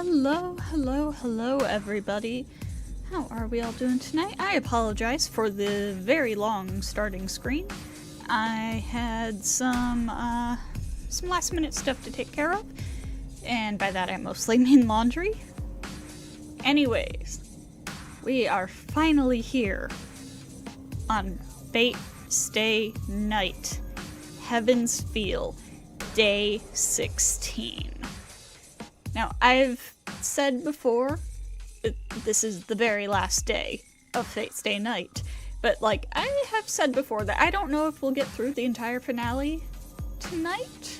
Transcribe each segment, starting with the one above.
Hello, everybody. How are we all doing tonight? I apologize for the very long starting screen. I had some last minute stuff to take care of, and by that I mostly mean laundry. Anyways, we are finally here on Fate Stay Night, Heaven's Feel, Day 16. Now, I've said before that this is the very last day of Fate Stay Night, but I have said before that I don't know if we'll get through the entire finale tonight,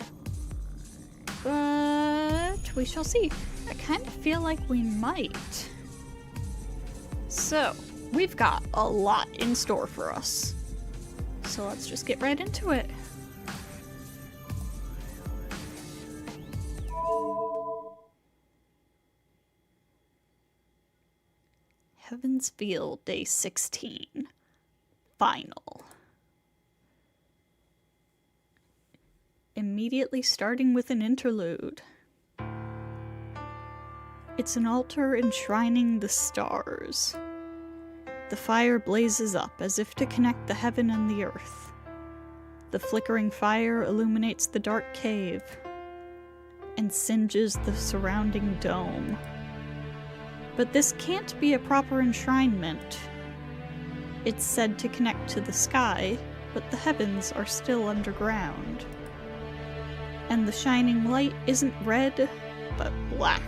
but we shall see. I kind of feel like we might. So, we've got a lot in store for us. So let's just get right into it. Heaven's Feel, Day 16. Final. Immediately starting with an interlude. It's an altar enshrining the stars. The fire blazes up as if to connect the heaven and the earth. The flickering fire illuminates the dark cave and singes the surrounding dome. But this can't be a proper enshrinement. It's said to connect to the sky, but the heavens are still underground. And the shining light isn't red, but black.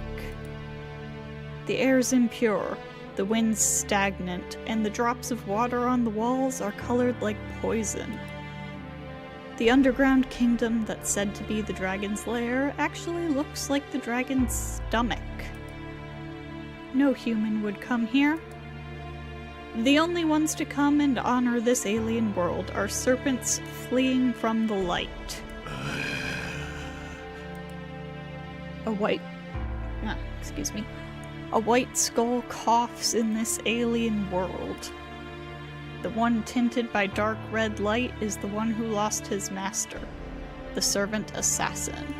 The air's impure, the wind's stagnant, and the drops of water on the walls are colored like poison. The underground kingdom that's said to be the dragon's lair actually looks like the dragon's stomach. No human would come here. The only ones to come and honor this alien world are serpents fleeing from the light. A white skull coughs in this alien world. The one tinted by dark red light is the one who lost his master, the servant assassin.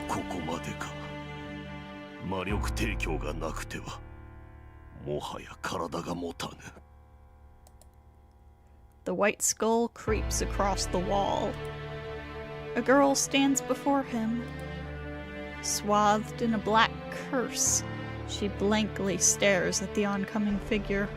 The white skull creeps across the wall. A girl stands before him. Swathed in a black curse, she blankly stares at the oncoming figure.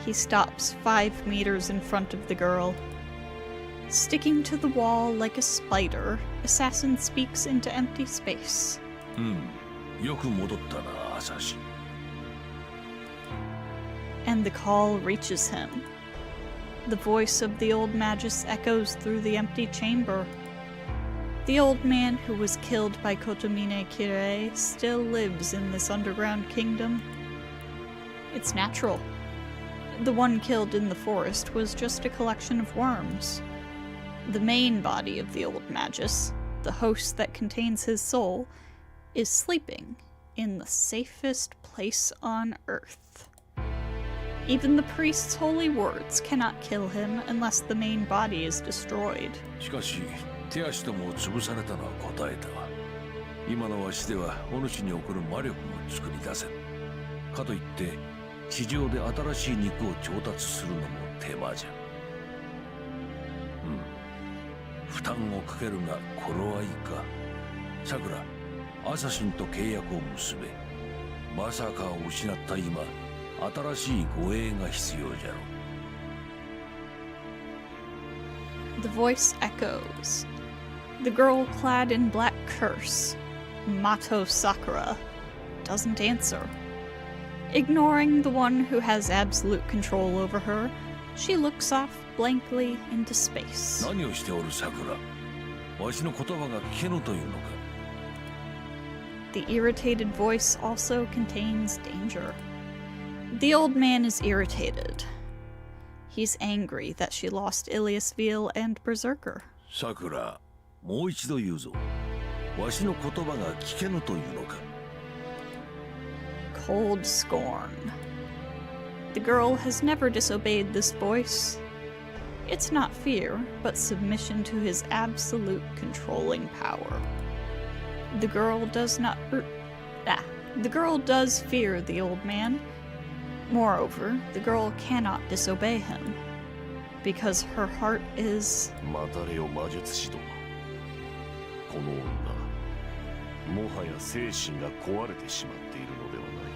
He stops 5 meters in front of the girl. Sticking to the wall like a spider, Assassin speaks into empty space. And the call reaches him. The voice of the old magus echoes through the empty chamber. The old man who was killed by Kotomine Kirei still lives in this underground kingdom. It's natural. The one killed in the forest was just a collection of worms. The main body of the old magus, the host that contains his soul, is sleeping in the safest place on Earth. Even the priest's holy words cannot kill him unless the main body is destroyed. The voice echoes. The girl clad in black curse, Mato Sakura, doesn't answer. Ignoring the one who has absolute control over her, she looks off blankly into space. The irritated voice also contains danger. The old man is irritated. He's angry that she lost Iliasville and Berserker. Sakura, もう一度言うぞ。わしの言葉が聞けぬというのか。Cold scorn. The girl has never disobeyed this voice. It's not fear, but submission to his absolute controlling power. The girl does fear the old man. Moreover, the girl cannot disobey him, because her heart is... 待たれよ魔術師殿。この女、もはや精神が壊れてしまっているのではない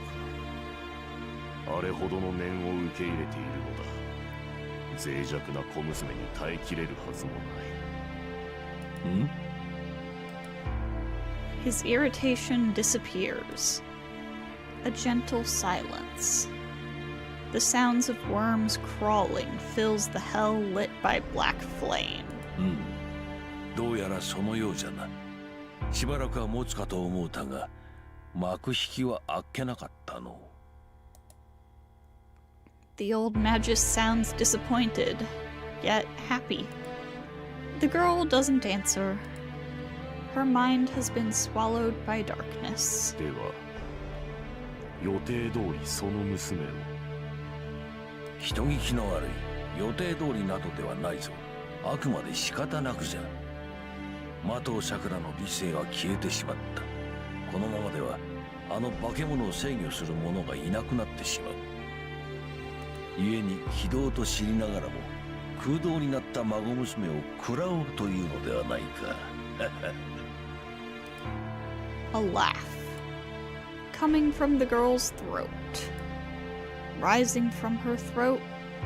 か。あれほどの念を受け入れているのだ。脆弱な小娘に耐えきれるはずもない。ん？ His irritation disappears. A gentle silence. The sounds of worms crawling fills the hell lit by black flame. どうやらそのようじゃな。しばらくは持つかと思うたが、幕引きはあっけなかったの。The old magus sounds disappointed, yet happy. The girl doesn't answer. Her mind has been swallowed by darkness. では、予定通りその娘を。人聞きの悪い予定通りなどではないぞ。あくまで仕方なくじゃ。麻藤さくらの理性は消えてしまった。このままではあの化け物を制御する者がいなくなってしまう。故に非道と知りながらも空洞になった孫娘を食らおうというのではないか。A laugh, coming from the girl's throat. Rising from her throat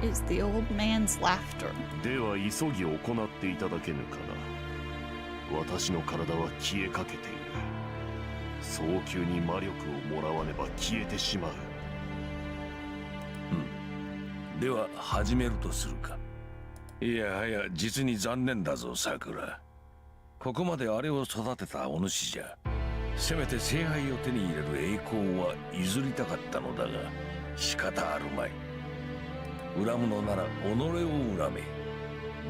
is the old man's laughter. では急ぎ行っていただけぬかな。私の体は消えかけている。早急に魔力をもらわねば消えてしまう。では始めるとするか。いやはや実に残念だぞさくら。ここまであれを育てたお主じゃ。せめて聖杯を手に入れる栄光は譲りたかったのだが仕方あるまい。恨むのなら己を恨め。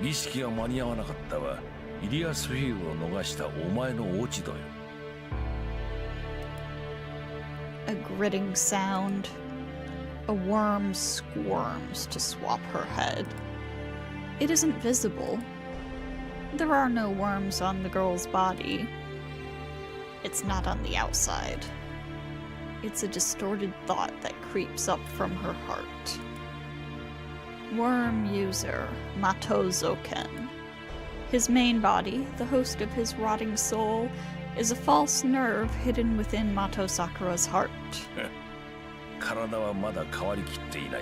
儀式が間に合わなかったはイリアスフィールを逃したお前の落ち度よ。A gritting sound. A worm squirms to swap her head. It isn't visible. There are no worms on the girl's body. It's not on the outside. It's a distorted thought that creeps up from her heart. Worm user Mato Zoken. His main body, the host of his rotting soul, is a false nerve hidden within Mato Sakura's heart. 体はまだ変わりきっていない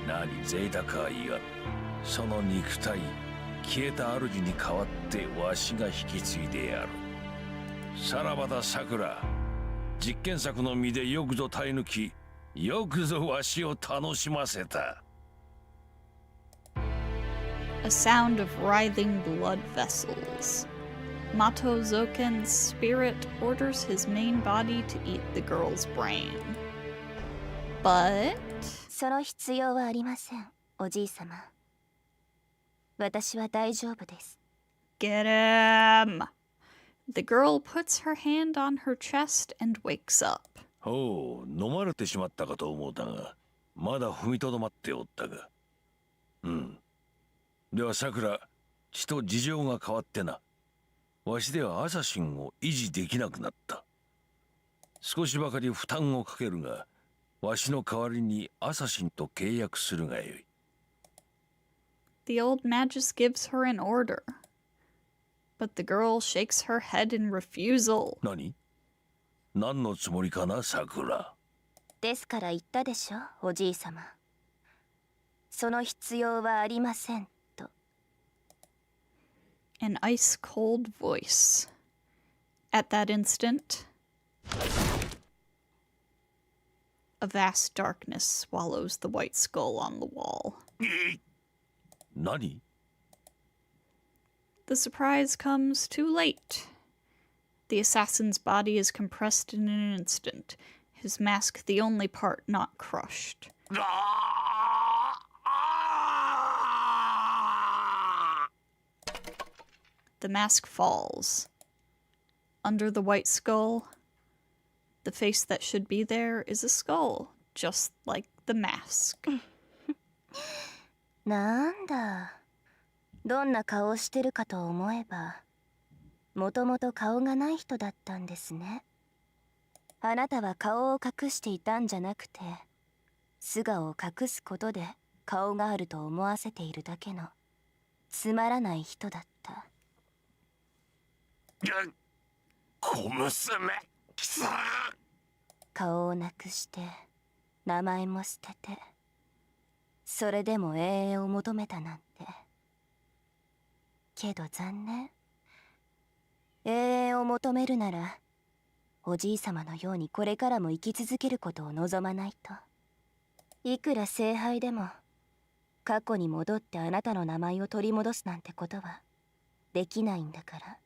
が、何贅沢はいが、その肉体、消えた主に代わってわしが引き継いでやる。さらばださくら、実験作の身でよくぞ耐え抜き、よくぞわしを楽しませた。A sound of writhing blood vessels. Mato Zoken's spirit orders his main body to eat the girl's brain. But... その必要はありません、おじいさま。私は大丈夫です。Get him! The girl puts her hand on her chest and wakes up. おう、飲まれてしまったかと思うたが、まだ踏みとどまっておったが。ではさくら、ちと事情が変わってな。わしではアサシンを維持できなくなった。少しばかり負担をかけるが、わしの代わりにアサシンと契約するがよい。The old magus gives her an order. But the girl shakes her head in refusal. 何のつもりかな、さくら。ですから言ったでしょ、おじいさま。その必要はありません、と。An ice-cold voice. At that instant, a vast darkness swallows the white skull on the wall. 何？ The surprise comes too late. The assassin's body is compressed in an instant, his mask the only part not crushed. The mask falls. Under the white skull, the face that should be there is a skull, just like the mask. なんだ、どんな顔をしてるかと思えば、もともと顔がない人だったんですね。あなたは顔を隠していたんじゃなくて、素顔を隠すことで顔があると思わせているだけのつまらない人だった。小娘貴様。顔をなくして名前も捨てて、それでも永遠を求めたなんて。けど残念。永遠を求めるならおじいさまのようにこれからも生き続けることを望まないと。いくら聖杯でも過去に戻ってあなたの名前を取り戻すなんてことはできないんだから。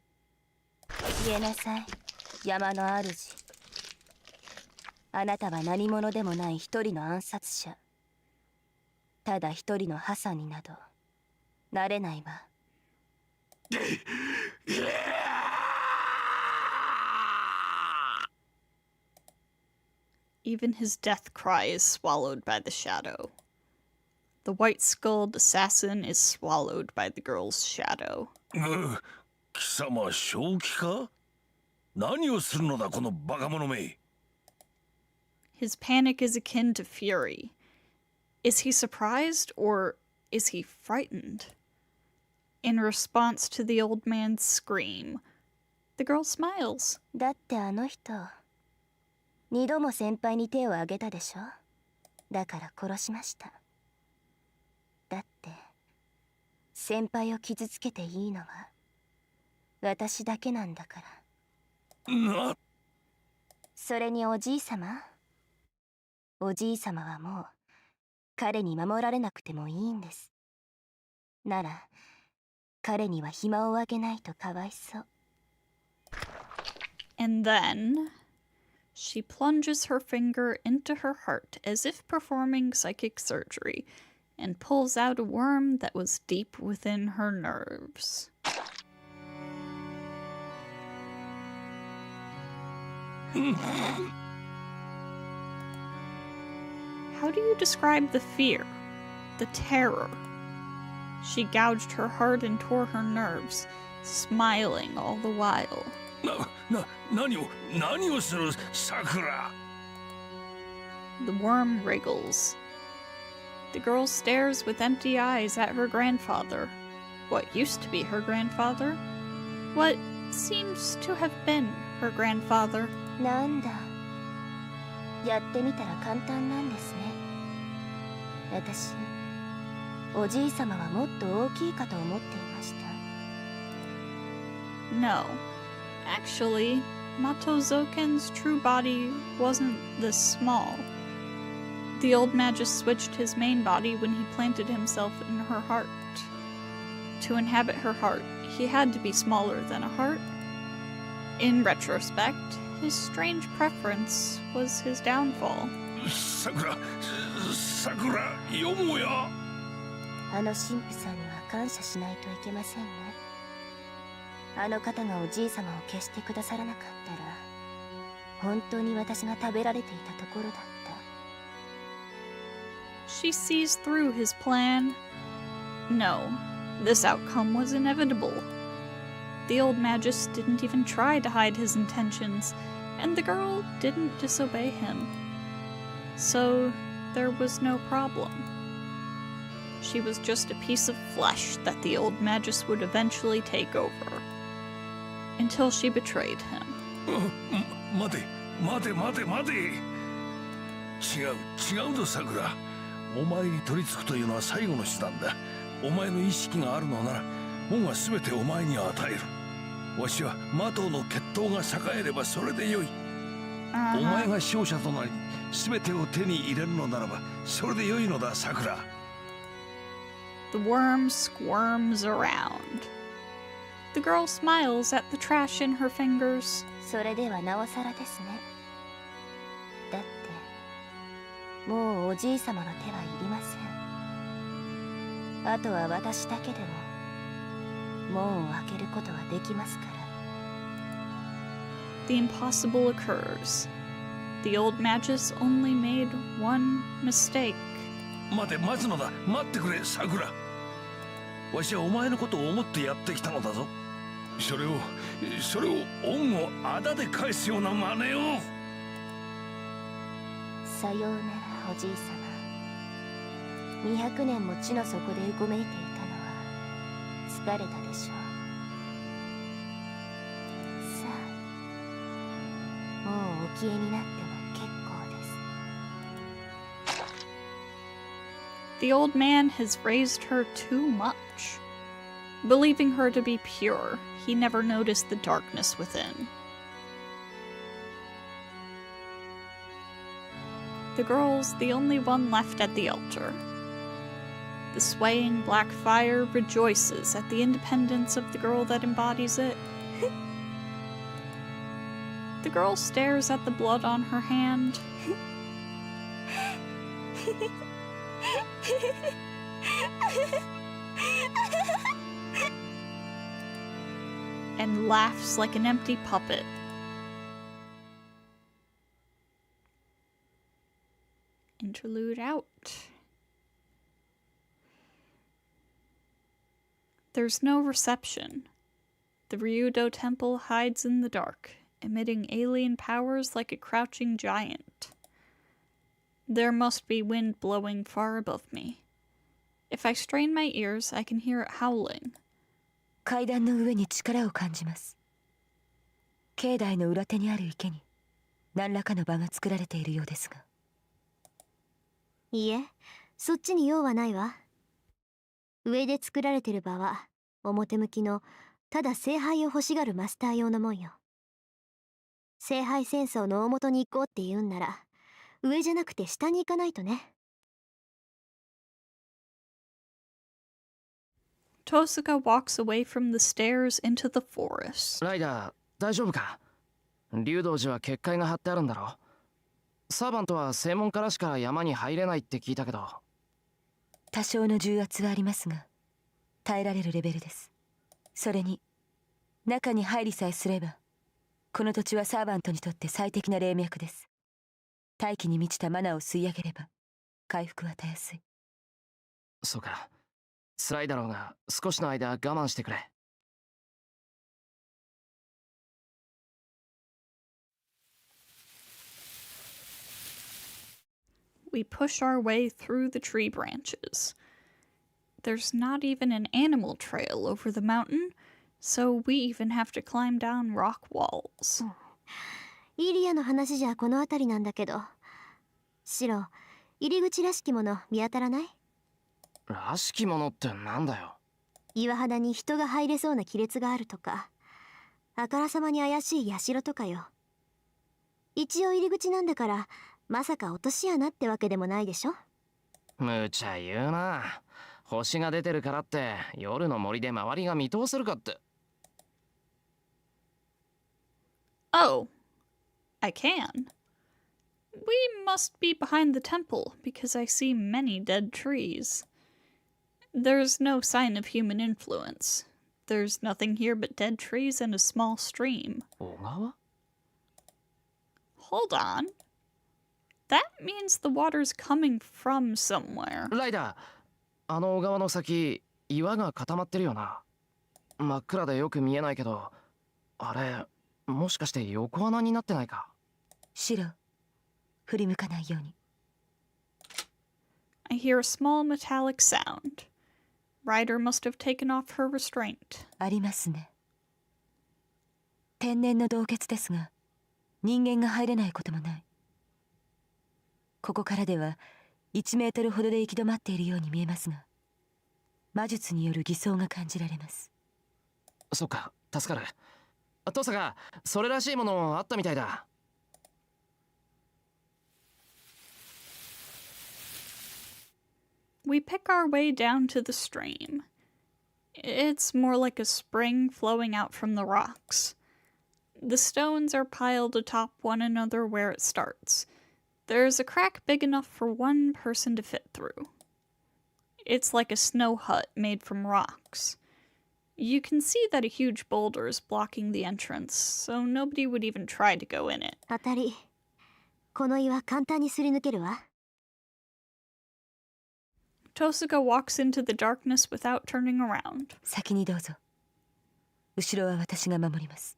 言えなさい、山の主。あなたは何者でもない一人の暗殺者。ただ一人の破産になどなれないわ。Even his death cry is swallowed by the shadow. The white-skulled assassin is swallowed by the girl's shadow. 貴様正気か？何をするのだこのバカ者め。 His panic is akin to fury. Is he surprised or is he frightened? In response to the old man's scream, the girl smiles. だってあの人、二度も先輩に手を挙げたでしょ。だから殺しました。だって先輩を傷つけていいのは私だけなんだから。それにおじいさまはもう彼に守られなくてもいいんです。なら彼には暇をあげないとかわいそう。 And then she plunges her finger into her heart as if performing psychic surgery and pulls out a worm that was deep within her nerves. How do you describe the fear, the terror? She gouged her heart and tore her nerves, smiling all the while. 何をするさくら。 The worm wriggles. The girl stares with empty eyes at her grandfather. What used to be her grandfather? What seems to have been her grandfather. なんだ、やってみたら簡単なんですね。私、おじいさまはもっと大きいかと思っていました。 No. Actually, Matozoken's true body wasn't this small. The old magus switched his main body when he planted himself in her heart. To inhabit her heart, he had to be smaller than a heart. In retrospect, his strange preference was his downfall. さくらよもや。あの神父さんには感謝しないといけませんね。あの方がおじいさまを消してくださらなかったら、本当に私が食べられていたところだった。 She sees through his plan. No, this outcome was inevitable. The old magus didn't even try to hide his intentions, and the girl didn't disobey him. So there was no problem. She was just a piece of flesh that the old magus would eventually take over. Until she betrayed him. 待て。違うぞさくら。お前に取り付くというのは最後の手段だ。お前の意識があるのなら門は全てお前に与える。わしは魔党の血統が栄えればそれでよい。お前が勝者となり全てを手に入れるのならばそれでよいのださくら。 The worm squirms around. The girl smiles at the trash in her fingers. それではなおさらですね。だってもうおじいさまの手はいりません。あとは私だけでも門を開けることはできますから。 The impossible occurs. The old magus only made one mistake. 待て、待つのだ。待ってくれ、さくら。わしはお前のことを思ってやってきたのだぞ。それを恩をあだで返すような真似を。さようならおじい様。200年も地の底でうごめいていたのは疲れたでしょう。さあ、もうお消えになっても結構です。The old man has raised her too much. Believing her to be pure, he never noticed the darkness within. The girl's the only one left at the altar. The swaying black fire rejoices at the independence of the girl that embodies it. The girl stares at the blood on her hand. And laughs like an empty puppet. Interlude out. There's no reception. The Ryudo temple hides in the dark, emitting alien powers like a crouching giant. There must be wind blowing far above me. If I strain my ears, I can hear it howling. 階段の上に力を感じます。境内の裏手にある池に何らかの場が作られているようですが。いいえ、そっちに用はないわ。上で作られてる場は表向きのただ聖杯を欲しがるマスター用のもんよ。聖杯戦争の大元に行こうって言うんなら上じゃなくて下に行かないとね。Tosuka walks away from the stairs into the forest. ライダー、大丈夫か？竜道寺は結界が張ってあるんだろ？サーバントは正門からしか山に入れないって聞いたけど。多少の重圧はありますが、耐えられるレベルです。それに、中に入りさえすれば、この土地はサーバントにとって最適な霊脈です。大気に満ちたマナーを吸い上げれば、回復はたやすい。そうか。辛いだろうが、少しの間我慢してくれ。We push our way through the tree branches. There's not even an animal trail over the mountain, so we even have to climb down rock walls. イリアの話じゃこの辺りなんだけど、シロ、入り口らしきもの見当たらない？らしきものってなんだよ。岩肌に人が入れそうな亀裂があるとか、あからさまに怪しい社とかよ。一応入り口なんだから、まさか落とし穴ってわけでもないでしょ？無茶言うな。星が出てるからって夜の森で周りが見通せるかって。Oh, I can. We must be behind the temple because I see many dead trees. There's no sign of human influence. There's nothing here but dead trees and a small stream. 小川？ Hold on. That means the water's coming from somewhere. ライダー、あの小川の先、岩が固まってるよな。真っ暗でよく見えないけど、あれ、もしかして横穴になってないか？シロ、振り向かないように。I hear a small metallic sound. Ryder must have taken off her restraint. ありますね。天然の洞穴ですが、人間が入れないこともない。ここからでは1メートルほどで行き止まっているように見えますが、魔術による偽装が感じられます。そっか、助かる。トサがそれらしいものあったみたいだ。We pick our way down to the stream. It's more like a spring flowing out from the rocks. The stones are piled atop one another where it starts. There's a crack big enough for one person to fit through. It's like a snow hut made from rocks. You can see that a huge boulder is blocking the entrance, so nobody would even try to go in it. 当たり。この岩簡単にすり抜けるわ。Tosuka walks into the darkness without turning around. 先にどうぞ。後ろは私が守ります。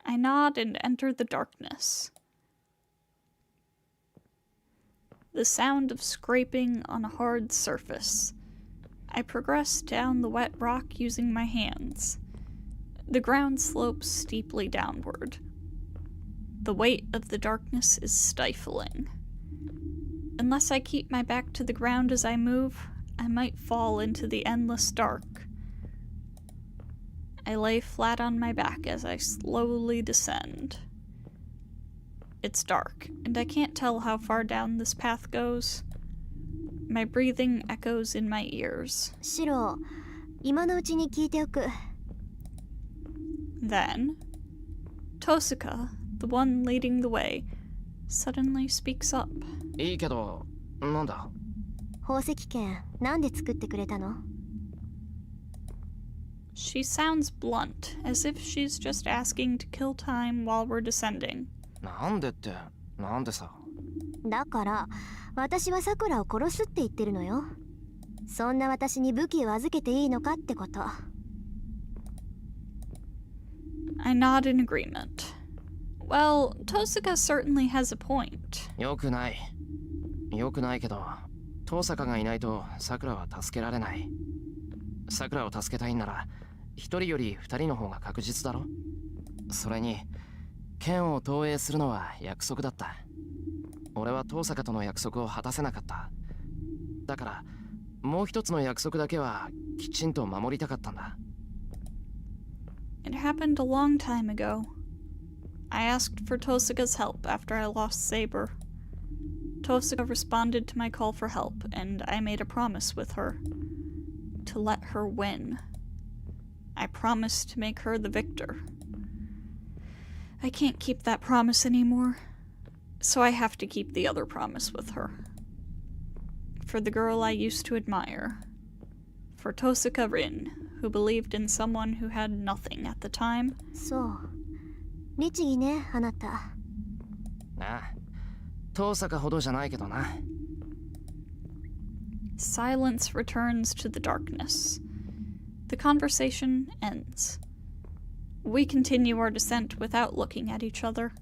I nod and enter the darkness. The sound of scraping on a hard surface. I progress down the wet rock using my hands. The ground slopes steeply downward. The weight of the darkness is stifling. Unless I keep my back to the ground as I move, I might fall into the endless dark. I lay flat on my back as I slowly descend. It's dark, and I can't tell how far down this path goes. My breathing echoes in my ears. シロ、今のうちに聞いておく。Then, Tosuka, the one leading the way, suddenly speaks up. いいけど、なんだ？宝石剣、なんで作ってくれたの？ She sounds blunt, as if she's just asking to kill time while we're descending. なんでって、なんでさ。だから、私はさくらを殺すって言ってるのよ。そんな私に武器を預けていいのかってこと。I nod in agreement. Well, Tosuka certainly has a point. よくない。よくないけど、遠坂がいないと桜は助けられない。桜を助けたいんなら、一人より二人の方が確実だろ。それに、剣を投影するのは約束だった。俺は遠坂との約束を果たせなかった。だから、もう一つの約束だけはきちんと守りたかったんだ。It happened a long time ago. I asked for Tosuka's help after I lost Saber. Tosuka responded to my call for help, and I made a promise with her. To let her win. I promised to make her the victor. I can't keep that promise anymore, so I have to keep the other promise with her. For the girl I used to admire. For Tosuka Rin, who believed in someone who had nothing at the time. そう。律儀ね、あなた。ああ、遠坂ほどじゃないけどな。Silence returns to the darkness. The conversation ends. We continue our descent without looking at each other.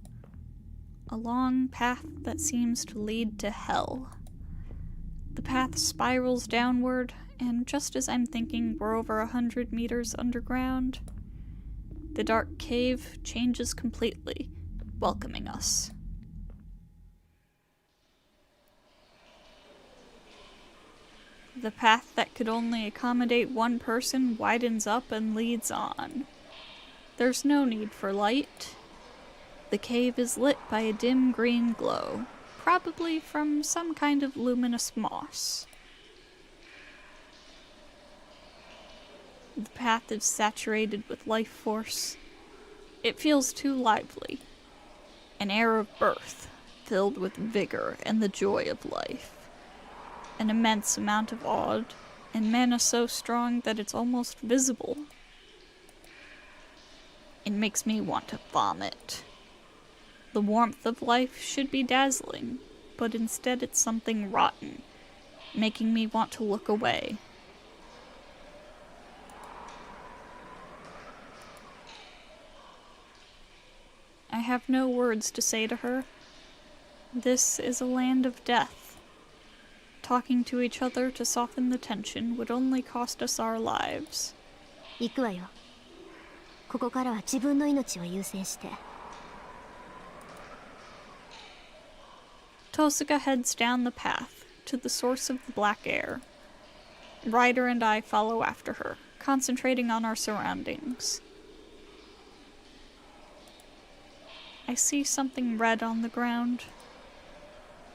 A long path that seems to lead to hell. The path spirals downward, and just as I'm thinking we're over 100 meters underground, the dark cave changes completely, welcoming us. The path that could only accommodate one person widens up and leads on. There's no need for light. The cave is lit by a dim green glow, probably from some kind of luminous moss. The path is saturated with life force. It feels too lively. An air of birth, filled with vigor and the joy of life. An immense amount of awe, and mana so strong that it's almost visible. It makes me want to vomit. The warmth of life should be dazzling, but instead it's something rotten, making me want to look away. I have no words to say to her. This is a land of death. Talking to each other to soften the tension would only cost us our lives. 行くわよ。ここからは自分の命を優先して。Tosuka heads down the path to the source of the black air. Ryder and I follow after her, concentrating on our surroundings. I see something red on the ground.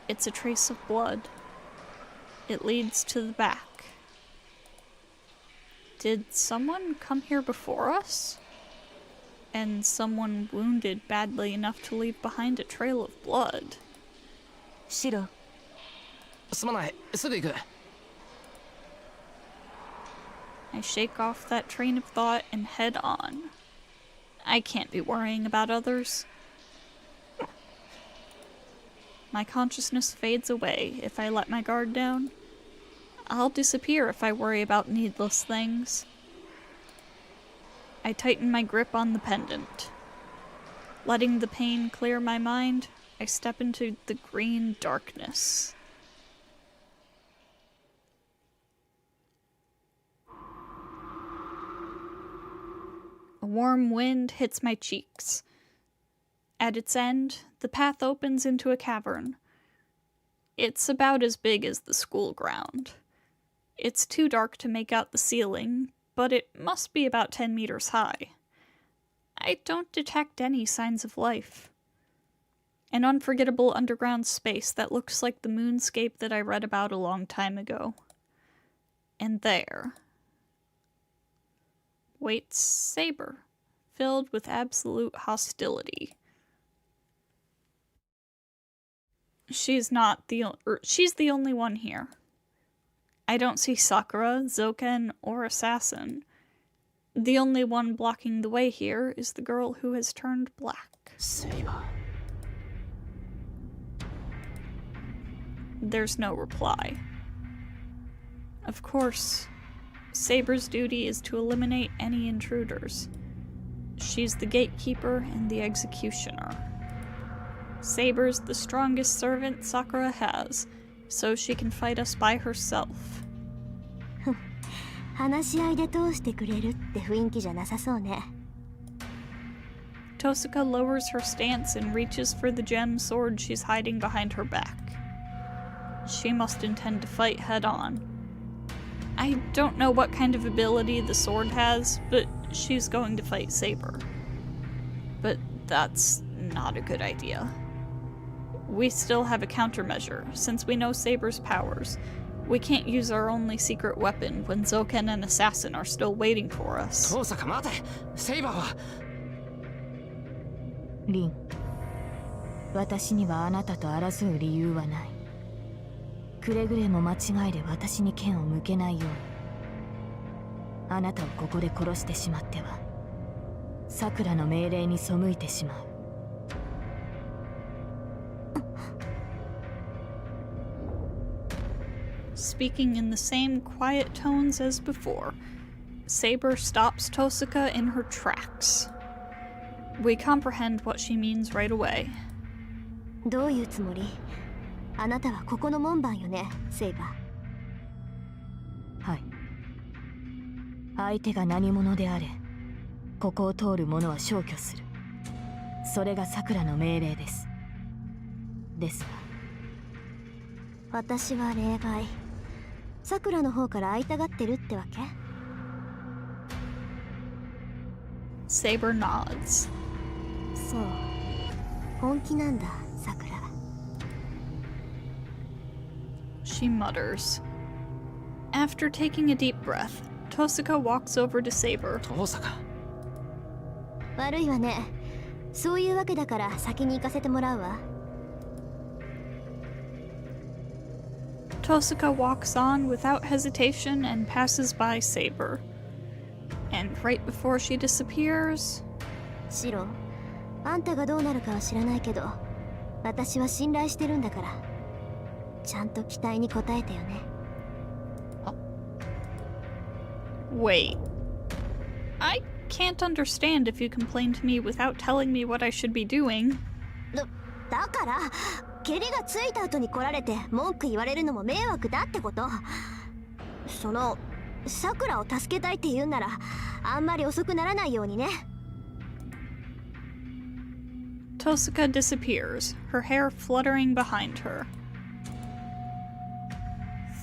It's a trace of blood. It leads to the back. Did someone come here before us? And someone wounded badly enough to leave behind a trail of blood. シロ、すまない、すぐ行く。I shake off that train of thought and head on. I can't be worrying about others. My consciousness fades away if I let my guard down. I'll disappear if I worry about needless things. I tighten my grip on the pendant. Letting the pain clear my mind, I step into the green darkness. A warm wind hits my cheeks. At its end, the path opens into a cavern. It's about as big as the school ground. It's too dark to make out the ceiling, but it must be about 10 meters high. I don't detect any signs of life. An unforgettable underground space that looks like the moonscape that I read about a long time ago. And there waits Saber, filled with absolute hostility. She's the only one here. I don't see Sakura, Zoken, or Assassin. The only one blocking the way here is the girl who has turned black. Saber. There's no reply. Of course, Saber's duty is to eliminate any intruders. She's the gatekeeper and the executioner. Saber's the strongest servant Sakura has, so she can fight us by herself. 話し合いで通してくれるって雰囲気じゃなさそうね。Tosuka lowers her stance and reaches for the gem sword she's hiding behind her back. She must intend to fight head-on. I don't know what kind of ability the sword has, but she's going to fight Saber. But that's not a good idea. We still have a countermeasure, since we know Saber's powers. We can't use our only secret weapon when Zoken and Assassin are still waiting for us. 遠坂待て。セイバーは。リン、私にはあなたと争う理由はない。くれぐれも間違いで私に剣を向けないように。あなたをここで殺してしまっては、さくらの命令に背いてしまう。Speaking in the same quiet tones as before, Saber stops Tosuka in her tracks. We comprehend what she means right away. どういうつもり？あなたはここの門番よね、セイバー。はい。相手が何者であれ、ここを通る者は消去する。それがさくらの命令です。ですが、私は例外。さくらの方から会いたがってるってわけ？ Saber nods. そう。本気なんだ、さくら。She mutters. After taking a deep breath, Tosuka walks over to Saber. 遠坂。悪いわね。そういうわけだから先に行かせてもらうわ。Tosuka walks on without hesitation and passes by Saber. And right before she disappears... シロ、あんたがどうなるかは知らないけど、私は信頼してるんだから、ちゃんと期待に応えてよね。Wait. I can't understand if you complain to me without telling me what I should be doing. だから、蹴りがついた後に来られて文句言われるのも迷惑だってこと。その、さくらを助けたいって言うんなら、あんまり遅くならないようにね。Tosuka disappears, her hair fluttering behind her.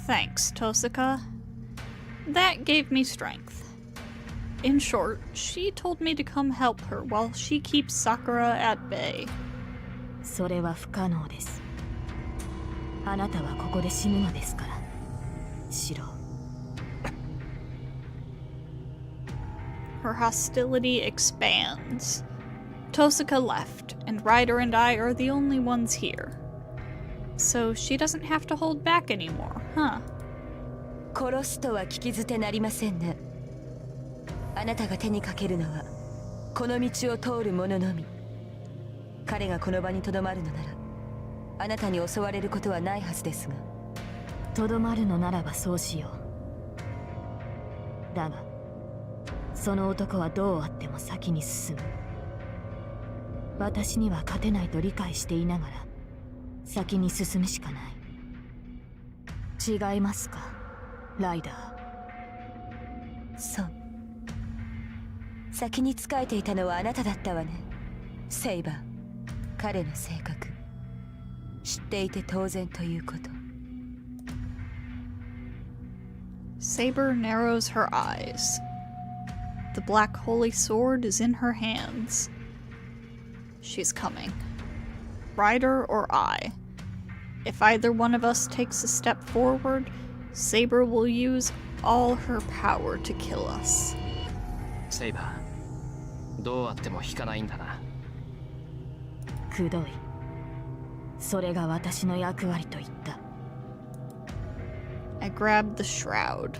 Thanks, Tosuka. That gave me strength. In short, she told me to come help her while she keeps Sakura at bay. それは不可能です。あなたはここで死ぬのですから。シロ。Her hostility expands. Tosuka left, and Ryder and I are the only ones here. So she doesn't have to hold back anymore, huh? 殺すとは聞き捨てなりませんね。あなたが手にかけるのはこの道を通る者のみ。彼がこの場にとどまるのならあなたに襲われることはないはずですが。とどまるのならばそうしよう。だがその男はどうあっても先に進む。私には勝てないと理解していながら先に進むしかない。違いますか、ライダー。そう。先に仕えていたのはあなただったわね、セイバー。彼の性格知っていて当然ということ。Saber narrows her eyes. The black holy sword is in her hands. She's coming. Ryder or I. If either one of us takes a step forward, Saber will use all her power to kill us. セイバー、どうあっても引かないんだな。くどい。それが私の役割と言った。I grab the shroud.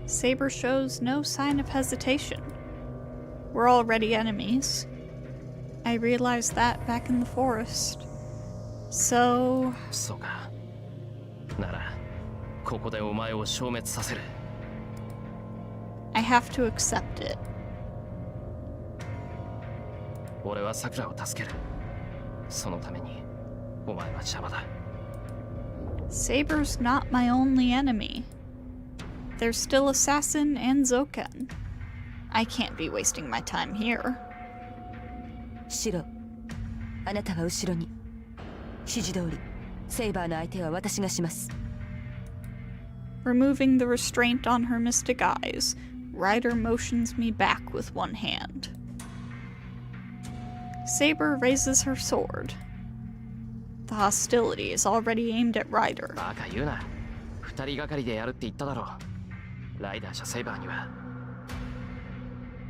Saber shows no sign of hesitation. We're already enemies. I realized that back in the forest. So... そうか。なら、ここでお前を消滅させる。I have to accept it. 俺はサクラを助ける。そのために、お前は邪魔だ。Saber's not my only enemy. There's still Assassin and Zoken. I can't be wasting my time here. シロ、あなたは後ろに。指示通り、セイバーの相手は私がします。Removing the restraint on her mystic eyes, Ryder motions me back with one hand. Saber raises her sword. The hostility is already aimed at Ryder. バカ言うな。二人がかりでやるって言っただろう。ライダーじゃセイバーには。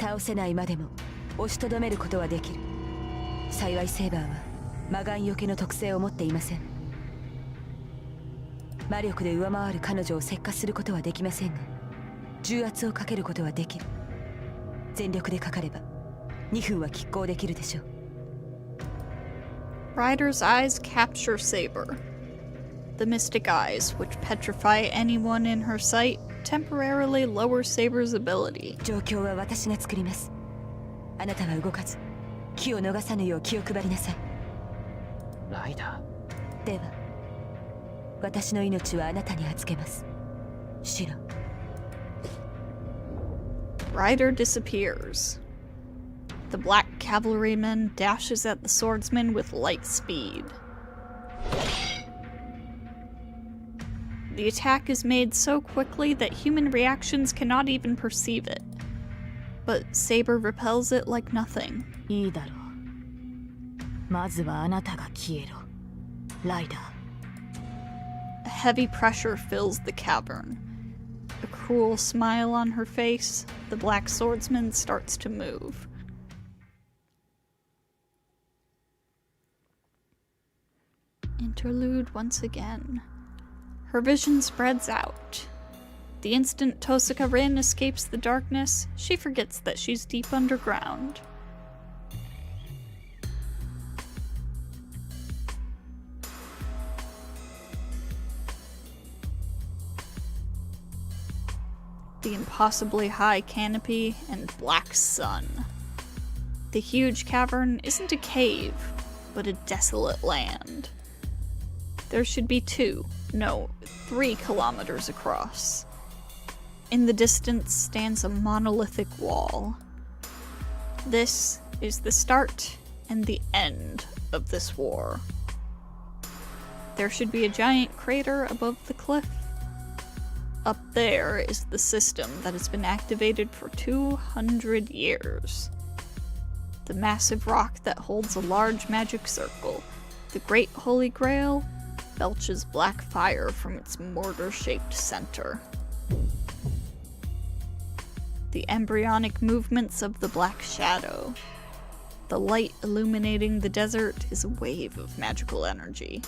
倒せないまでも押しとどめることはできる。幸いセイバーは魔眼よけの特性を持っていません。魔力で上回る彼女を石化することはできませんが、重圧をかけることはできる。全力でかかれば2分は拮抗できるでしょう。Ryder's eyes capture Saber. The mystic eyes, which petrify anyone in her sight, temporarily lower Saber's ability. 状況は私が作ります。あなたは動かず、気を逃さぬよう気を配りなさい。ライダー。では、私の命はあなたに預けます。シロ。Ryder disappears. The black cavalryman dashes at the swordsman with light speed. The attack is made so quickly that human reactions cannot even perceive it. But Saber repels it like nothing. いいだろう。まずはあなたが消えろ、ライダー。A heavy pressure fills the cavern. A cruel smile on her face, the black swordsman starts to move. Interlude once again. Her vision spreads out. The instant Tosaka Rin escapes the darkness, she forgets that she's deep underground. The impossibly high canopy and black sun. The huge cavern isn't a cave, but a desolate land. There should be 3 kilometers across. In the distance stands a monolithic wall. This is the start and the end of this war. There should be a giant crater above the cliff. Up there is the system that has been activated for 200 years. The massive rock that holds a large magic circle, the Great Holy Grail, belches black fire from its mortar-shaped center. The embryonic movements of the Black Shadow. The light illuminating the desert is a wave of magical energy.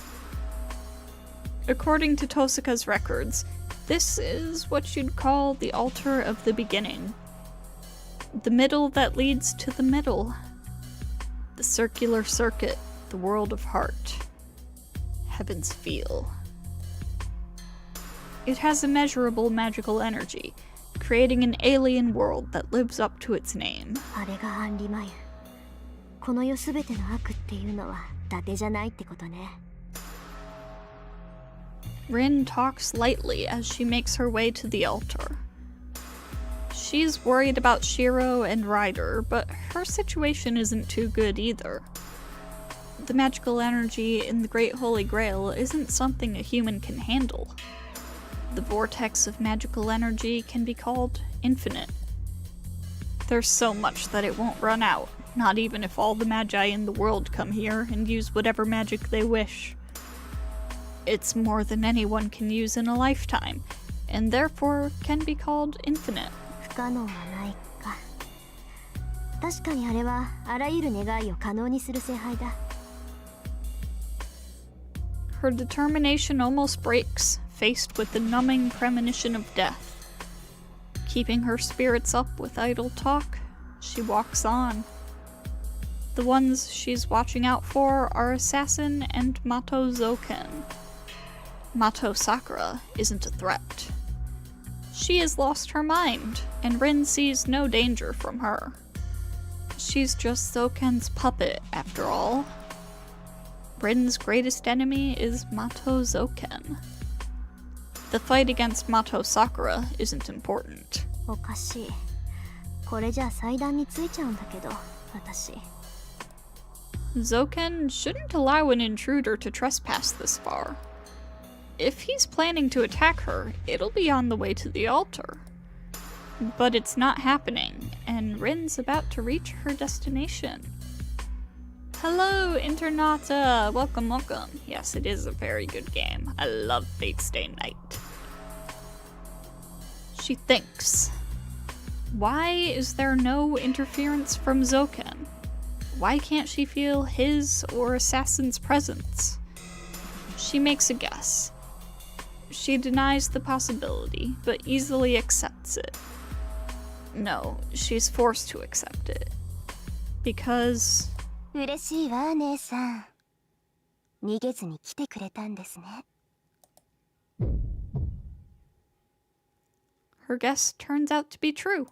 According to Tosaka's records, this is what you'd call the altar of the beginning. The middle that leads to the middle. The circular circuit, the world of heart. Heaven's feel. It has immeasurable magical energy, creating an alien world that lives up to its name. あれがアンリマユ。この世すべての悪っていうのは伊達じゃないってことね。Rin talks lightly as she makes her way to the altar. She's worried about Shiro and Ryder, but her situation isn't too good either. The magical energy in the Great Holy Grail isn't something a human can handle. The vortex of magical energy can be called infinite. There's so much that it won't run out, not even if all the magi in the world come here and use whatever magic they wish. It's more than anyone can use in a lifetime, and therefore can be called infinite. 不可能はないか。確かにあれはあらゆる願いを可能にする聖杯だ。Her determination almost breaks, faced with the numbing premonition of death. Keeping her spirits up with idle talk, she walks on. The ones she's watching out for are Assassin and Mato Zoken. Mato Sakura isn't a threat. She has lost her mind, and Rin sees no danger from her. She's just Zoken's puppet, after all. Rin's greatest enemy is Mato Zoken. The fight against Mato Sakura isn't important. おかしい。これじゃ祭壇についちゃうんだけど、私。Zoken shouldn't allow an intruder to trespass this far. If he's planning to attack her, it'll be on the way to the altar. But it's not happening, and Rin's about to reach her destination. Hello, Internata! Welcome, welcome. Yes, it is a very good game. I love Fate Stay Night. She thinks. Why is there no interference from Zoken? Why can't she feel his or Assassin's presence? She makes a guess. She denies the possibility, but easily accepts it. No, she's forced to accept it. Because... 嬉しいわ姉さん。逃げずに来てくれたんですね。her guess turns out to be true.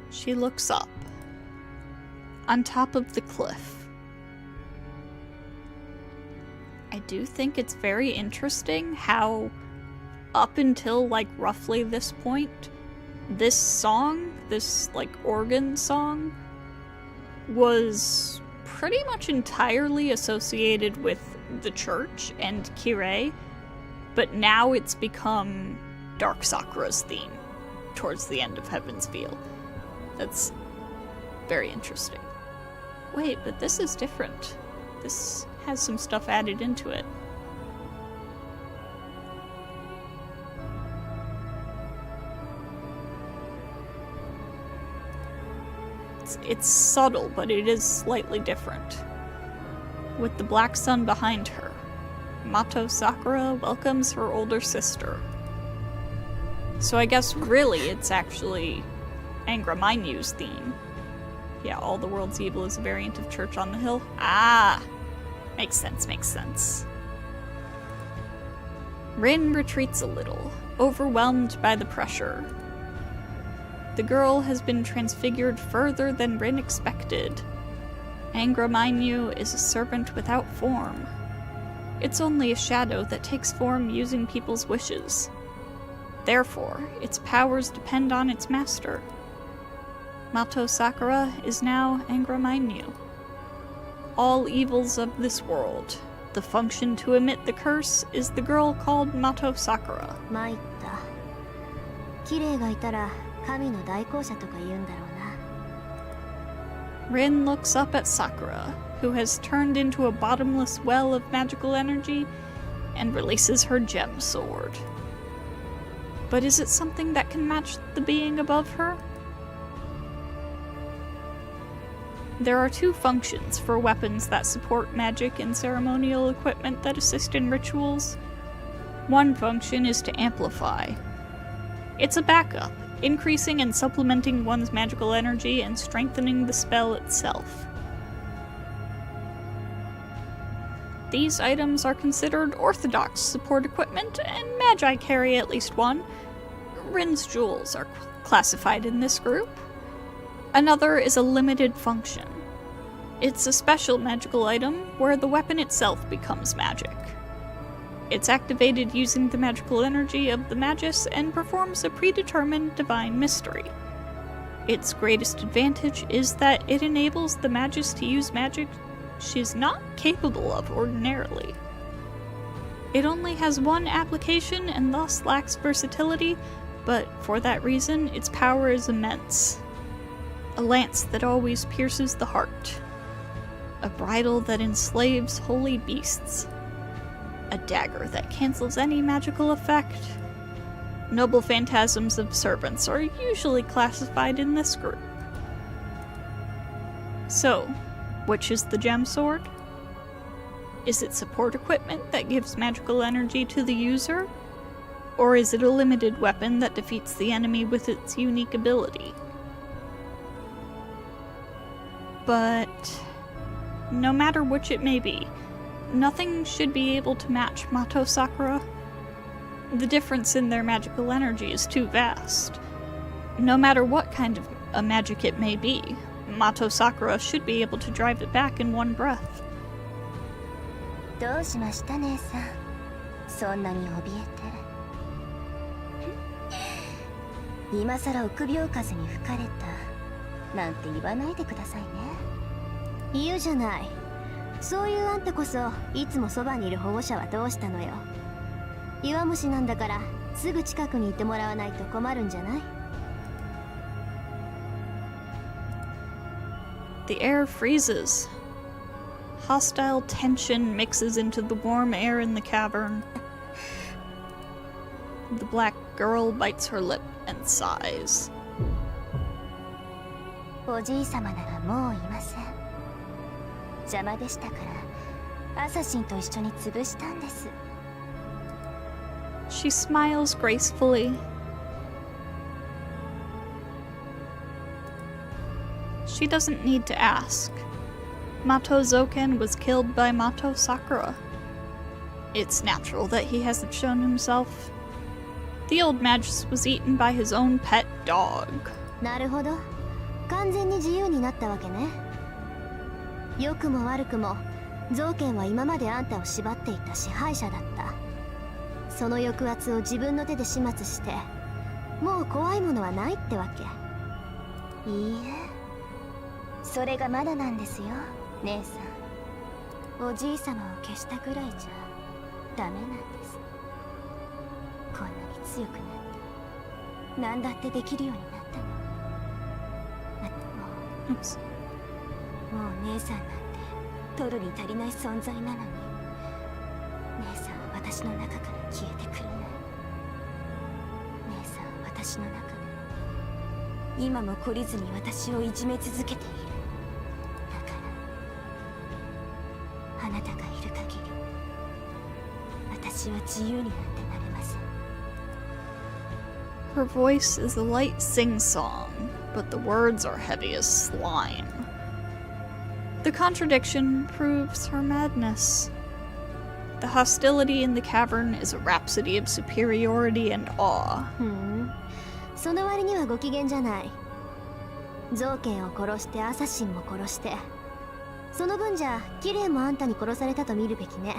She looks up. On top of the cliff. I do think it's very interesting how, up until like roughly this point, this song, this like organ song, was pretty much entirely associated with the church and Kirei, but now it's become Dark Sakura's theme towards the end of Heaven's Veil. That's very interesting. Wait, but this is different. This has some stuff added into it. It's subtle, but it is slightly different. With the black sun behind her, Mato Sakura welcomes her older sister. So I guess really it's actually Angra Mainyu's theme. Yeah, all the world's evil is a variant of Church on the Hill. Ah! Makes sense, makes sense. Rin retreats a little, overwhelmed by the pressure. The girl has been transfigured further than Rin expected. Angra Mainyu is a servant without form. It's only a shadow that takes form using people's wishes. Therefore, its powers depend on its master. Mato Sakura is now Angra Mainyu. All evils of this world. The function to emit the curse is the girl called Mato Sakura. 参った。綺麗がいたら神の代行者とか言うんだろうな。 Rin looks up at Sakura, who has turned into a bottomless well of magical energy, and releases her gem sword. But is it something that can match the being above her? There are two functions for weapons that support magic and ceremonial equipment that assist in rituals. One function is to amplify. It's a backup, increasing and supplementing one's magical energy and strengthening the spell itself. These items are considered orthodox support equipment, and Magi carry at least one. Rin's jewels are classified in this group. Another is a limited function. It's a special magical item where the weapon itself becomes magic. It's activated using the magical energy of the Magus and performs a predetermined divine mystery. Its greatest advantage is that it enables the Magus to use magic she's not capable of ordinarily. It only has one application and thus lacks versatility, but for that reason, its power is immense. A lance that always pierces the heart. A bridle that enslaves holy beasts. A dagger that cancels any magical effect. Noble phantasms of servants are usually classified in this group. So, which is the gem sword? Is it support equipment that gives magical energy to the user? Or is it a limited weapon that defeats the enemy with its unique ability? But no matter which it may be, nothing should be able to match Mato Sakura. The difference in their magical energy is too vast. No matter what kind of a magic it may be, Mato Sakura should be able to drive it back in one breath. どうしました姉さん、そんなに怯えて。今さら臆病風に吹かれたなんて言わないでくださいね。言うじゃない。そういうあんたこそいつもそばにいる保護者はどうしたのよ。弱虫なんだからすぐ近くにいてもらわないと困るんじゃない？ The air freezes. Hostile tension mixes into the warm air in the cavern. The black girl bites her lip and sighs. おじいさまならもういません。邪魔でしたからアサシンと一緒に潰したんです。 She smiles gracefully. She doesn't need to ask. Mato Zoken was killed by Mato Sakura. It's natural that he hasn't shown himself. The old Magus was eaten by his own pet dog. なるほど。完全に自由になったわけね。良くも悪くも、ゾウケンは今まであんたを縛っていた支配者だった。その抑圧を自分の手で始末して、もう怖いものはないってわけ。いいえ、それがまだなんですよ、姉さん。おじい様を消したくらいじゃダメなんです。こんなに強くなって何だってできるようになったの。もう姉さんなんて取るに足りない存在なのに、姉さんは私の中から消えてくれない。姉さんは私の中で今も懲りずに私をいじめ続けている。だからあなたがいる限り私は自由になんてなれません。 Her voice is a light sing-song, but the words are heavy as slime. The contradiction proves her madness. The hostility in the cavern is a rhapsody of superiority and awe. その割にはご機嫌じゃない。ゾウケンを殺してアサシンも殺して、その分じゃキレイもあんたに殺されたと見るべきね。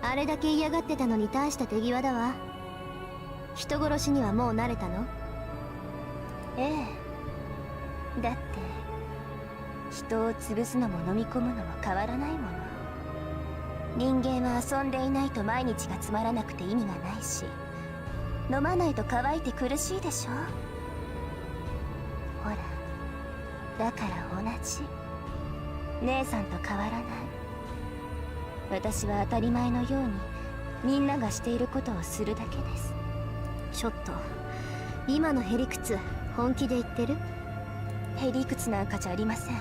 あれだけ嫌がってたのに大した手際だわ。人殺しにはもう慣れたの？ええ。だって人を潰すのも飲み込むのも変わらないもの。人間は遊んでいないと毎日がつまらなくて意味がないし、飲まないと乾いて苦しいでしょ。ほら、だから同じ。姉さんと変わらない。私は当たり前のようにみんながしていることをするだけです。ちょっと今のへりくつ本気で言ってる？へりくつなんかじゃありません。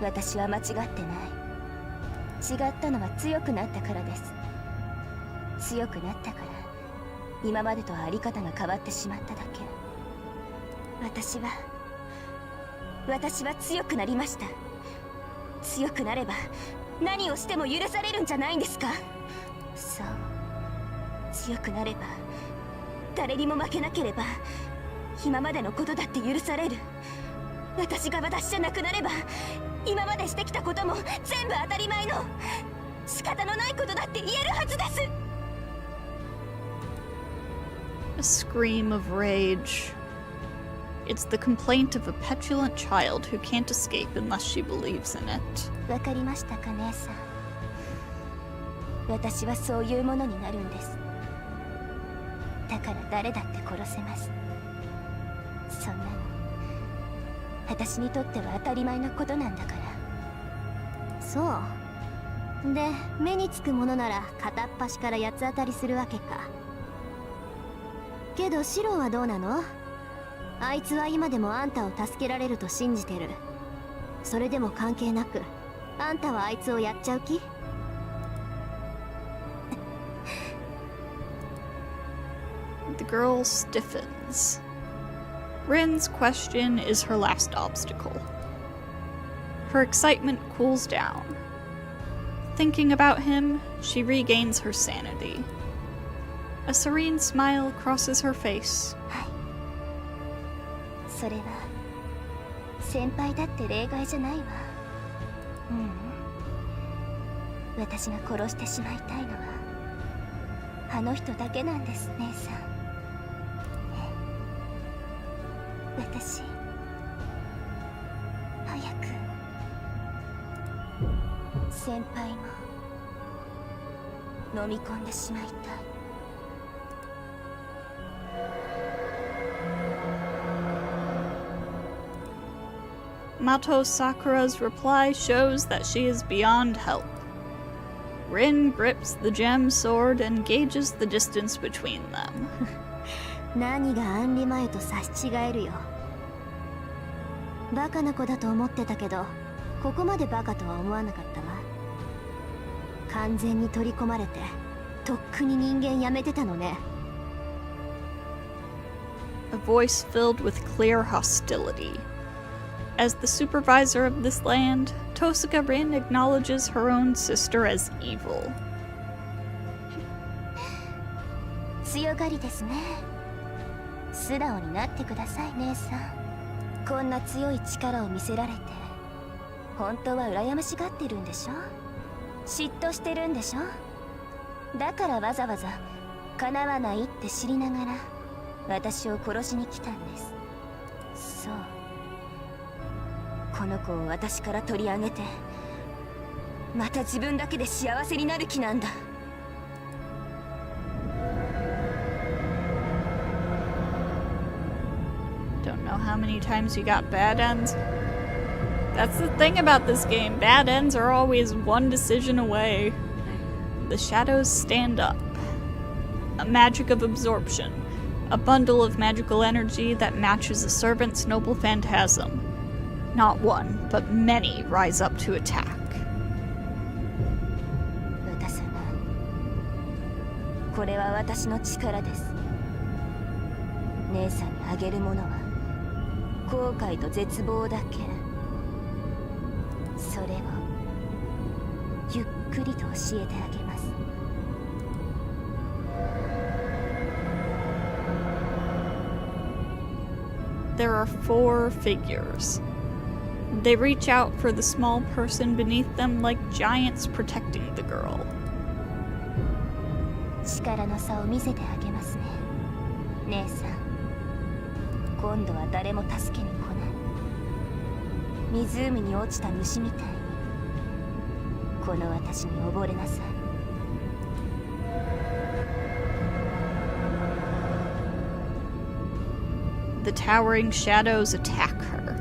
私は間違ってない。違ったのは強くなったからです。強くなったから今までとはあり方が変わってしまっただけ。私は強くなりました。強くなれば何をしても許されるんじゃないんですか。そう、強くなれば誰にも負けなければ今までのことだって許される。私が私じゃなくなれば今までしてきたことも全部当たり前の仕方のないことだって言えるはずです。 A scream of rage. It's the complaint of a petulant child who can't escape unless she believes in it. わかりましたか、姉さん。私はそういうものになるんです。だから誰だって殺せます。そんなの私にとっては当たり前のことなんだから。そうで、目につくものなら片っ端から八つ当たりするわけか。けどシロはどうなの？あいつは今でもあんたを助けられると信じてる。それでも関係なくあんたはあいつをやっちゃう気？The girl stiffens. Rin's question is her last obstacle. Her excitement cools down. Thinking about him, she regains her sanity. A serene smile crosses her face. それは先輩だって例外じゃないわ。私が殺してしまいたいのはあの人だけなんです、姉さん。私早く先輩も飲み込んでしまいたい。Mato Sakura's reply shows that she is beyond help. Rin grips the gem sword and gauges the distance between them. 何がアンリ前と差し違えるよ。バカな子だと思ってたけど、ここまでバカとは思わなかったわ。完全に取り込まれてとっくに人間やめてたのね。A voice filled with clear hostility. As the supervisor of this land, Tosuka Rin acknowledges her own sister as evil. 強がりですね。素直になってください、姉さん。こんな強い力を見せられて本当は羨ましがってるんでしょ。嫉妬してるんでしょ。だからわざわざ叶わないって知りながら私を殺しに来たんです。そう、この子を私から取り上げてまた自分だけで幸せになる気なんだ。Don't know how many times you got bad ends. That's the thing about this game. Bad ends are always one decision away. The shadows stand up. A magic of absorption. A bundle of magical energy that matches a servant's noble phantasm. Not one, but many rise up to attack. 歌様、これは私の力です。姉さんにあげるものは後悔と絶望だけ。それをゆっくりと教えてあげます。There are 4 figures. They reach out for the small person beneath them like giants protecting the girl. 力の差を見せてあげますね、姉さん。今度は誰も助けに来ない。湖に落ちた虫みたいにこの私に溺れなさい。The towering shadows attack her.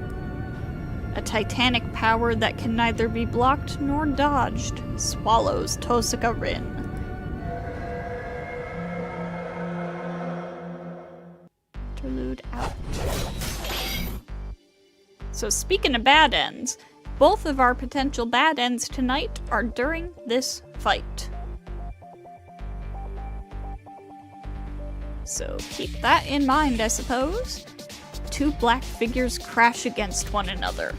A titanic power that can neither be blocked nor dodged swallows Tosuka Rin. Interlude out. So speaking of bad ends, both of our potential bad ends tonight are during this fight. so keep that in mind, I suppose. Two black figures crash against one another.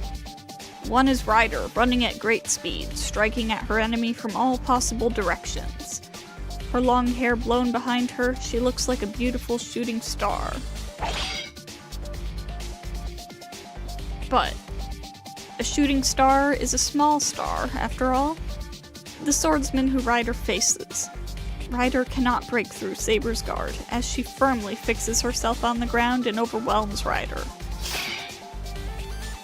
One is Ryder, running at great speed, striking at her enemy from all possible directions. Her long hair blown behind her, she looks like a beautiful shooting star. But a shooting star is a small star, after all. The swordsman who Ryder faces. Ryder cannot break through Saber's guard, as she firmly fixes herself on the ground and overwhelms Ryder.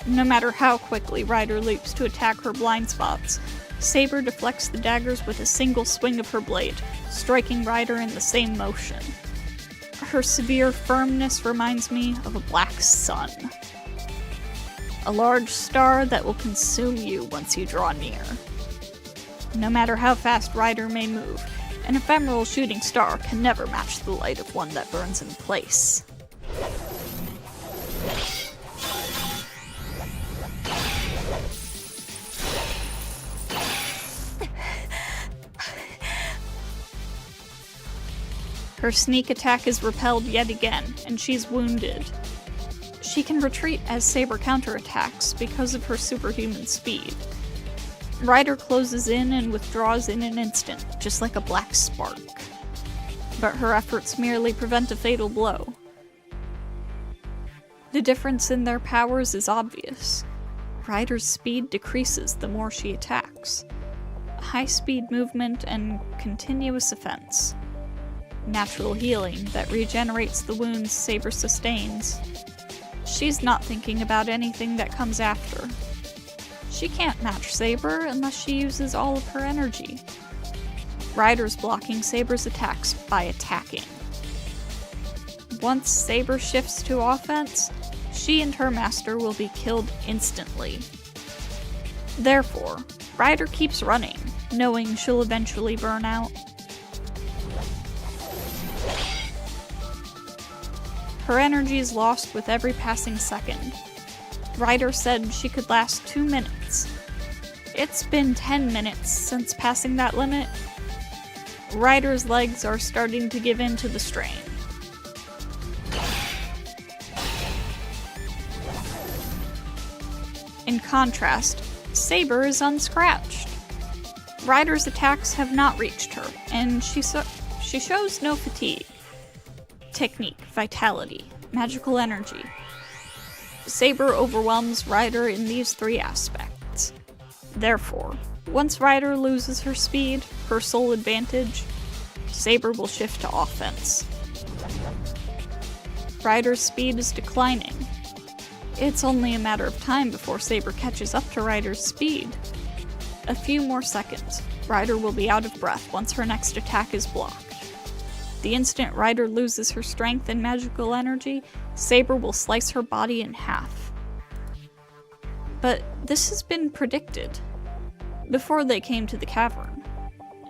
No matter how quickly Ryder leaps to attack her blind spots, Saber deflects the daggers with a single swing of her blade, striking Ryder in the same motion. Her severe firmness reminds me of a black sun. A large star that will consume you once you draw near. No matter how fast Ryder may move, an ephemeral shooting star can never match the light of one that burns in place. Her sneak attack is repelled yet again, and she's wounded. She can retreat as Saber counterattacks because of her superhuman speed. Ryder closes in and withdraws in an instant, just like a black spark. But her efforts merely prevent a fatal blow. The difference in their powers is obvious. Ryder's speed decreases the more she attacks. High-speed movement and continuous offense. Natural healing that regenerates the wounds Saber sustains. She's not thinking about anything that comes after. She can't match Saber unless she uses all of her energy. Ryder's blocking Saber's attacks by attacking. Once Saber shifts to offense, she and her master will be killed instantly. Therefore, Ryder keeps running, knowing she'll eventually burn out. Her energy is lost with every passing second. Ryder said she could last 2 minutes. It's been 10 minutes since passing that limit. Ryder's legs are starting to give in to the strain. In contrast, Saber is unscratched. Ryder's attacks have not reached her, and she shows no fatigue. Technique, vitality, magical energy. Saber overwhelms Ryder in these 3 aspects. Therefore, once Ryder loses her speed, her sole advantage, Saber will shift to offense. Ryder's speed is declining. It's only a matter of time before Saber catches up to Ryder's speed. A few more seconds, Ryder will be out of breath once her next attack is blocked. The instant Ryder loses her strength and magical energy, Saber will slice her body in half. But this has been predicted. Before they came to the cavern,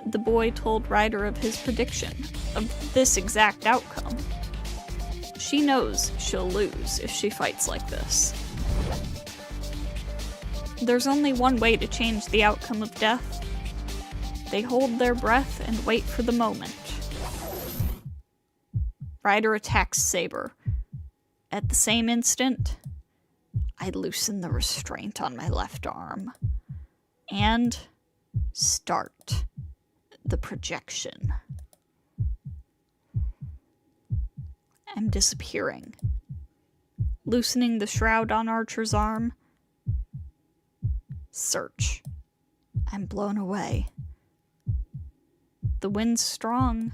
the boy told Ryder of his prediction, of this exact outcome. She knows she'll lose if she fights like this. There's only one way to change the outcome of death. They hold their breath and wait for the moment. Ryder attacks Saber. At the same instant, I loosen the restraint on my left arm and start the projection. I'm disappearing. Loosening the shroud on Archer's arm. Search. I'm blown away. The wind's strong.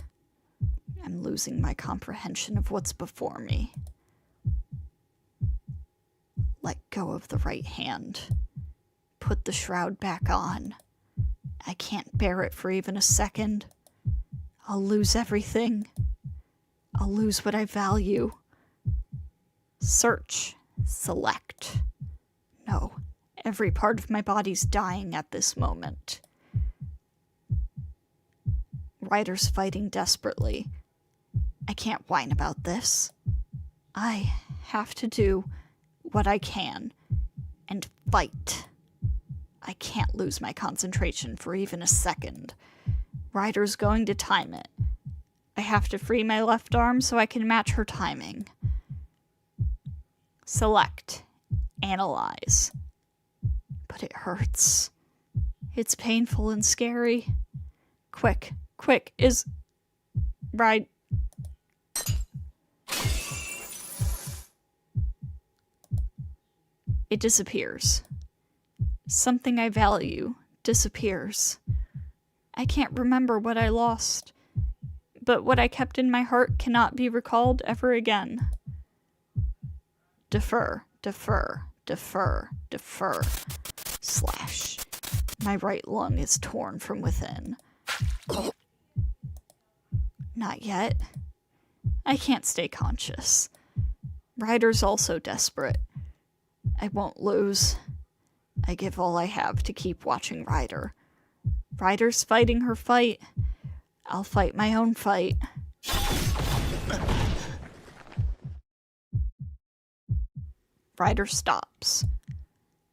I'm losing my comprehension of what's before me. Let go of the right hand. Put the shroud back on. I can't bear it for even a second. I'll lose everything. I'll lose what I value. Search. Select. No, every part of my body's dying at this moment. Ryder's fighting desperately. I can't whine about this. I have to do what I can and fight. I can't lose my concentration for even a second. Ryder's going to time it. I have to free my left arm so I can match her timing. Select. Analyze. But it hurts. It's painful and scary. Quick, is... right. It disappears. Something I value disappears. I can't remember what I lost, but what I kept in my heart cannot be recalled ever again. Defer. Slash. My right lung is torn from within. Not yet. I can't stay conscious. Ryder's also desperate. I won't lose. I give all I have to keep watching Ryder. Ryder's fighting her fight. I'll fight my own fight. Ryder stops.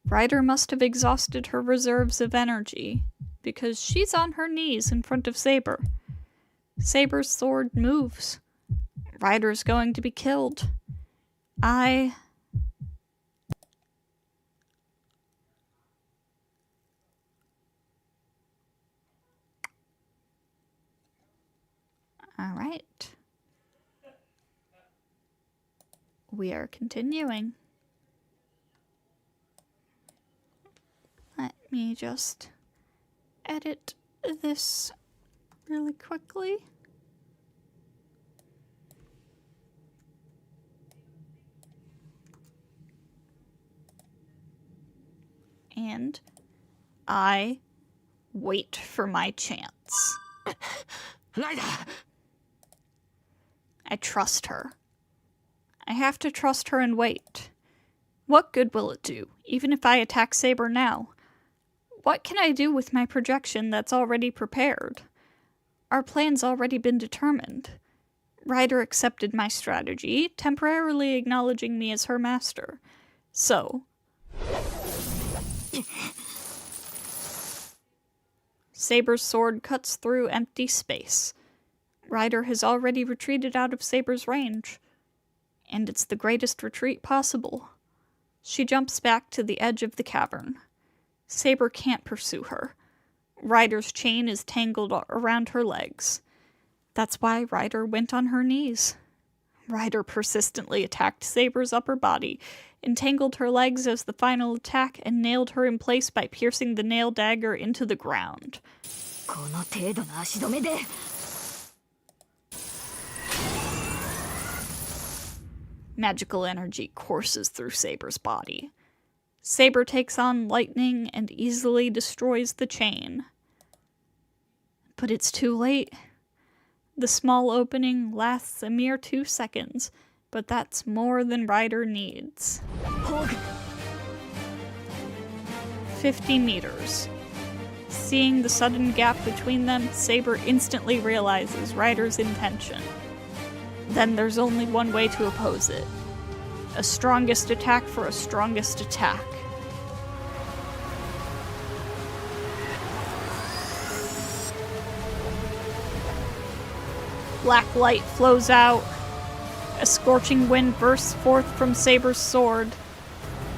Ryder must have exhausted her reserves of energy, because she's on her knees in front of Saber. Saber's sword moves. Ryder's going to be killed. Alright. We are continuing. Let me just edit this really quickly. And I wait for my chance. Ryder! I trust her. I have to trust her and wait. What good will it do, even if I attack Saber now? What can I do with my projection that's already prepared? Our plan's already been determined. Ryder accepted my strategy, temporarily acknowledging me as her master. So... Saber's sword cuts through empty space. Ryder has already retreated out of Saber's range. And it's the greatest retreat possible. She jumps back to the edge of the cavern. Saber can't pursue her. Ryder's chain is tangled around her legs. That's why Ryder went on her knees. Ryder persistently attacked Saber's upper body, entangled her legs as the final attack, and nailed her in place by piercing the nail dagger into the ground. Magical energy courses through Saber's body. Saber takes on lightning and easily destroys the chain. But it's too late. The small opening lasts a mere 2 seconds, but that's more than Ryder needs. 50 meters. Seeing the sudden gap between them, Saber instantly realizes Ryder's intention. Then there's only one way to oppose it. A strongest attack for a strongest attack. Black light flows out. A scorching wind bursts forth from Saber's sword.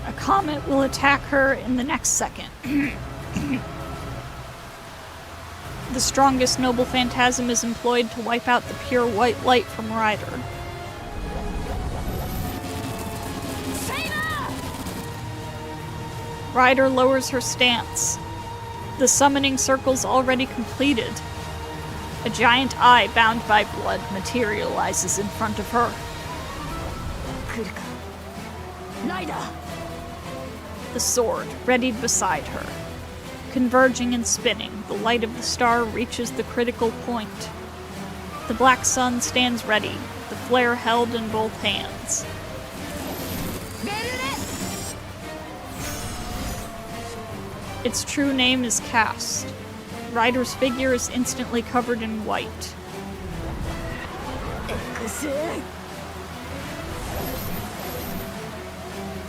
A comet will attack her in the next second. The strongest noble phantasm is employed to wipe out the pure white light from Ryder. Ryder lowers her stance. The summoning circle's already completed. A giant eye bound by blood materializes in front of her. The sword readied beside her. Converging and spinning, the light of the star reaches the critical point. The black sun stands ready, the flare held in both hands. Its true name is cast. Ryder's figure is instantly covered in white.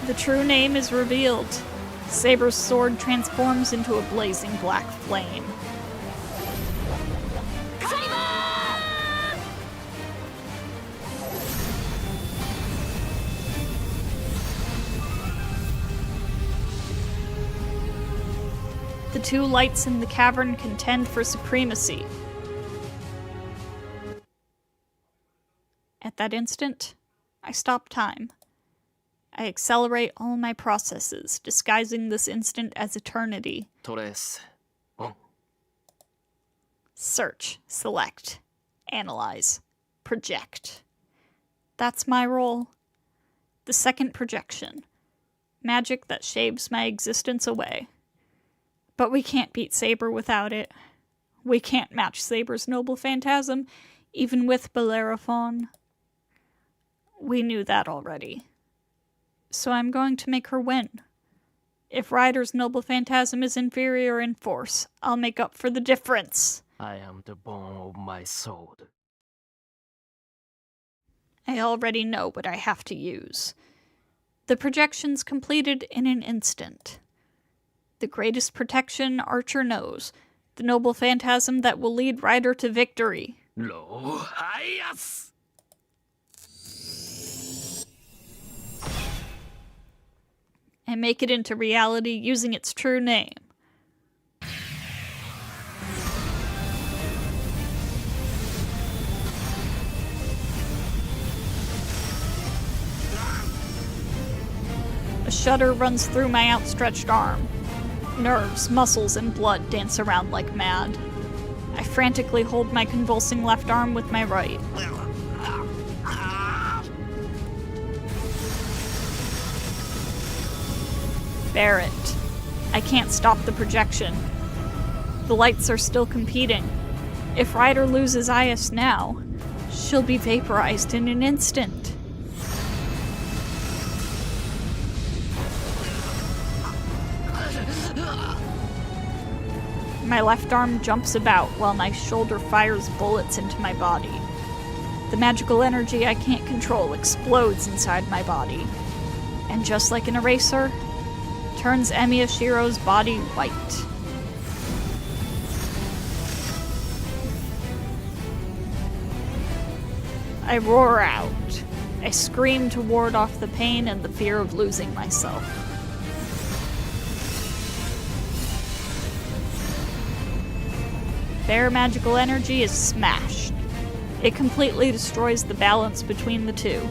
The true name is revealed. Saber's sword transforms into a blazing black flame. The two lights in the cavern contend for supremacy. At that instant, I stop time. I accelerate all my processes, disguising this instant as eternity. トレースオン Search, select, analyze, project. That's my role. The second projection. Magic that shaves my existence away. But we can't beat Saber without it. We can't match Saber's noble phantasm, even with Bellerophon. We knew that already. So I'm going to make her win. If Ryder's noble phantasm is inferior in force, I'll make up for the difference. I am the bone of my sword. I already know what I have to use. The projection's completed in an instant. The greatest protection Archer knows. The noble phantasm that will lead Ryder to victory. Lo Hayas! And make it into reality using its true name. A shudder runs through my outstretched arm. Nerves, muscles, and blood dance around like mad. I frantically hold my convulsing left arm with my right. Bear it. I can't stop the projection. The lights are still competing. If Ryder loses Ias now, she'll be vaporized in an instant. My left arm jumps about while my shoulder fires bullets into my body. The magical energy I can't control explodes inside my body. And just like an eraser, turns Emiyashiro's body white. I roar out. I scream to ward off the pain and the fear of losing myself. Bare magical energy is smashed. It completely destroys the balance between the two.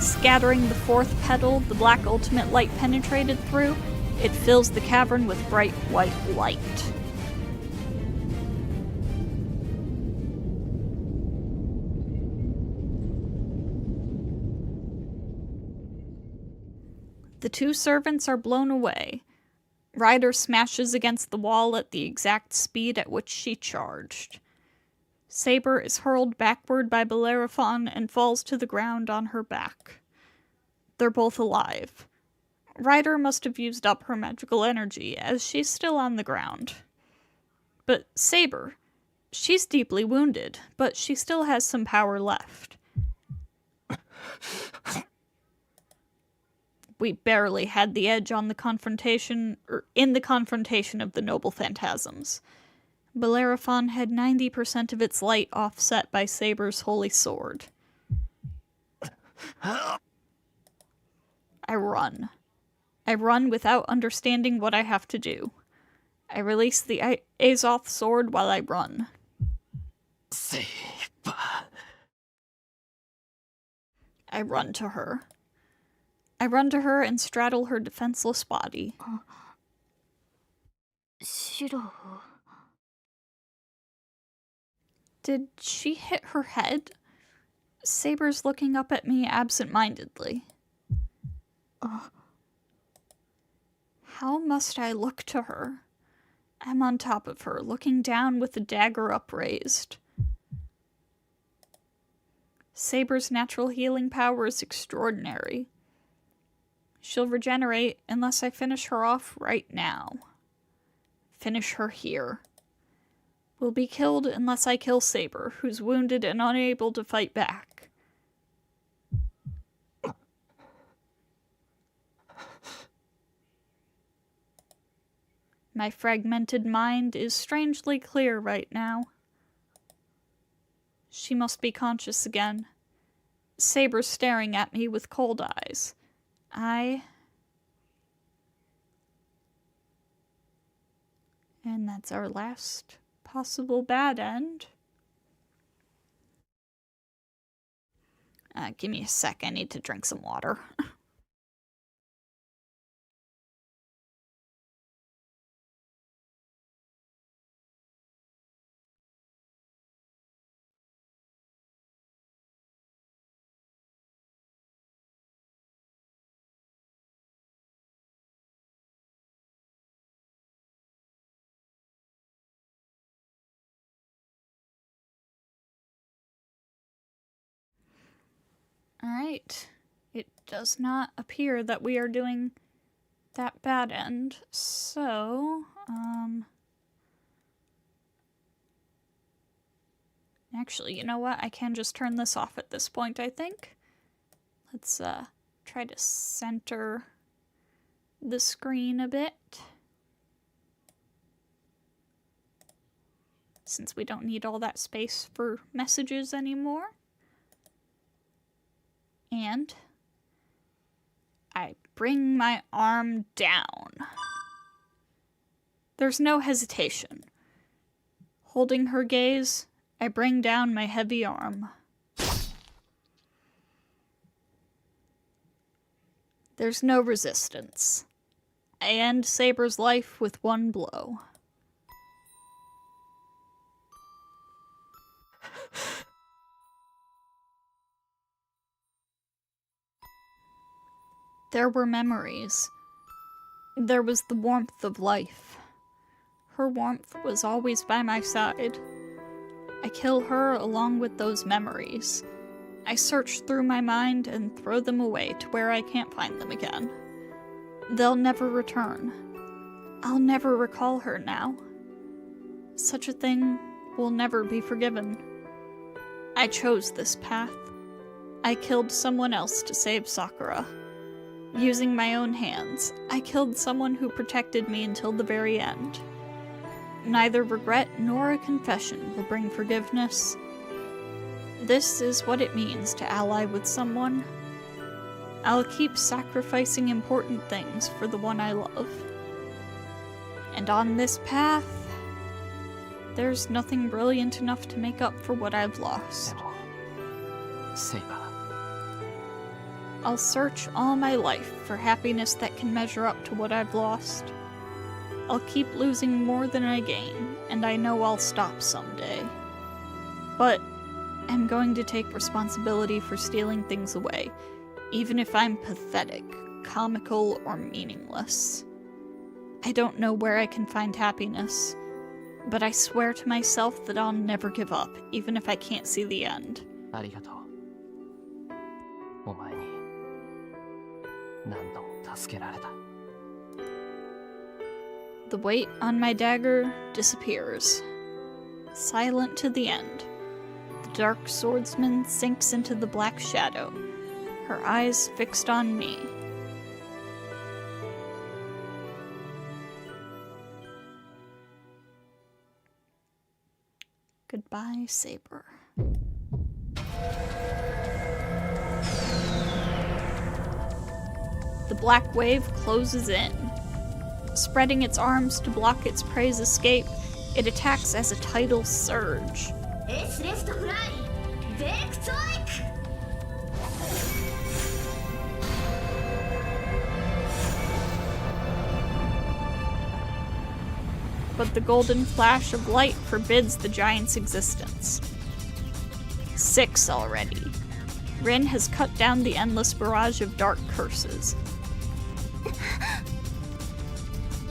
Scattering the fourth petal the black ultimate light penetrated through, it fills the cavern with bright white light. The two servants are blown away. Ryder smashes against the wall at the exact speed at which she charged. Saber is hurled backward by Bellerophon and falls to the ground on her back. They're both alive. Ryder must have used up her magical energy, as she's still on the ground. But Saber, she's deeply wounded, but she still has some power left. We barely had the edge on the confrontation, or in the confrontation of the noble phantasms. Bellerophon had 90% of its light offset by Saber's holy sword. I run. I run without understanding what I have to do. I release the Azoth sword while I run. Saber. I run to her. I run to her and straddle her defenseless body. Shiro. Did she hit her head? Saber's looking up at me absent-mindedly. How must I look to her? I'm on top of her, looking down with the dagger upraised. Saber's natural healing power is extraordinary. She'll regenerate unless I finish her off right now. Finish her here. Will be killed unless I kill Saber, who's wounded and unable to fight back. My fragmented mind is strangely clear right now. She must be conscious again. Saber's staring at me with cold eyes. And that's our last possible bad end. Give me a sec, I need to drink some water. Alright. It does not appear that we are doing that bad end, so, actually, you know what? I can just turn this off at this point, I think. Let's, try to center the screen a bit. Since we don't need all that space for messages anymore. And I bring my arm down. There's no hesitation. Holding her gaze, I bring down my heavy arm. There's no resistance. I end Saber's life with one blow. There were memories. There was the warmth of life. Her warmth was always by my side. I kill her along with those memories. I search through my mind and throw them away to where I can't find them again. They'll never return. I'll never recall her now. Such a thing will never be forgiven. I chose this path. I killed someone else to save Sakura. Using my own hands, I killed someone who protected me until the very end. Neither regret nor a confession will bring forgiveness. This is what it means to ally with someone. I'll keep sacrificing important things for the one I love. And on this path, there's nothing brilliant enough to make up for what I've lost. Saber. I'll search all my life for happiness that can measure up to what I've lost. I'll keep losing more than I gain, and I know I'll stop someday. But I'm going to take responsibility for stealing things away, even if I'm pathetic, comical, or meaningless. I don't know where I can find happiness, but I swear to myself that I'll never give up, even if I can't see the end. ありがとう。お前に何度も助けられた。The weight on my dagger disappears. Silent to the end, the dark swordsman sinks into the black shadow, her eyes fixed on me. Goodbye, Saber. The black wave closes in. Spreading its arms to block its prey's escape, it attacks as a tidal surge. But the golden flash of light forbids the giant's existence. 6 already. Rin has cut down the endless barrage of dark curses.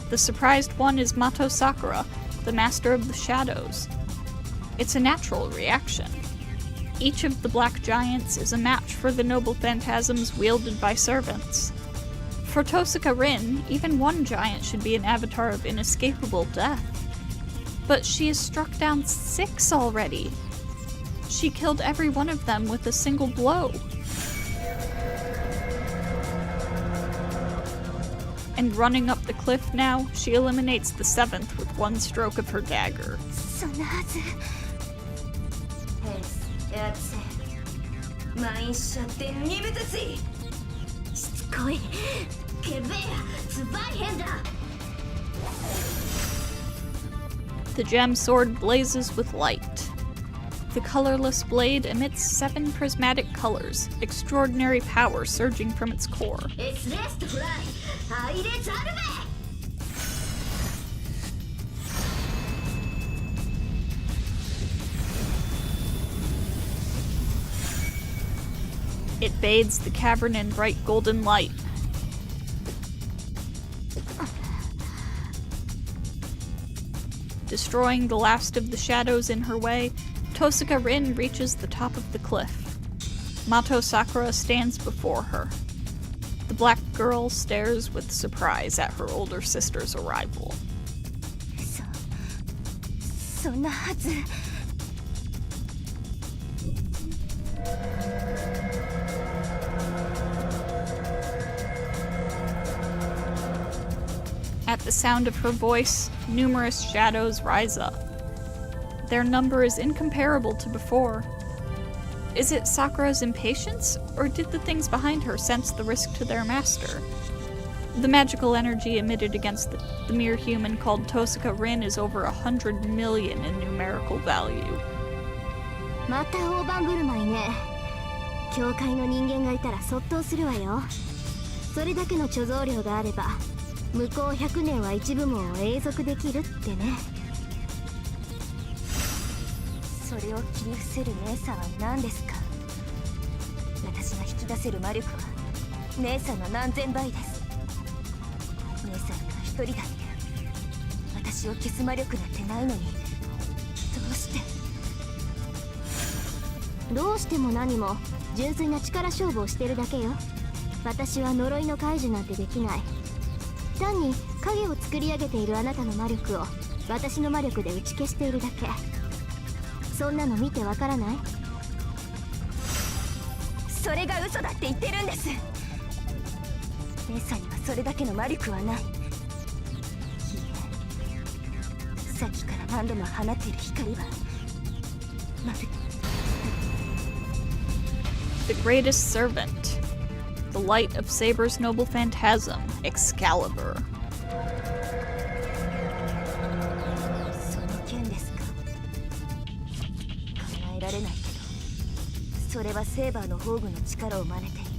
The surprised one is Mato Sakura, the master of the shadows. It's a natural reaction. Each of the black giants is a match for the noble phantasms wielded by servants. For Tosaka Rin, even one giant should be an avatar of inescapable death. But she has struck down 6 already. She killed every one of them with a single blow. And running up the cliff now, she eliminates the 7th with one stroke of her dagger. やつ満員しちゃって二部ずついしつこいけべえつばい変だ The gem sword blazes with light. The colorless blade emits 7 prismatic colors, extraordinary power surging from its core. It's last fly 配列あるべ It bathes the cavern in bright golden light. Destroying the last of the shadows in her way, Tosuka Rin reaches the top of the cliff. Mato Sakura stands before her. The black girl stares with surprise at her older sister's arrival. そんなはず At the sound of her voice, numerous shadows rise up. Their number is incomparable to before. Is it Sakura's impatience, or did the things behind her sense the risk to their master? The magical energy emitted against the mere human called Tosuka Rin is over 100 million in numerical value. また大盤振る舞いね。教会の人間がいたらそっとするわよ。それだけの貯蔵量があれば向こう100年は一部門を永続できるってね。それを切り伏せる姉さんは何ですか私が引き出せる魔力は姉さんの何千倍です姉さんには一人だって私を消す魔力なんてないのにどうしても何も純粋な力勝負をしてるだけよ。私は呪いの解除なんてできない。単に影を作り上げているあなたの魔力を私の魔力で打ち消しているだけ。そんなの見てわからない？それが嘘だって言ってるんです姉さんにはそれだけの魔力はないいいえさっきから何度も放っている光はまるで The greatest servant. The light of Saber's noble phantasm, Excalibur. その件ですか考えられないけどそれはセーバーの宝具の力を真似ている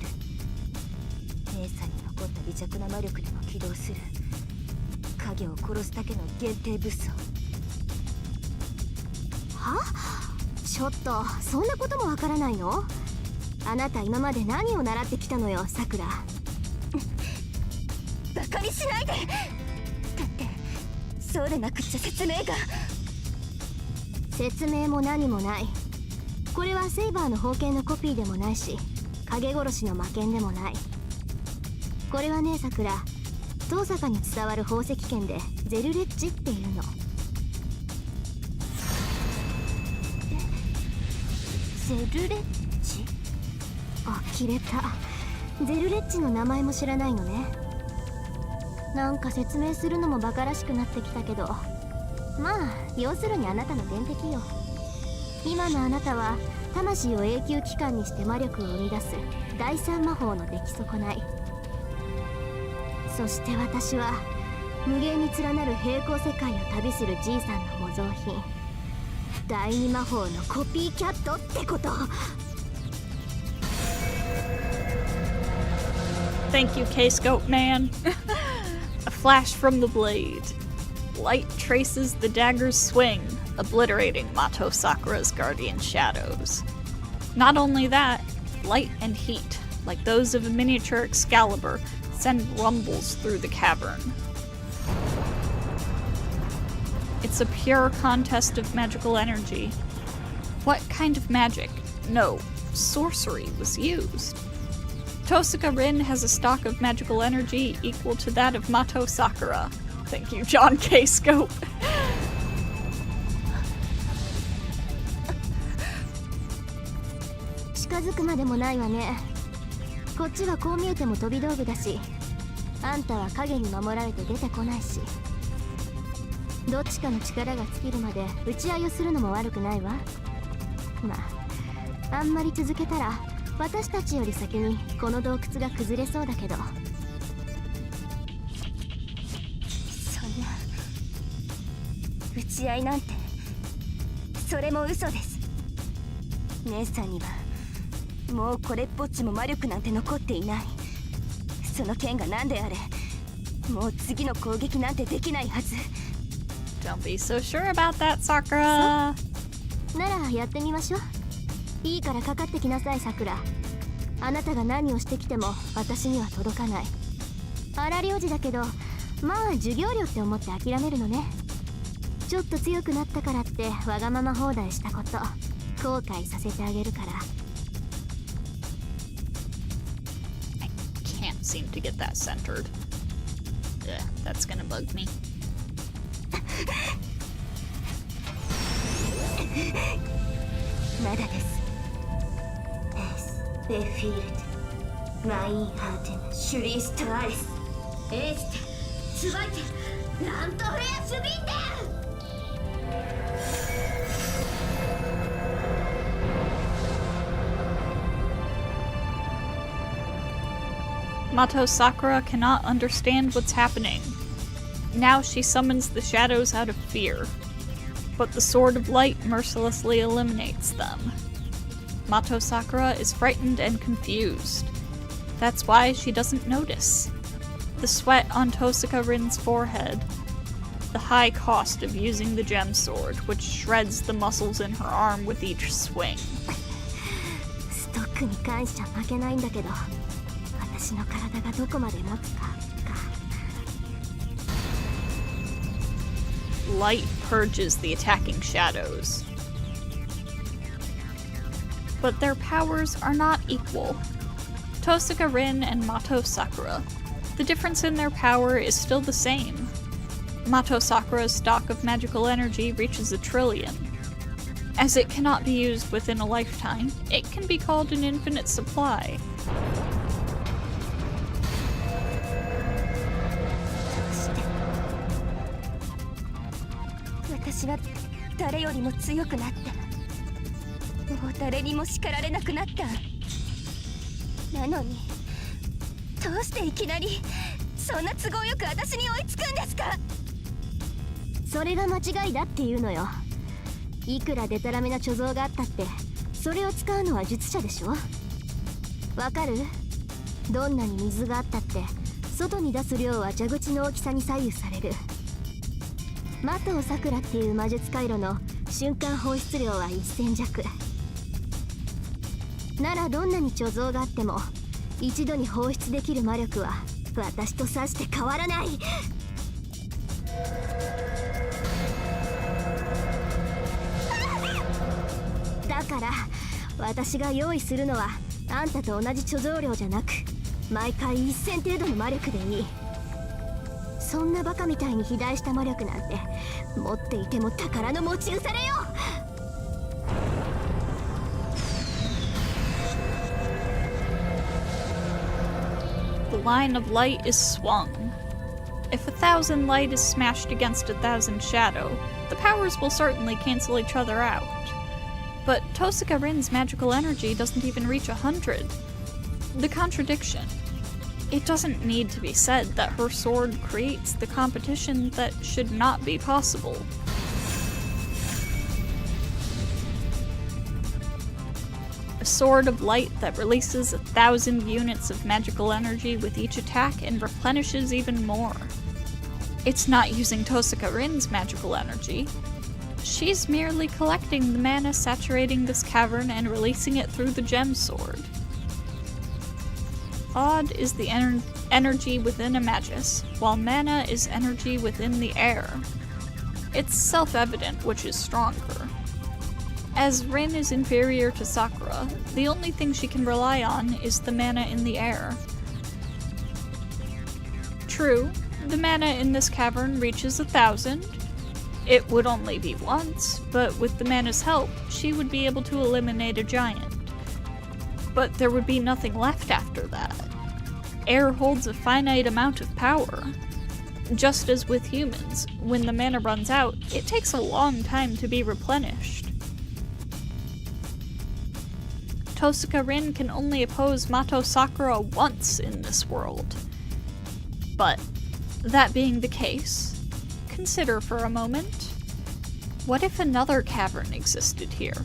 姉さんに残った微弱な魔力でも起動する影を殺すだけの限定武装は？ちょっとそんなこともわからないの？あなた今まで何を習ってきたのよ、さくら。バカにしないでだってそうでなくっちゃ説明が説明も何もない。これはセイバーの宝剣のコピーでもないし影殺しの魔剣でもない。これはねさくら、遠坂に伝わる宝石剣でゼルレッジっていうの。ゼルレッジあきれた。ゼルレッジの名前も知らないのね。なんか説明するのもバカらしくなってきたけど、まあ要するにあなたの天敵よ。今のあなたは魂を永久期間にして魔力を生み出す第三魔法の出来損ない。そして私は無限に連なる平行世界を旅するじいさんの模造品、第二魔法のコピーキャットってこと。Thank you, K-Scope Man. A flash from the blade. Light traces the dagger's swing, obliterating Mato Sakura's guardian shadows. Not only that, light and heat, like those of a miniature Excalibur, send rumbles through the cavern. It's a pure contest of magical energy. What kind of magic? No, sorcery was used. Tosuka Rin has a stock of magical energy equal to that of Mato Sakura. Thank you, John K. Scope. 近づくまでもないわね。こっちはこう見えても飛び道具だし、あんたは影に守られて出てこないし、どっちかの力が尽きるまで打ち合いをするのも悪くないわ。まああんまり続けたら私たちより先にこの洞窟が崩れそうだけど。そんな打ち合いなんて、それも嘘です。姉さんにはもうこれっぽっちも魔力なんて残っていない。その剣が何であれ、もう次の攻撃なんてできないはず。 Don't be so sure about that, Sakura. ならやってみましょう。いいからかかってきなさい、さくら。あなたが何をしてきても私には届かない。荒領事だけど、まあ授業料って思って諦めるのね。ちょっと強くなったからってわがまま放題したこと後悔させてあげるから。 I can't seem to get that centered. Ugh, that's gonna bug me. まだです。エス・ベフィールド、マインハーテン、シュリーストアレス、エーステ、ツバイテ、ラントフェアシュビンデン。 Mato Sakura cannot understand what's happening. Now she summons the shadows out of fear, but the Sword of Light mercilessly eliminates them. Mato Sakura is frightened and confused. That's why she doesn't notice. The sweat on Tosaka Rin's forehead, the high cost of using the gem sword, which shreds the muscles in her arm with each swing. ストックに関しちゃ負けないんだけど、私の体がどこまで持つか。 Light purges the attacking shadows. But their powers are not equal. Tosaka Rin and Mato Sakura. The difference in their power is still the same. Mato Sakura's stock of magical energy reaches 1 trillion. As it cannot be used within a lifetime, it can be called an infinite supply. 私は誰よりも強くなった。もう誰にも叱られなくなった。なのにどうしていきなりそんな都合よく私に追いつくんですか。それが間違いだっていうのよ。いくらデタラメな貯蔵があったってそれを使うのは術者でしょ。わかる？どんなに水があったって外に出す量は蛇口の大きさに左右される。マトウサクラっていう魔術回路の瞬間放出量は1000弱なら、どんなに貯蔵があっても一度に放出できる魔力は私とさして変わらない。だから私が用意するのはあんたと同じ貯蔵量じゃなく、毎回1000程度の魔力でいい。そんなバカみたいに肥大した魔力なんて持っていても宝の持ち腐れよ。The line of light is swung. If 1,000 light is smashed against 1,000 shadow, the powers will certainly cancel each other out. But Tosaka Rin's magical energy doesn't even reach 100. The contradiction. It doesn't need to be said that her sword creates the competition that should not be possible. A sword of light that releases 1,000 units of magical energy with each attack and replenishes even more. It's not using Tosaka Rin's magical energy. She's merely collecting the mana saturating this cavern and releasing it through the gem sword. Odd is the energy within a magus, while mana is energy within the air. It's self-evident which is stronger. As Rin is inferior to Sakura, the only thing she can rely on is the mana in the air. True, the mana in this cavern reaches 1,000. It would only be once, but with the mana's help, she would be able to eliminate a giant. But there would be nothing left after that. Air holds a finite amount of power. Just as with humans, when the mana runs out, it takes a long time to be replenished. Tosaka Rin can only oppose Mato Sakura once in this world. But, that being the case, consider for a moment, what if another cavern existed here?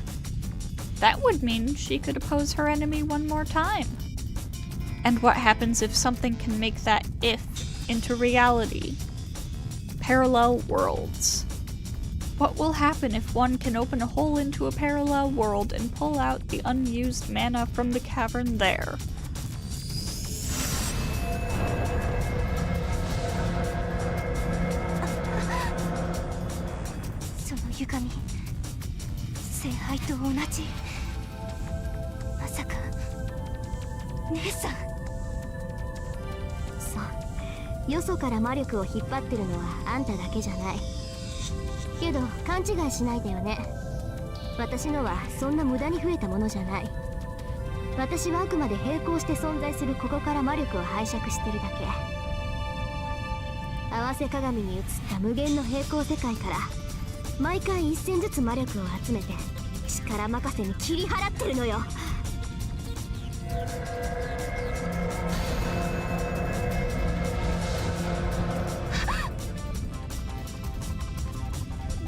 That would mean she could oppose her enemy one more time. And what happens if something can make that if into reality? Parallel worlds. What will happen if one can open a hole into a parallel world and pull out the unused mana from the cavern there?そう、よそから魔力を引っ張ってるのはあんただけじゃない。けど勘違いしないでよね。私のはそんな無駄に増えたものじゃない。私はあくまで並行して存在するここから魔力を拝借してるだけ。合わせ鏡に映った無限の平行世界から毎回一戦ずつ魔力を集めて力任せに切り払ってるのよ。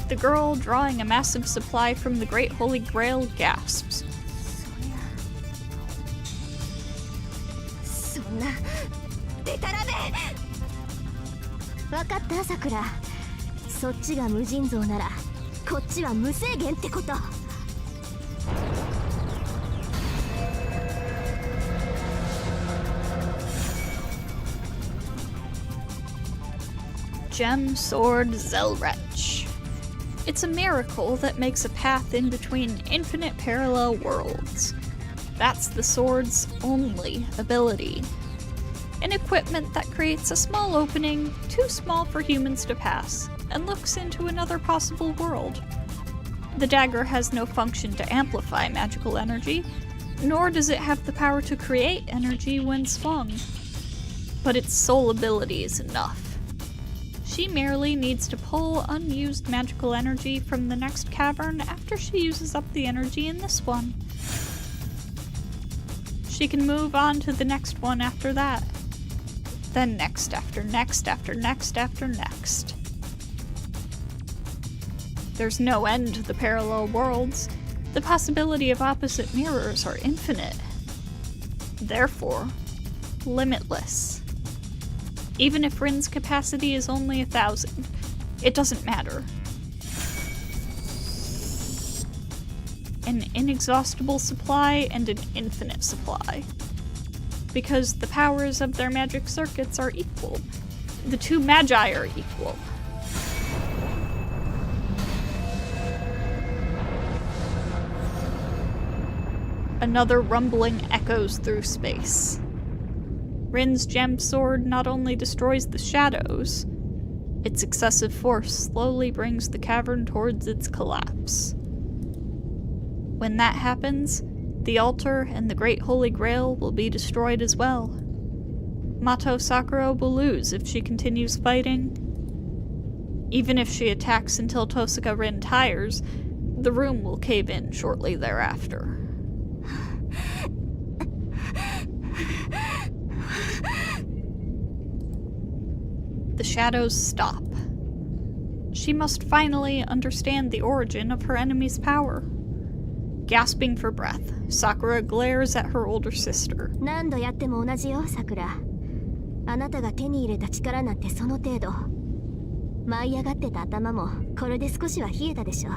The girl, drawing a massive supply from the Great Holy Grail, gasps. そんなデタラメ。分かったさくら。そっちが無尽蔵ならこっちは無制限ってこと。Gem Sword Zelretch. It's a miracle that makes a path in between infinite parallel worlds. That's the sword's only ability. An equipment that creates a small opening, too small for humans to pass, and looks into another possible world. The dagger has no function to amplify magical energy, nor does it have the power to create energy when swung. But its sole ability is enough. She merely needs to pull unused magical energy from the next cavern after she uses up the energy in this one. She can move on to the next one after that. Then next after next after next after next. There's no end to the parallel worlds. The possibility of opposite mirrors are infinite. Therefore, limitless. Even if Rin's capacity is only 1,000, it doesn't matter. An inexhaustible supply and an infinite supply. Because the powers of their magic circuits are equal. The two magi are equal. Another rumbling echoes through space. Rin's gem sword not only destroys the shadows, its excessive force slowly brings the cavern towards its collapse. When that happens, the altar and the Great Holy Grail will be destroyed as well. Mato Sakura will lose if she continues fighting. Even if she attacks until Tosaka Rin tires, the room will cave in shortly thereafter. The shadows stop. She must finally understand the origin of her enemy's power. Gasping for breath, Sakura glares at her older sister. 何度やっても同じよ、さくら。あなたが手に入れた力なんてその程度。舞い上がってた頭もこれで少しは冷えたでしょ。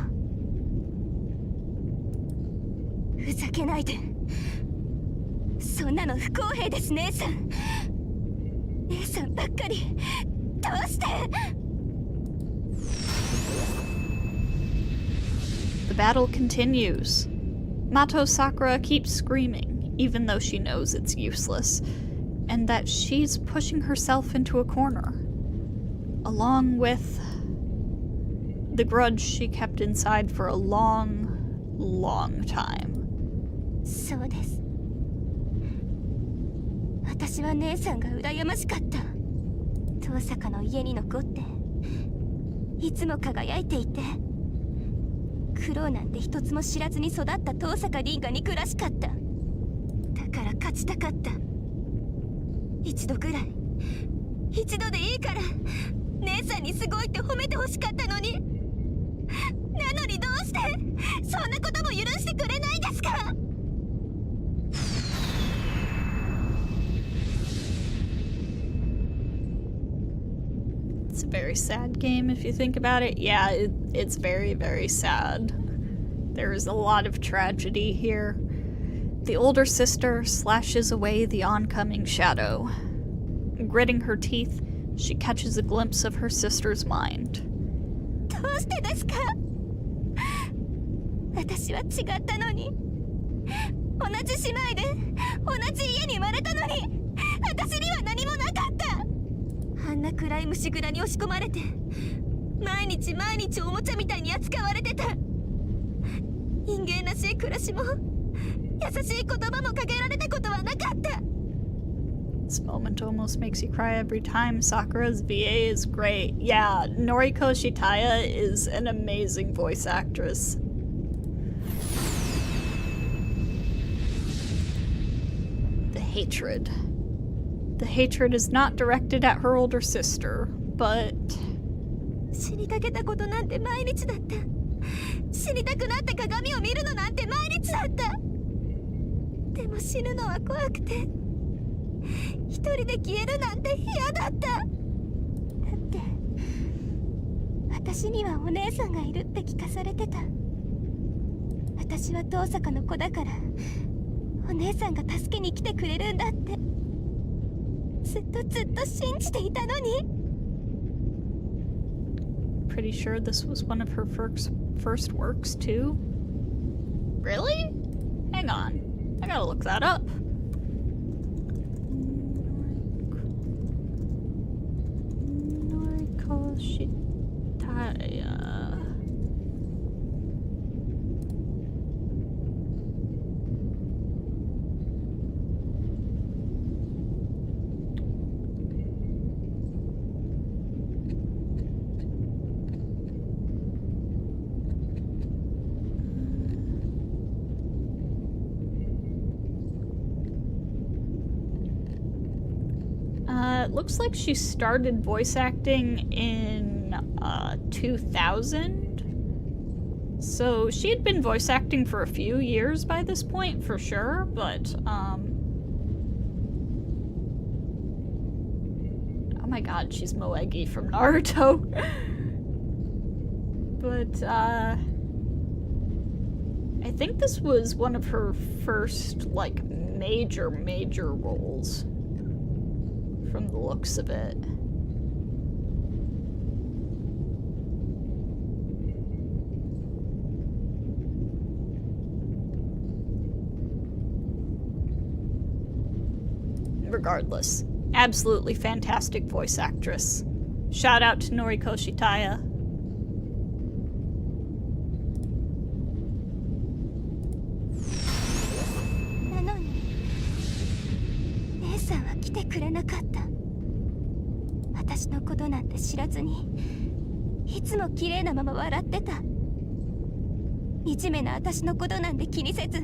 ふざけないで。そんなの不公平です、姉さん。姉さんばっかり。どうして？ The battle continues. Mato Sakura keeps screaming, even though she knows it's useless, and that she's pushing herself into a corner, along with the grudge she kept inside for a long, long time. そうです。私は姉さんが羨ましかった。遠坂の家に残っていつも輝いていて苦労なんて一つも知らずに育った遠坂凛が憎らしかった。勝ちたかった。一度ぐらい、一度でいいから姉さんにすごいって褒めてほしかったのに。なのにどうしてそんなことも許してくれないんですか。It's a very sad game if you think about it. Yeah, it's very, very sad. There is a lot of tragedy here. The older sister slashes away the oncoming shadow. Gritting her teeth, she catches a glimpse of her sister's mind. どうしてですか。私は違ったのに。同じ姉妹で同じ家に生まれたのに、私には何もなかった。あんな暗い虫蔵に押し込まれて、毎日毎日おもちゃみたいに扱われてた。人間らしい暮らしも優しい言葉もかけられたことはなかった。This moment almost makes you cry every time. Sakura's VA is great. Yeah, Noriko Shitaya is an amazing voice actress. The hatred. The hatred is not directed at her older sister, but... 死にかけたことなんて毎日だった。死にたくなって鏡を見るのなんて毎日だった。でも死ぬのは怖くて、一人で消えるなんて嫌だった。だって私にはお姉さんがいるって聞かされてた。私は遠坂の子だからお姉さんが助けに来てくれるんだってずっと信じていたのに。 Pretty sure this was one of her first works too. Really? Hang on, I gotta look that up. Noriko Shitaya. It looks like she started voice acting in 2000. So she had been voice acting for a few years by this point, for sure, but oh my god, she's Moegi from Naruto. But I think this was one of her first, like, major roles. From the looks of it. Regardless, absolutely fantastic voice actress. Shout out to Noriko Shitaya. Nakata. 私のことなんて知らずにいつも綺麗なまま笑ってた。惨めな私のことなんて気にせず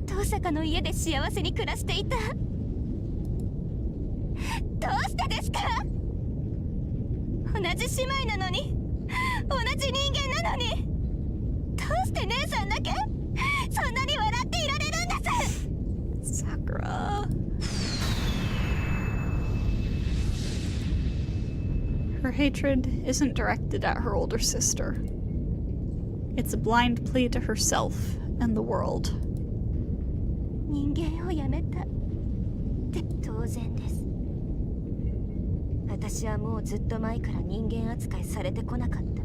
遠坂の家で幸せに暮らしていた。どうしてですか。同じ姉妹なのに同じ人間なのにどうして姉さんだけそんなに笑っていられるんです。 Sakura. Her hatred isn't directed at her older sister. It's a blind plea to herself and the world. 人間をやめたって当然です。私はもうずっと前から人間扱いされてこなかった。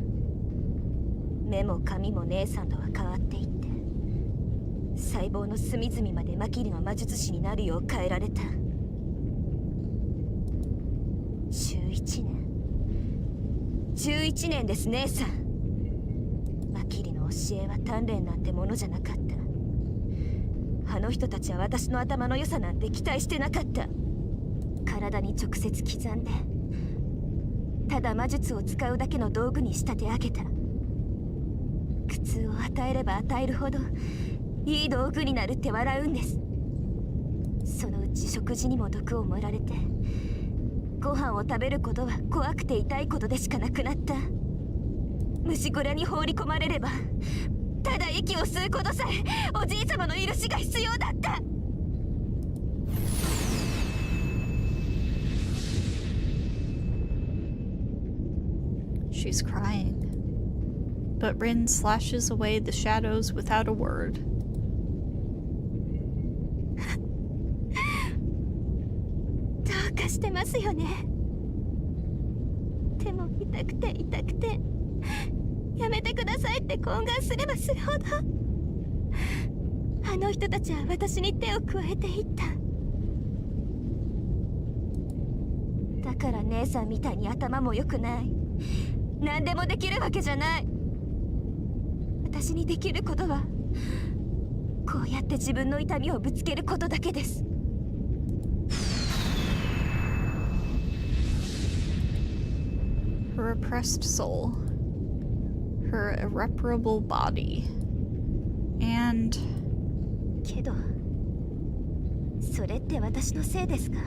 目も髪も姉さんとは変わっていって細胞の隅々までマキリの魔術師になるよう変えられた。11年です姉さん。マキリの教えは鍛錬なんてものじゃなかった。あの人たちは私の頭の良さなんて期待してなかった。体に直接刻んでただ魔術を使うだけの道具に仕立て上げた。苦痛を与えれば与えるほどいい道具になるって笑うんです。そのうち食事にも毒を盛られて、ご飯を食べることは怖くて痛いことでしかなくなった。虫小屋に放り込まれれば、ただ息を吸うことさえおじい様の許しが必要だった。She's crying. But Rin slashes away the shadows without a word. どうかしてますよね。でも痛くて痛くて、やめてくださいって懇願すればするほど、あの人たちは私に手を加えていった。だから姉さんみたいに頭も良くない、何でもできるわけじゃない。私にできることはこうやって自分の痛みをぶつけることだけです。Her oppressed soul, her irreparable body, and けどそれって私のせいですか？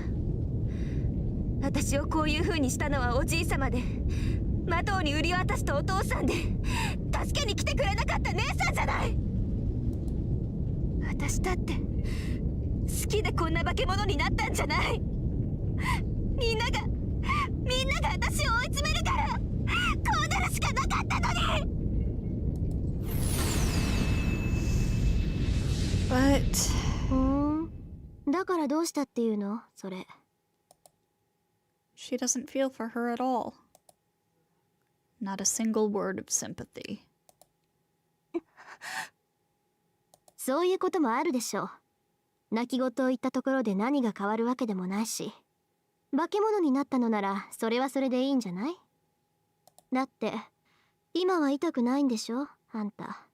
私をこういう風にしたのはおじい様で、マトウに売り渡したお父さんで、助けに来てくれなかった姉さんじゃない。私だって好きでこんな化け物になったんじゃない。みんなが私を追い詰めるからこうなるしかなかったのに。 But だからどうしたっていうのそれ。 she doesn't feel for her at all. Not a single word of sympathy. そういうこともあるでしょう。泣き言を言ったところで何が変わるわけでもないし、化け物になったのならそれはそれでいいんじゃない？だって今は痛くないんでしょあんた。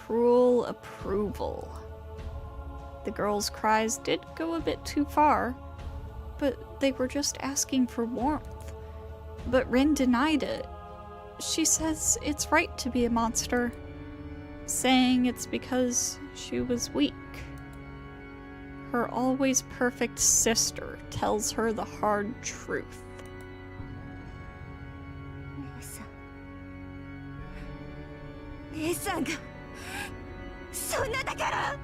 Cruel approval. The girl's cries did go a bit too far, but they were just asking for warmth. But Rin denied it. She says it's right to be a monster, saying it's because she was weak. Her always perfect sister tells her the hard truth. 姉さんがそんなだから。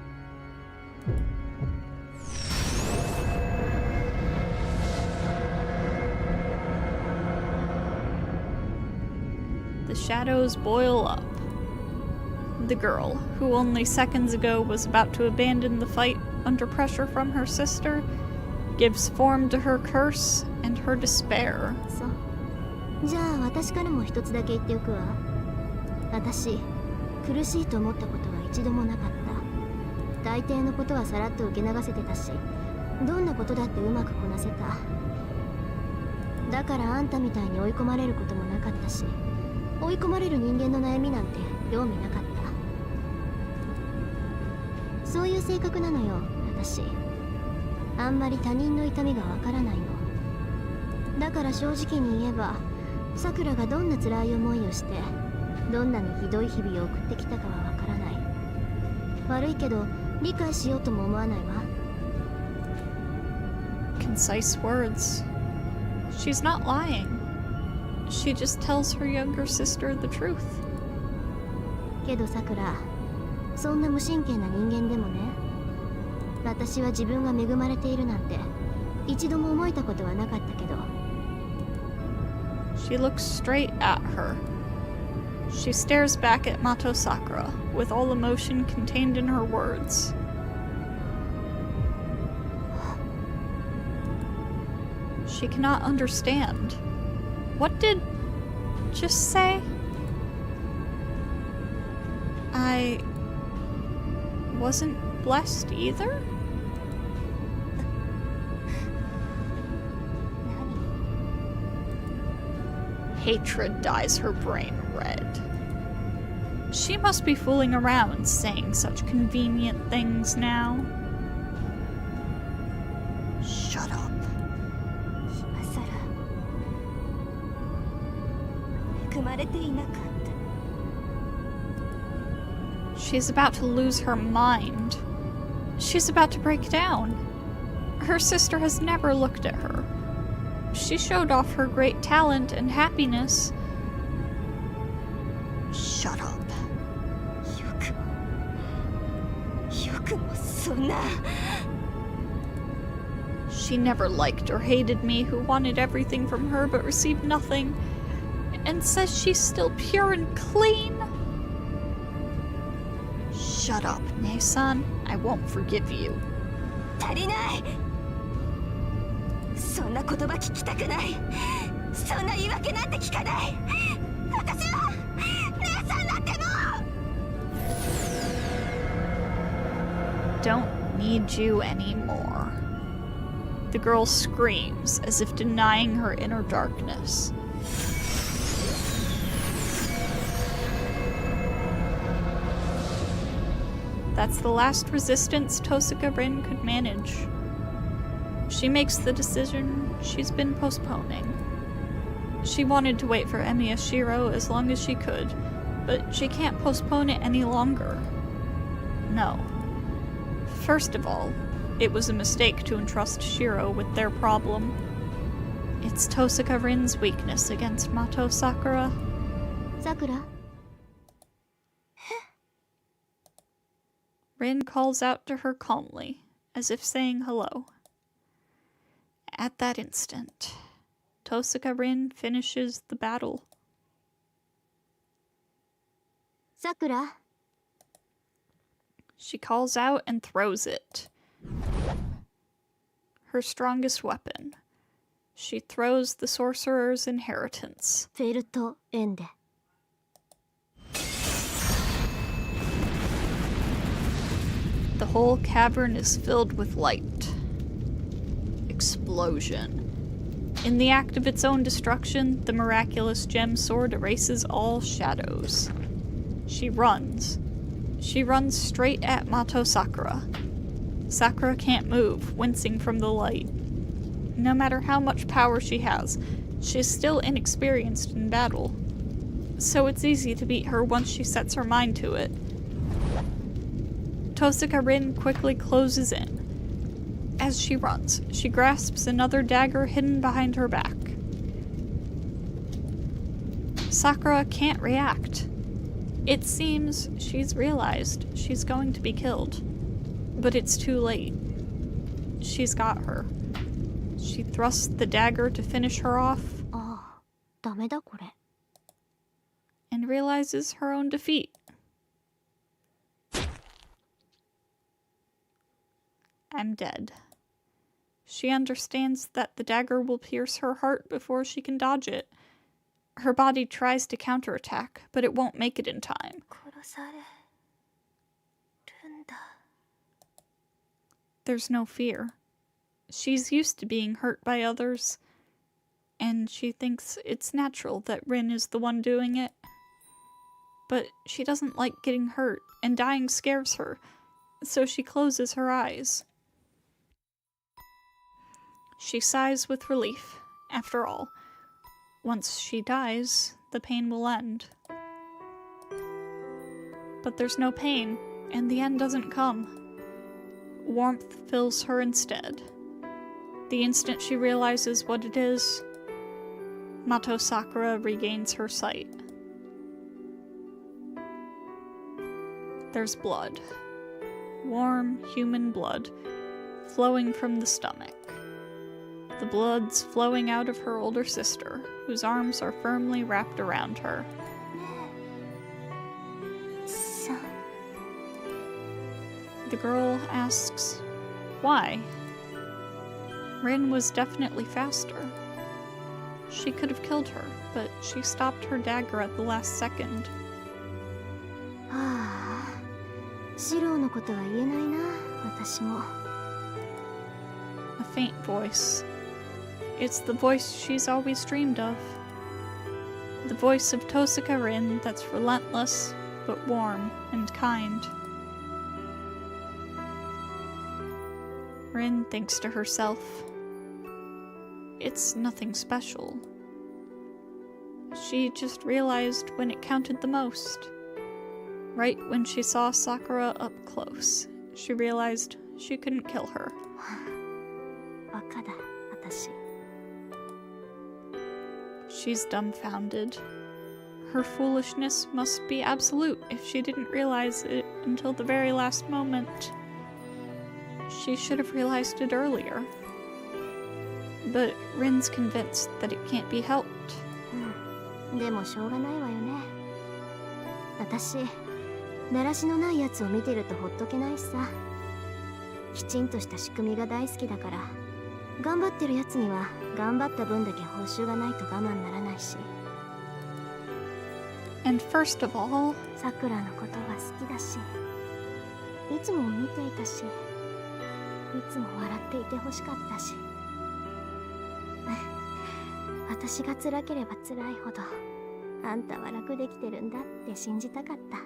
The shadows boil up. The girl, who only seconds ago was about to abandon the fight under pressure from her sister, gives form to her curse and her despair. そう。じゃあ私からも一つだけ言っておくわ。私、苦しいと思ったことは一度もなかった。大抵のことはさらっと受け流せてたし、どんなことだってうまくこなせた。だからあんたみたいに追い込まれることもなかったし、追い込まれる人間の悩みなんて興味なかった。そういう性格なのよ、私。あんまり他人の痛みがわからないの。だから正直に言えば、さくらがどんな辛い思いをして、どんなにひどい日々を送ってきたかはわからない。悪いけど理解しようとも思わないわ。 Concise words. She's not lying. She just tells her younger sister the truth. けどさくら、そんな無神経な人間でもね、私は自分が恵まれているなんて一度も思えたことはなかったけど。 She looks straight at her. She stares back at Mato Sakura, with all emotion contained in her words. She cannot understand. What did just say? I wasn't blessed either? Hatred dyes her brain red. She must be fooling around saying such convenient things now. Shut up. 今さら恵まれていなかった。 She's about to lose her mind. She's about to break down. Her sister has never looked at her. She showed off her great talent and happiness. Shut up. よくもそんな。 She never liked or hated me, who wanted everything from her but received nothing, and says she's still pure and clean. Shut up, Nei-san. I won't forgive you. 足りない。そんな言葉聞きたくない。そんな言い訳なんて聞かない。私は姉さんなんてもう。 Don't need you anymore. The girl screams, as if denying her inner darkness. That's the last resistance Tosaka Rin could manage. She makes the decision she's been postponing. She wanted to wait for Emi Ashiro as long as she could, but she can't postpone it any longer. No. First of all, it was a mistake to entrust Shiro with their problem. It's Tosaka Rin's weakness against Mato Sakura. Sakura? Rin calls out to her calmly, as if saying hello. At that instant, Tosaka Rin finishes the battle. Sakura? She calls out and throws it. Her strongest weapon. She throws the sorcerer's inheritance. フェルトエンデ。 The whole cavern is filled with light. Explosion. In the act of its own destruction, the miraculous gem sword erases all shadows. She runs. She runs straight at Mato Sakura. Sakura can't move, wincing from the light. No matter how much power she has, she's still inexperienced in battle. So it's easy to beat her once she sets her mind to it. Tosaka Rin quickly closes in. As she runs, she grasps another dagger hidden behind her back. Sakura can't react. It seems she's realized she's going to be killed. But it's too late. She's got her. She thrusts the dagger to finish her off. ああ、ダメだこれ。 And realizes her own defeat. I'm dead. She understands that the dagger will pierce her heart before she can dodge it. Her body tries to counterattack, but it won't make it in time. 殺されるんだ。 There's no fear. She's used to being hurt by others, and she thinks it's natural that Rin is the one doing it. But she doesn't like getting hurt, and dying scares her, so she closes her eyes. She sighs with relief. After all, once she dies, the pain will end. But there's no pain, and the end doesn't come. Warmth fills her instead. The instant she realizes what it is, Mato Sakura regains her sight. There's blood. Warm, human blood, flowing from the stomach. The blood's flowing out of her older sister, whose arms are firmly wrapped around her. さん。 The girl asks, why? Rin was definitely faster. She could have killed her, but she stopped her dagger at the last second. ああ、シローのことは言えないな、私も。 A faint voice. It's the voice she's always dreamed of. The voice of Tosaka Rin that's relentless, but warm and kind. Rin thinks to herself, it's nothing special. She just realized when it counted the most. Right when she saw Sakura up close, she realized She couldn't kill her. バカだ、私。 She's dumbfounded. Her foolishness must be absolute if she didn't realize it until the very last moment. She should have realized it earlier. But Rin's convinced that it can't be helped. でもしょうがないわよね。私、だらしのないやつを見てるとほっとけないしさ。きちんとした仕組みが大好きだから、頑張ってるやつには頑張った分だけ報酬がないと我慢ならないし。And first of all, さくらのことが好きだし、いつも見ていたし、いつも笑っていてほしかったし。私が辛ければ辛いほど、あんたは楽できてるんだって信じたかった。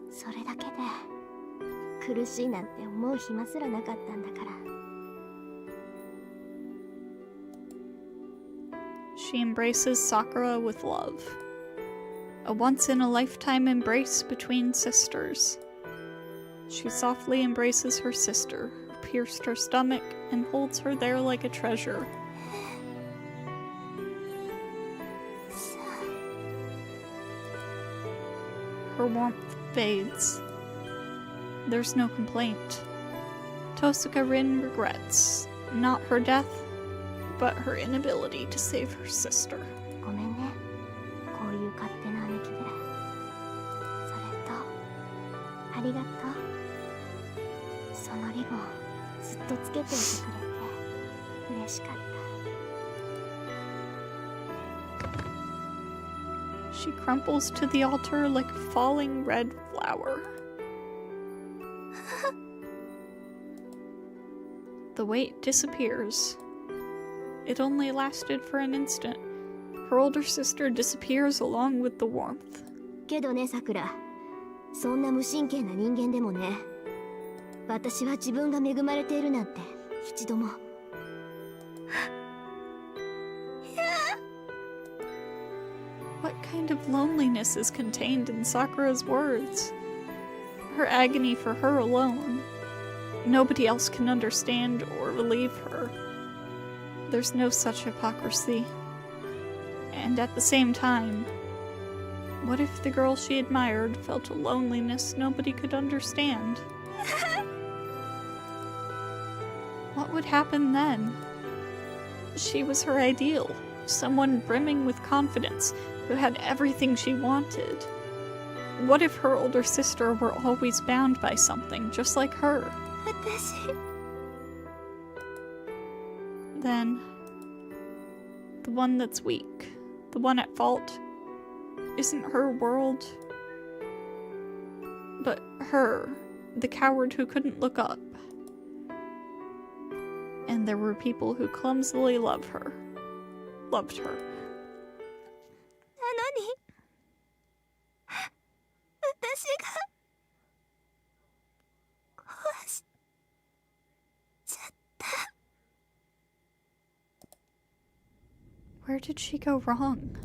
それだけで、苦しいなんて思う暇すらなかったんだから。she embraces Sakura with love. A once-in-a-lifetime embrace between sisters. She softly embraces her sister, who pierced her stomach, and holds her there like a treasure. Her warmth fades. There's no complaint. Tosuka Rin regrets, not her death, but her inability to save her sister. ごめんね、こういう勝手な姉貴で。それと、ありがとう。そのリボン、ずっとつけていてくれて、嬉しかった。She crumples to the altar like a falling red flower. The weight disappears. It only lasted for an instant. Her older sister disappears along with the warmth. けどね、さくら。そんな無神経な人間でもね、私は自分が恵まれているなんて一度も。What kind of loneliness is contained in Sakura's words? Her agony for her alone. Nobody else can understand or relieve her. There's no such hypocrisy. And at the same time, what if the girl she admired felt a loneliness nobody could understand? What would happen then? She was her ideal, someone brimming with confidence, who had everything she wanted. What if her older sister were always bound by something, just like her? 私。Then, the one that's weak, the one at fault, isn't her world, but her, the coward who couldn't look up. And there were people who clumsily loved her. なのに、私が壊しちゃった。Where did she go wrong?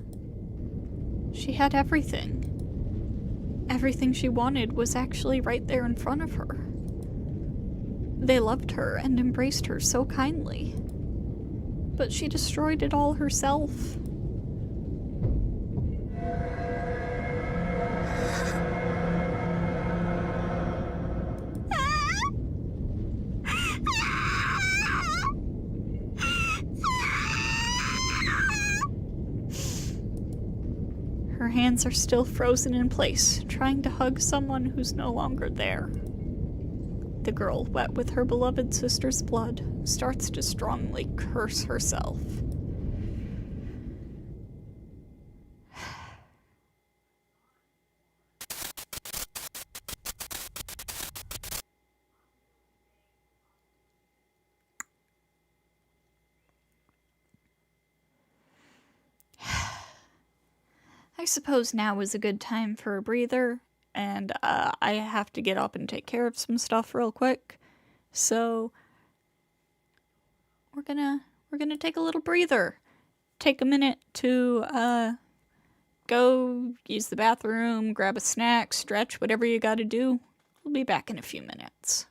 She had everything. Everything she wanted was actually right there in front of her. They loved her and embraced her so kindly. But she destroyed it all herself. Her hands are still frozen in place, trying to hug someone who's no longer there. The girl, wet with her beloved sister's blood, starts to strongly curse herself. I suppose now is a good time for a breather, and I have to get up and take care of some stuff real quick. So we're gonna take a little breather. Take a minute to go use the bathroom, grab a snack, stretch, whatever you gotta do. We'll be back in a few minutes.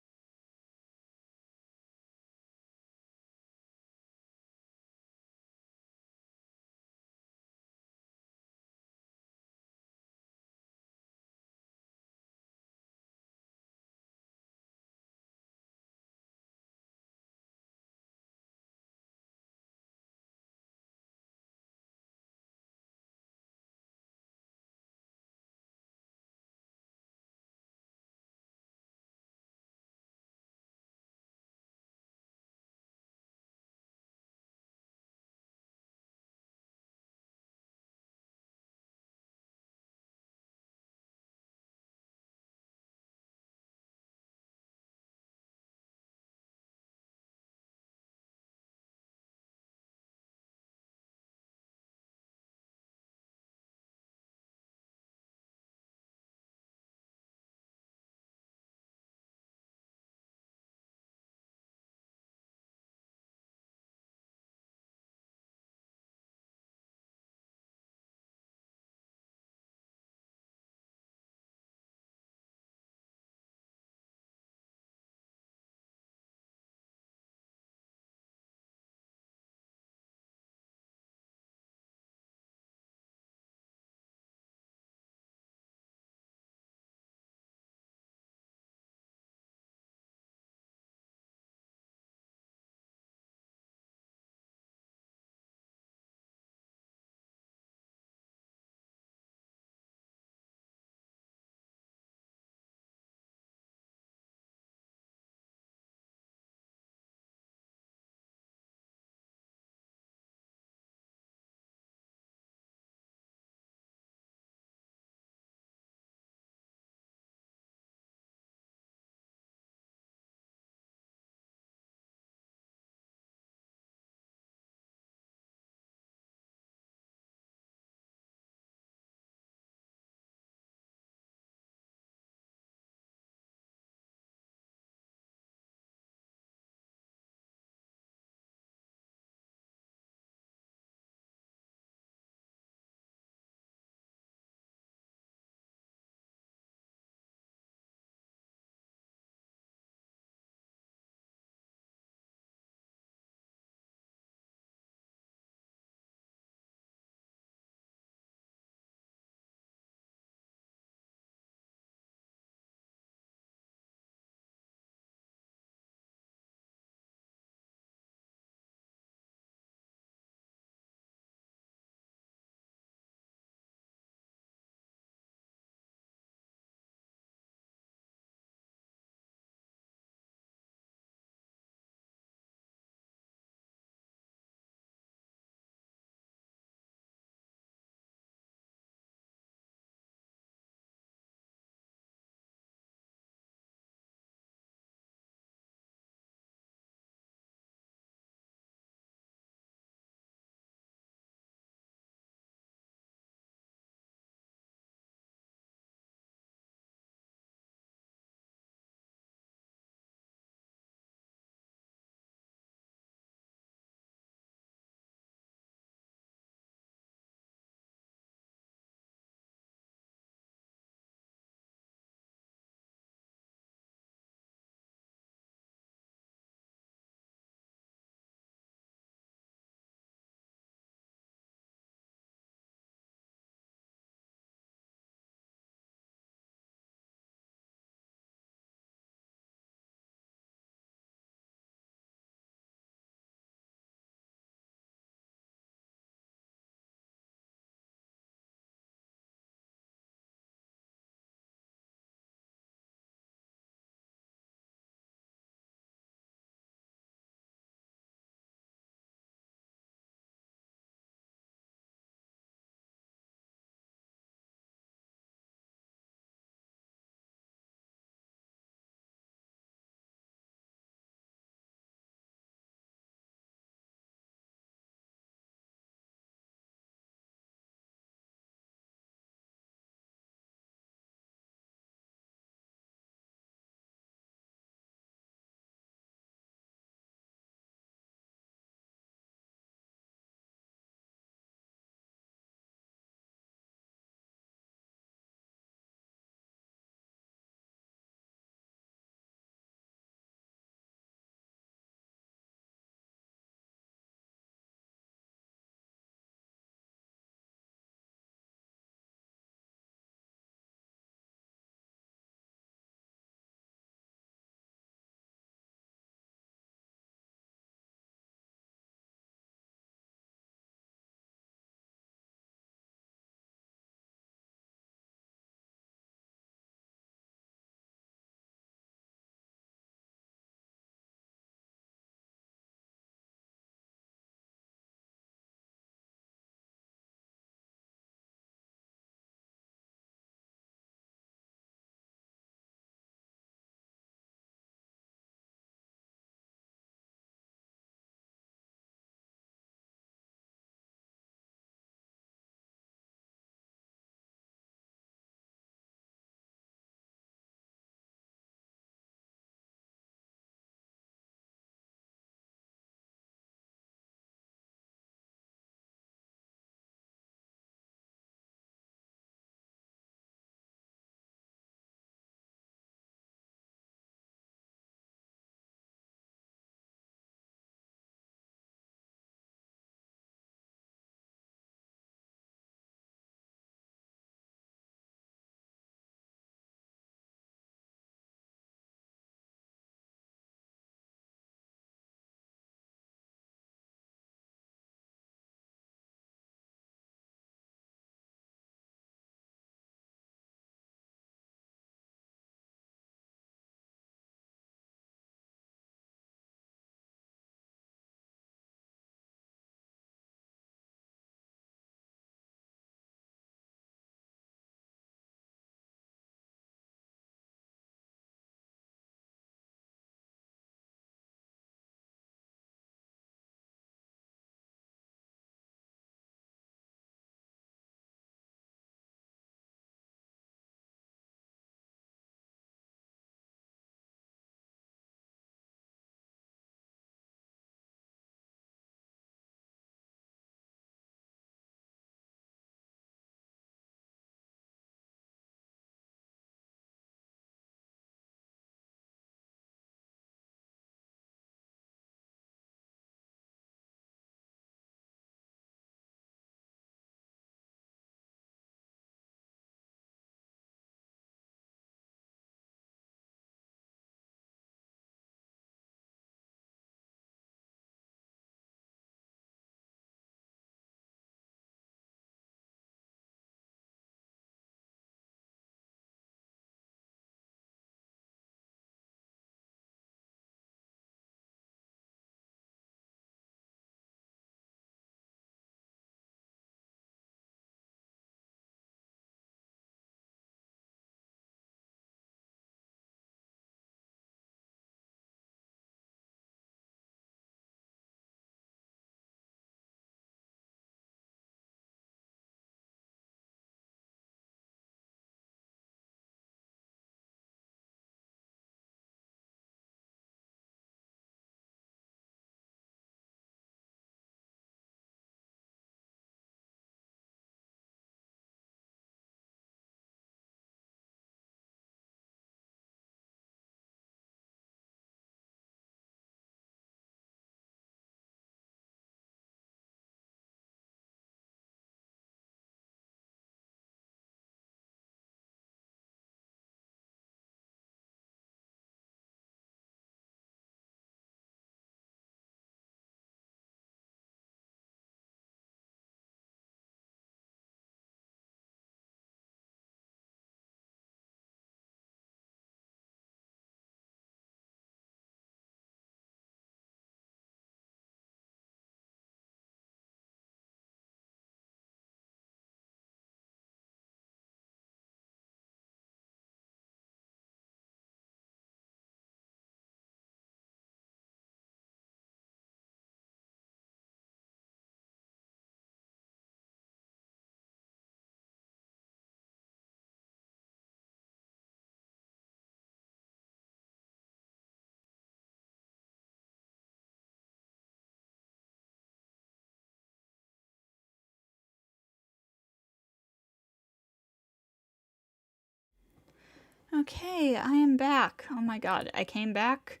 Okay, I am back. Oh my god, I came back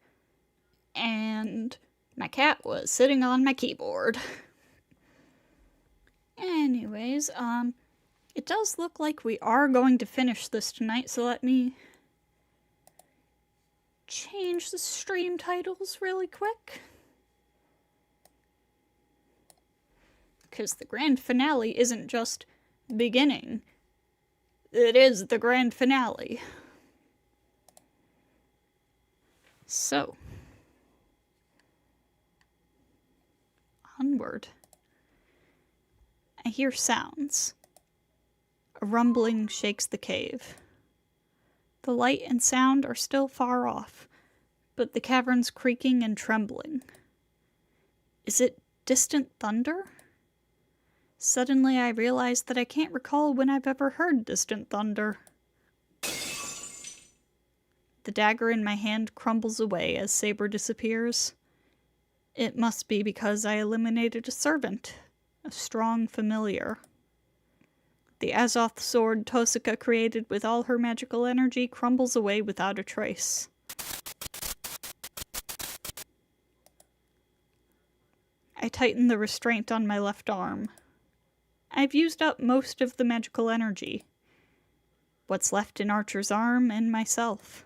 and my cat was sitting on my keyboard. Anyways, it does look like we are going to finish this tonight, so let me change the stream titles really quick. Because the grand finale isn't just beginning. It is the grand finale. So, onward. I hear sounds. A rumbling shakes the cave. The light and sound are still far off, but the cavern's creaking and trembling. Is it distant thunder? Suddenly I realize that I can't recall when I've ever heard distant thunder. The dagger in my hand crumbles away as Saber disappears. It must be because I eliminated a servant, a strong familiar. The Azoth sword Tosika created with all her magical energy crumbles away without a trace. I tighten the restraint on my left arm. I've used up most of the magical energy. What's left in Archer's arm and myself.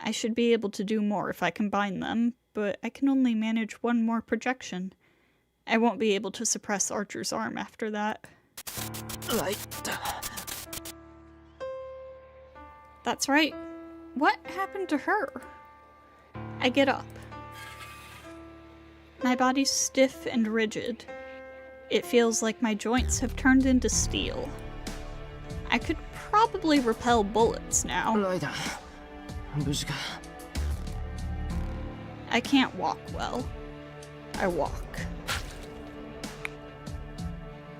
I should be able to do more if I combine them, but I can only manage one more projection. I won't be able to suppress Archer's arm after that. Right. That's right. What happened to her? I get up. My body's stiff and rigid. It feels like my joints have turned into steel. I could probably repel bullets now. I can't walk well. I walk.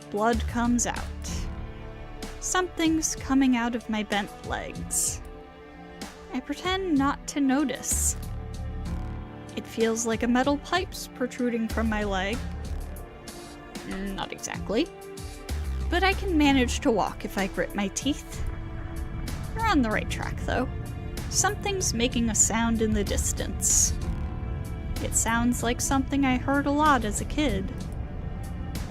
Blood comes out. Something's coming out of my bent legs. I pretend not to notice. It feels like a metal pipe's protruding from my leg. Not exactly. But I can manage to walk if I grit my teeth. We're on the right track, though. Something's making a sound in the distance. It sounds like something I heard a lot as a kid.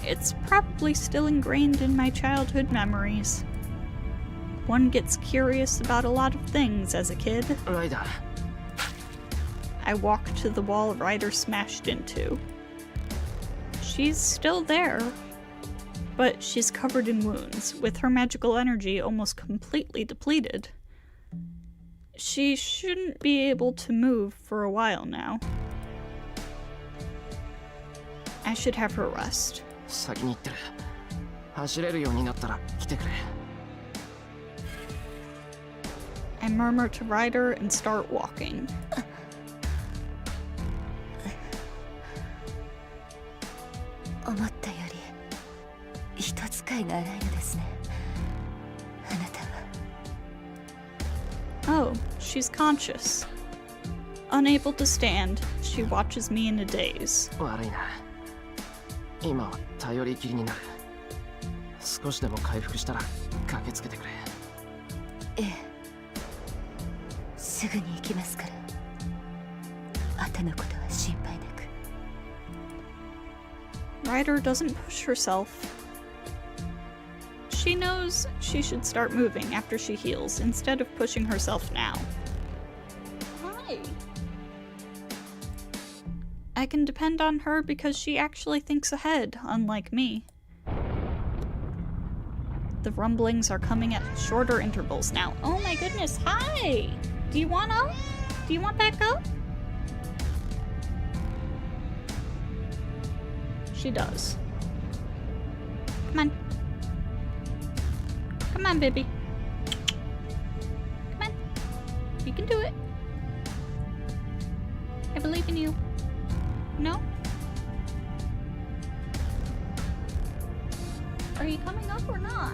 It's probably still ingrained in my childhood memories. One gets curious about a lot of things as a kid. I walk to the wall Ryder smashed into. She's still there, but she's covered in wounds, with her magical energy almost completely depleted. She shouldn't be able to move for a while now. I should have her rest. I murmur to Ryder and start walking. Oh, she's conscious. Unable to stand, she watches me in a daze. Ryder doesn't push herself. She knows she should start moving after she heals, instead of pushing herself now. Hi! I can depend on her because she actually thinks ahead, unlike me. The rumblings are coming at shorter intervals now. Oh my goodness, hi! Do you want up? Do you want back up? She does. Come on. Come on, baby. Come on. You can do it. I believe in you. No? Are you coming up or not?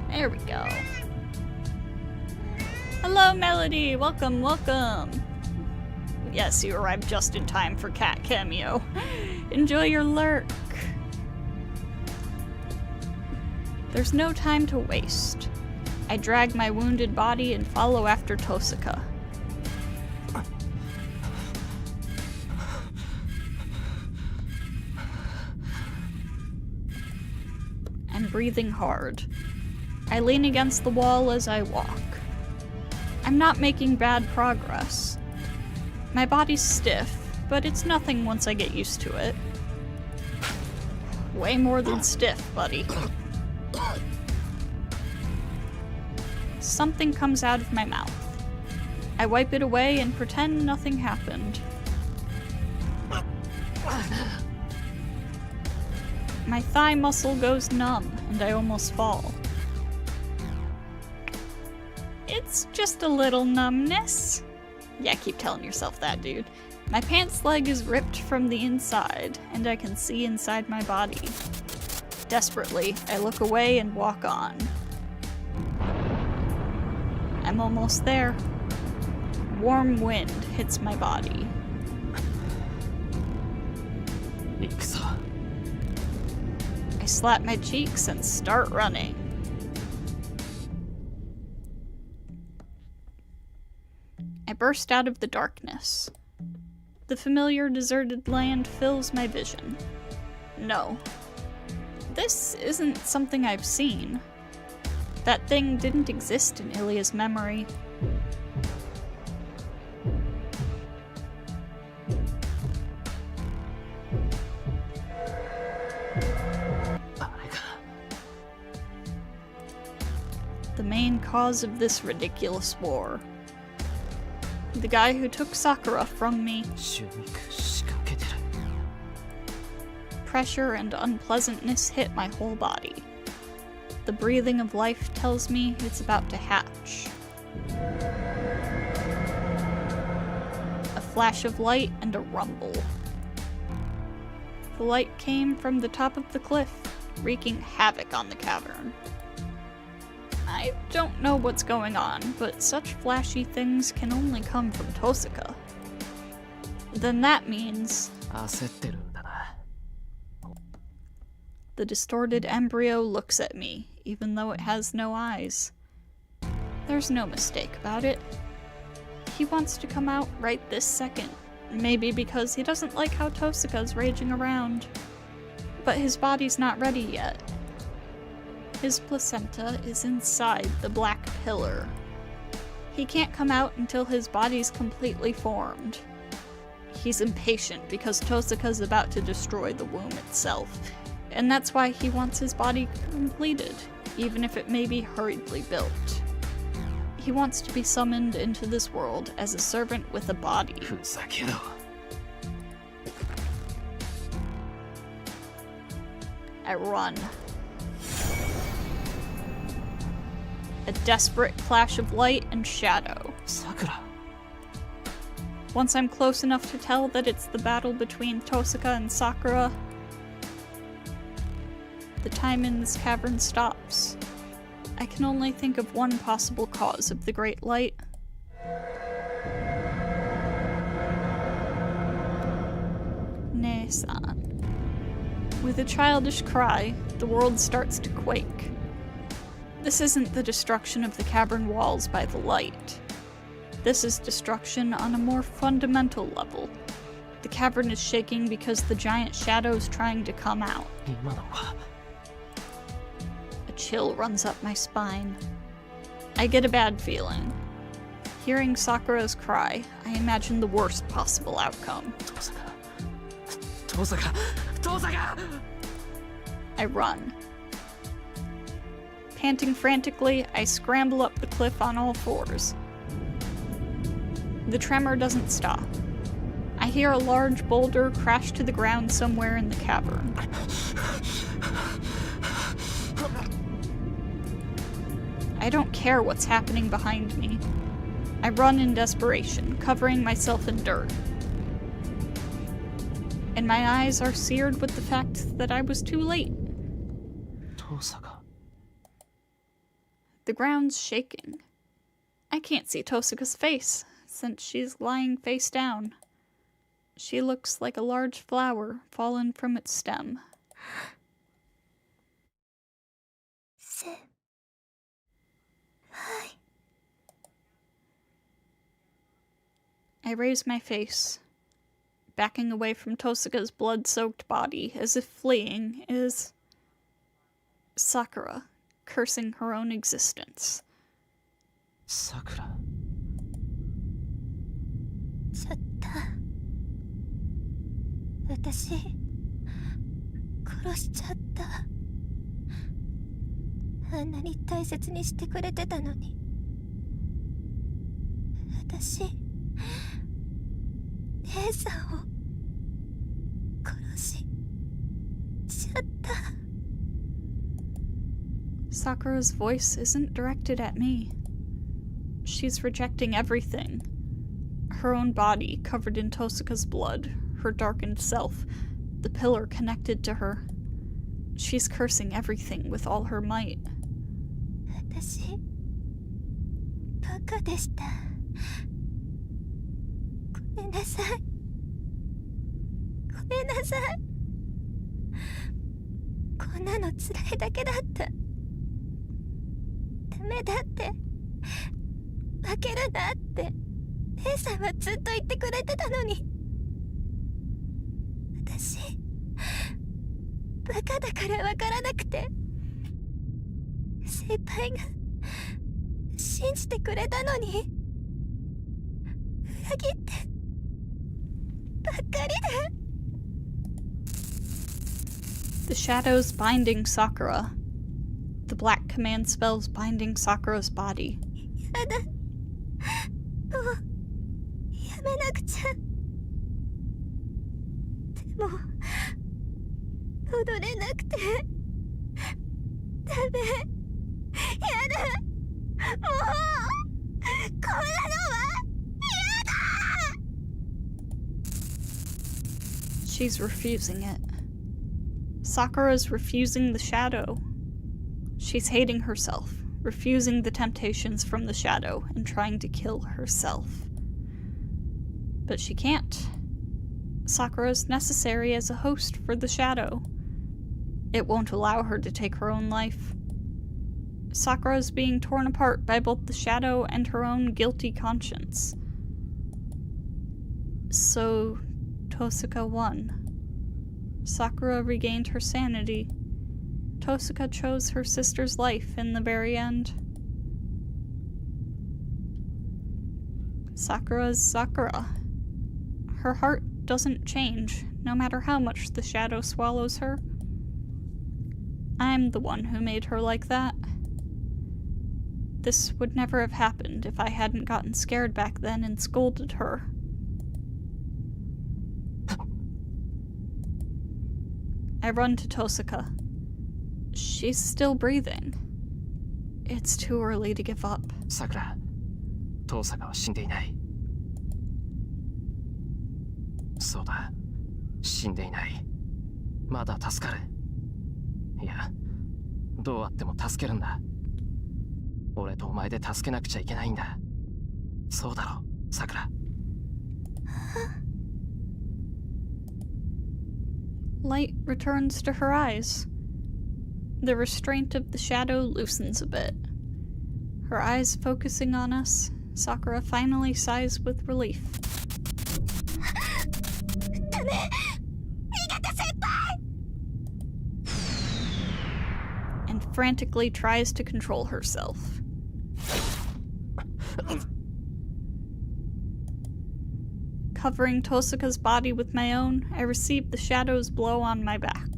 There we go. Hello, Melody. Welcome, welcome. yes, you arrived just in time for cat cameo. Enjoy your lurk. There's no time to waste. I drag my wounded body and follow after Tosaka. I'm breathing hard. I lean against the wall as I walk. I'm not making bad progress. My body's stiff, but it's nothing once I get used to it. Way more than stiff, buddy. Something comes out of my mouth. I wipe it away and pretend nothing happened. My thigh muscle goes numb, and I almost fall. It's just a little numbness. Yeah, keep telling yourself that, dude. My pants leg is ripped from the inside, and I can see inside my body. Desperately, I look away and walk on. I'm almost there. Warm wind hits my body. I slap my cheeks and start running. I burst out of the darkness. The familiar deserted land fills my vision. No. This isn't something I've seen. That thing didn't exist in Ilya's memory. The main cause of this ridiculous war. The guy who took Sakura from me. Pressure and unpleasantness hit my whole body. The breathing of life tells me it's about to hatch. A flash of light and a rumble. The light came from the top of the cliff, wreaking havoc on the cavern. I don't know what's going on, but such flashy things can only come from Tosaka. Then that means... The distorted embryo looks at me, even though it has no eyes. There's no mistake about it. He wants to come out right this second, maybe because he doesn't like how Tosaka's raging around. But his body's not ready yet. His placenta is inside the black pillar. He can't come out until his body's completely formed. He's impatient because Tosaka's about to destroy the womb itself, and that's why he wants his body completed, even if it may be hurriedly built. He wants to be summoned into this world as a servant with a body. I run. A desperate clash of light and shadow. Sakura. Once I'm close enough to tell that it's the battle between Tosaka and Sakura, the time in this cavern stops. I can only think of one possible cause of the great light. Ne-san. With a childish cry, the world starts to quake. This isn't the destruction of the cavern walls by the light. This is destruction on a more fundamental level. The cavern is shaking because the giant shadow's trying to come out. A chill runs up my spine. I get a bad feeling. Hearing Sakura's cry, I imagine the worst possible outcome. Tosaka! I run. Panting frantically, I scramble up the cliff on all fours. The tremor doesn't stop. I hear a large boulder crash to the ground somewhere in the cavern. I don't care what's happening behind me. I run in desperation, covering myself in dirt. And my eyes are seared with the fact that I was too late. Tosaka. The ground's shaking. I can't see Tosaka's face, since she's lying face down. She looks like a large flower fallen from its stem. I raise my face, backing away from Tosuka's blood-soaked body, as if fleeing, is Sakura, cursing her own existence. Sakura. ちょっと私殺しちゃった。あんなに大切にしてくれてたのに。私姉さんを殺しちゃった。 Sakura's voice isn't directed at me. She's rejecting everything. Her own body covered in Tosuka's blood, her darkened self, the pillar connected to her. She's cursing everything with all her might. 私バカでした。ごめんなさい。ごめんなさい。こんなの辛いだけだった。ダメだって、負けるなって姉さんはずっと言ってくれてたのに。私バカだからわからなくて、先輩が信じてくれたのに裏切ってばっかりで。 The shadows binding Sakura. The black command spells binding Sakura's body. やだ、もうやめなくちゃ。でも戻れなくてダメ。やだ、もうこんなのはやだ。 She's refusing it. Sakura's refusing the shadow. She's hating herself, refusing the temptations from the shadow, and trying to kill herself. But she can't. Sakura's necessary as a host for the shadow. It won't allow her to take her own life. Sakura's being torn apart by both the shadow and her own guilty conscience. So, Tosuka won. Sakura regained her sanity. Tosuka chose her sister's life in the very end. Sakura's Sakura. Her heart doesn't change, no matter how much the shadow swallows her. I'm the one who made her like that. This would never have happened if I hadn't gotten scared back then and scolded her. I run to Tosuka. She's still breathing. It's too early to give up. Sakura, Tosaka は死んでいない。そうだ、死んでいない。まだ助かる。いや、どうあっても助けるんだ。俺とお前で助けなくちゃいけないんだ。そうだろ、さくら。Light returns to her eyes. The restraint of the shadow loosens a bit. Her eyes focusing on us, Sakura finally sighs with relief. And frantically tries to control herself. Covering Tosuka's body with my own, I received the shadow's blow on my back.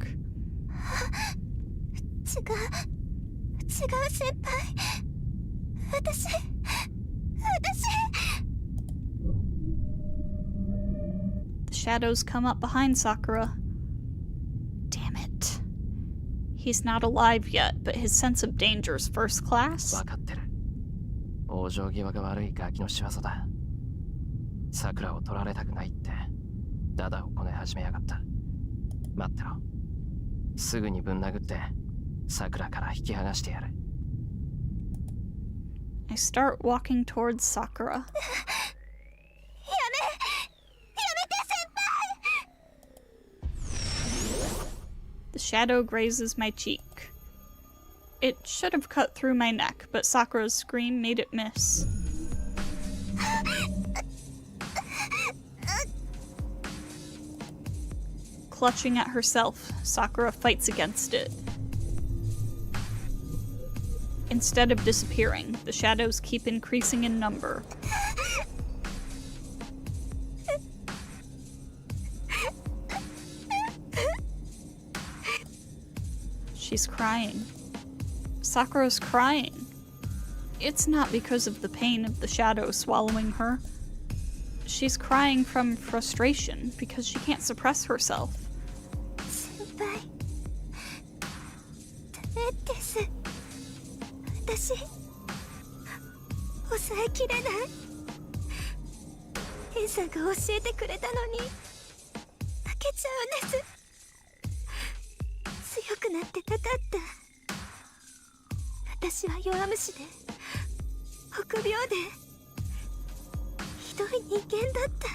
The shadows come up behind Sakura. Damn it. He's not alive yet, but his sense of danger's first class. わかってる。往生際が悪いガキの仕業だ。桜を取られたくないってダダをこね始めやがった。待ってろ。すぐにぶん殴って桜から引き剥がしてやる。I start walking towards Sakura. やめて先輩。shadow grazes my cheek. It should have cut through my neck, but Sakura's scream made it miss. Clutching at herself, Sakura fights against it. Instead of disappearing, the shadows keep increasing in number. She's crying. Sakura's crying. It's not because of the pain of the shadow swallowing her. She's crying from frustration because she can't suppress herself. 先輩ダメです私抑えきれないエンさんが教えてくれたのに負けちゃうんです強くなってなかった私は弱虫で臆病でひどい人間だった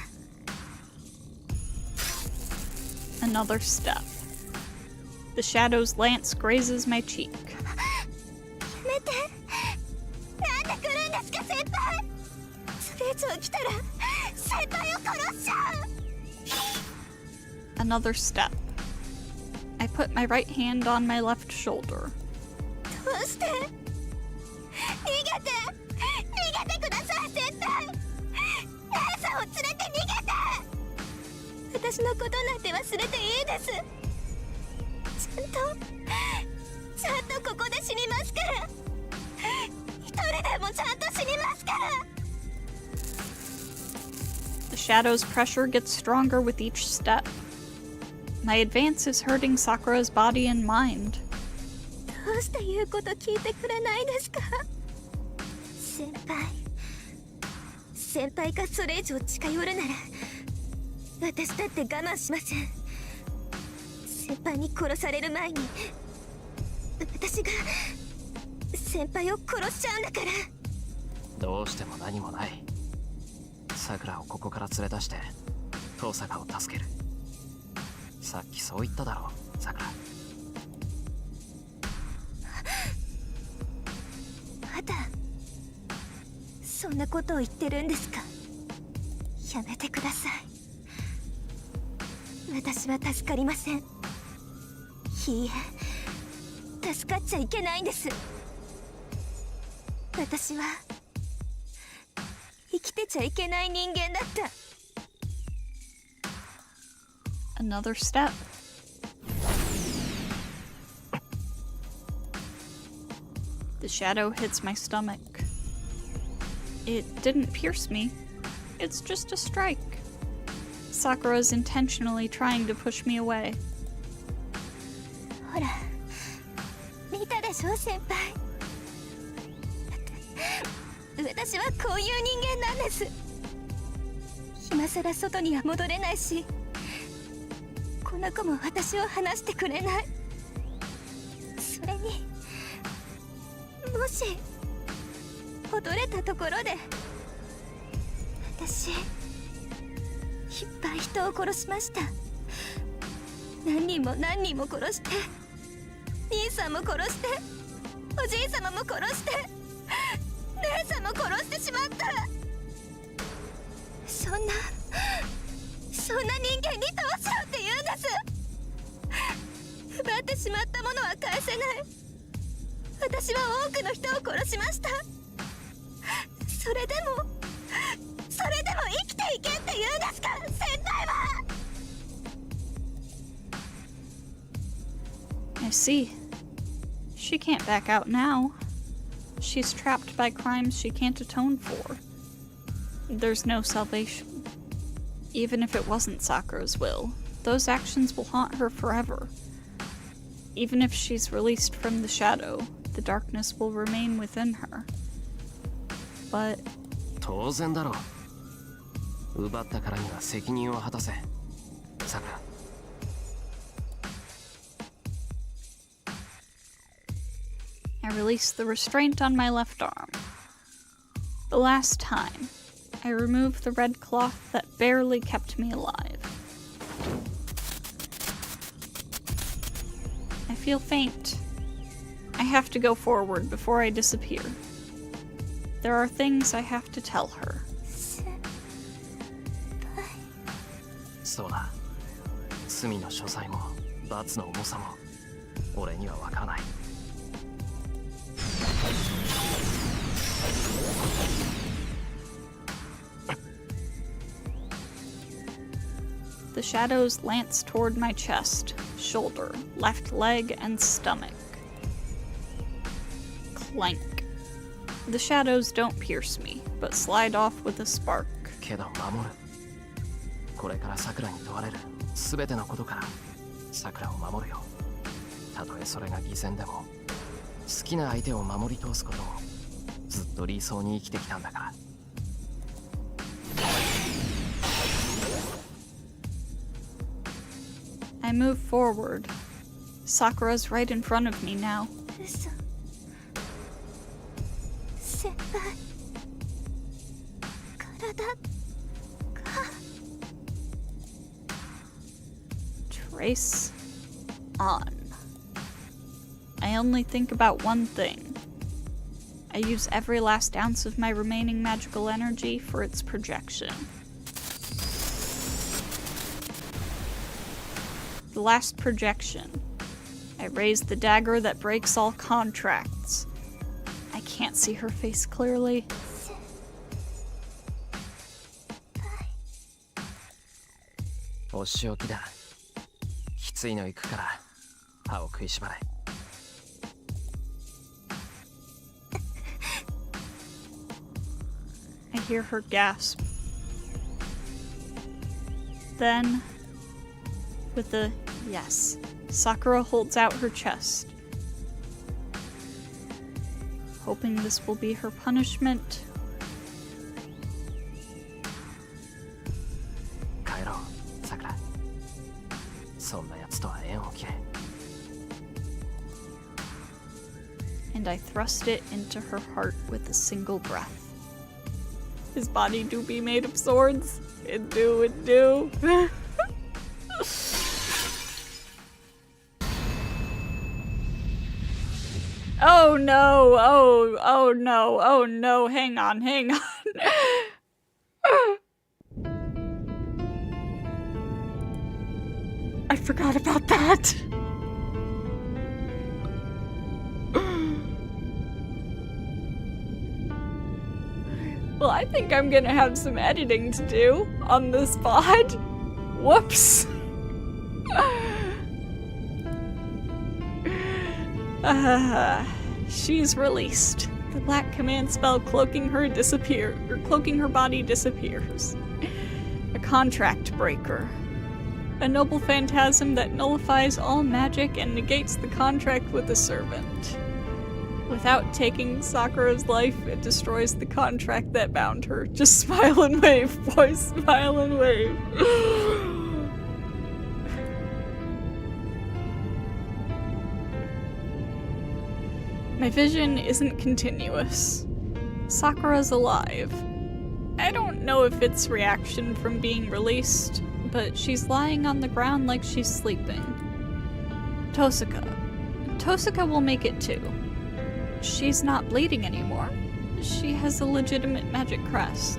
Another step. The shadow's lance grazes my cheek. やめてなんで来るんですか先輩それ以上来たら先輩を殺しちゃう Another step. I put my right hand on my left shoulder. どうして逃げてください先輩姉さんを連れて逃げて私のことなんて忘れていいですちゃんとここで死にますから一人でもちゃんと死にますから The shadow's pressure gets stronger with each step. My advance is hurting Sakura's body and mind. どうして言うこと聞いてくれないんですか先輩がそれ以上近寄るなら私だって我慢しません先輩に殺される前に私が先輩を殺しちゃうんだからどうしても何もない。さくらをここから連れ出して遠坂を助ける。さっきそう言っただろう、さくら。まだそんなことを言ってるんですかやめてください私は助かりませんいいえ助かっちゃいけないんです私は生きてちゃいけない人間だった Another step. The shadow hits my stomach. It didn't pierce me. It's just a strike. Sakura's intentionally trying to push me away. ほら見たでしょ先輩私はこういう人間なんです今さら外には戻れないしこの子も私を離してくれないそれにもし戻れたところで私いっぱい人を殺しました何人も殺して兄さんも殺しておじい様も殺して姉さんも殺してしまったそんな人間にどうしろって言うんです奪ってしまったものは返せない私は多くの人を殺しましたそれでも生きていけって言うんですか先輩は I see. She can't back out now. She's trapped by crimes she can't atone for. There's no salvation. Even if it wasn't Sakura's will, those actions will haunt her forever. Even if she's released from the shadow, the darkness will remain within her. But 当然だろう。奪ったからには責任を果たせ、さくら。I release the restraint on my left arm. The last time, I remove the red cloth that barely kept me alive. feel faint. I have to go forward before I disappear. There are things I have to tell her. そうだ。罪の所在も罰の重さも俺には分からない。The shadows lance toward my chest, shoulder, left leg, and stomach. Clank. The shadows don't pierce me, but slide off with a spark. けど守る。これから桜に問われる全てのことから桜を守るよ。たとえそれが偽善でも好きな相手を守り通すことをずっと理想に生きてきたんだから。I move forward. Sakura's right in front of me now. 嘘。先輩。体が。 Trace on. I only think about one thing. I use every last ounce of my remaining magical energy for its projection. The last projection. I raise the dagger that breaks all contracts. I can't see her face clearly. お仕置きだ。きついの行くから歯を食いしばれ。I hear her gasp. Then, with a yes, Sakura holds out her chest. Hoping this will be her punishment. 帰ろう、さくら。そんな奴とは縁を切れ。And I thrust it into her heart with a single breath. His body do be made of swords. It do, it do. Oh no, oh no, oh no, hang on. I forgot about that. Well, I think I'm gonna have some editing to do on this pod. Whoops. She's released. The black command spell cloaking her body disappears. A contract breaker. A noble phantasm that nullifies all magic and negates the contract with the servant. Without taking Sakura's life, it destroys the contract that bound her. Just smile and wave, boys. Smile and wave. My vision isn't continuous. Sakura's alive. I don't know if it's reaction from being released, but she's lying on the ground like she's sleeping. Tosaka will make it too. She's not bleeding anymore. She has a legitimate magic crest.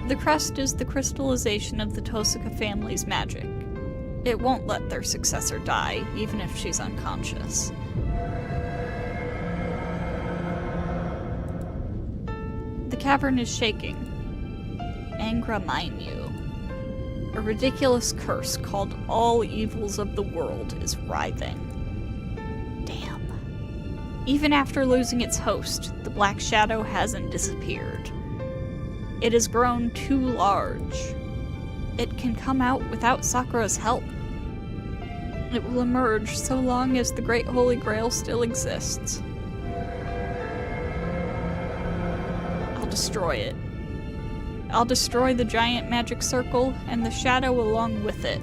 The crest is the crystallization of the Tosaka family's magic. It won't let their successor die, even if she's unconscious. The cavern is shaking. Angra Mainyu. A ridiculous curse called All Evils of the World is writhing. Damn. Even after losing its host, the Black Shadow hasn't disappeared. It has grown too large. It can come out without Sakura's help. It will emerge so long as the Great Holy Grail still exists. I'll destroy it. I'll destroy the giant magic circle and the shadow along with it.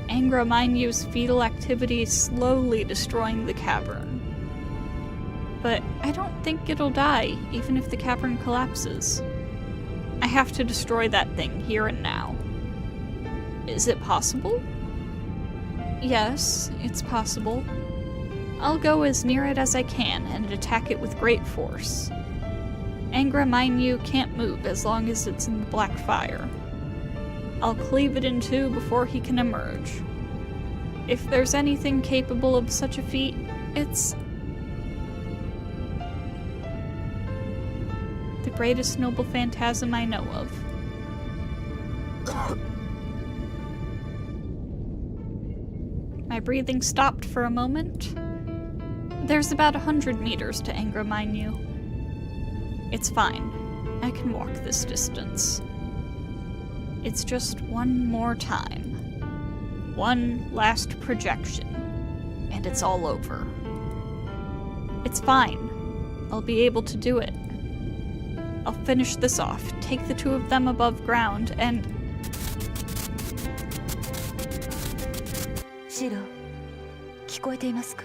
Angra Mainyu's fetal activity slowly destroying the cavern. But I don't think it'll die, even if the cavern collapses. I have to destroy that thing here and now. Is it possible? Yes, it's possible. I'll go as near it as I can and attack it with great force. Angra Mainyu can't move as long as it's in the black fire. I'll cleave it in two before he can emerge. If there's anything capable of such a feat, it's the greatest noble phantasm I know of. My breathing stopped for a moment. There's about 100 meters to Angra Mainyu. It's fine. I can walk this distance. It's just one more time. One last projection, and it's all over. It's fine. I'll be able to do it. I'll finish this off, take the two of them above ground, and... Shiro, 聞こえていますか?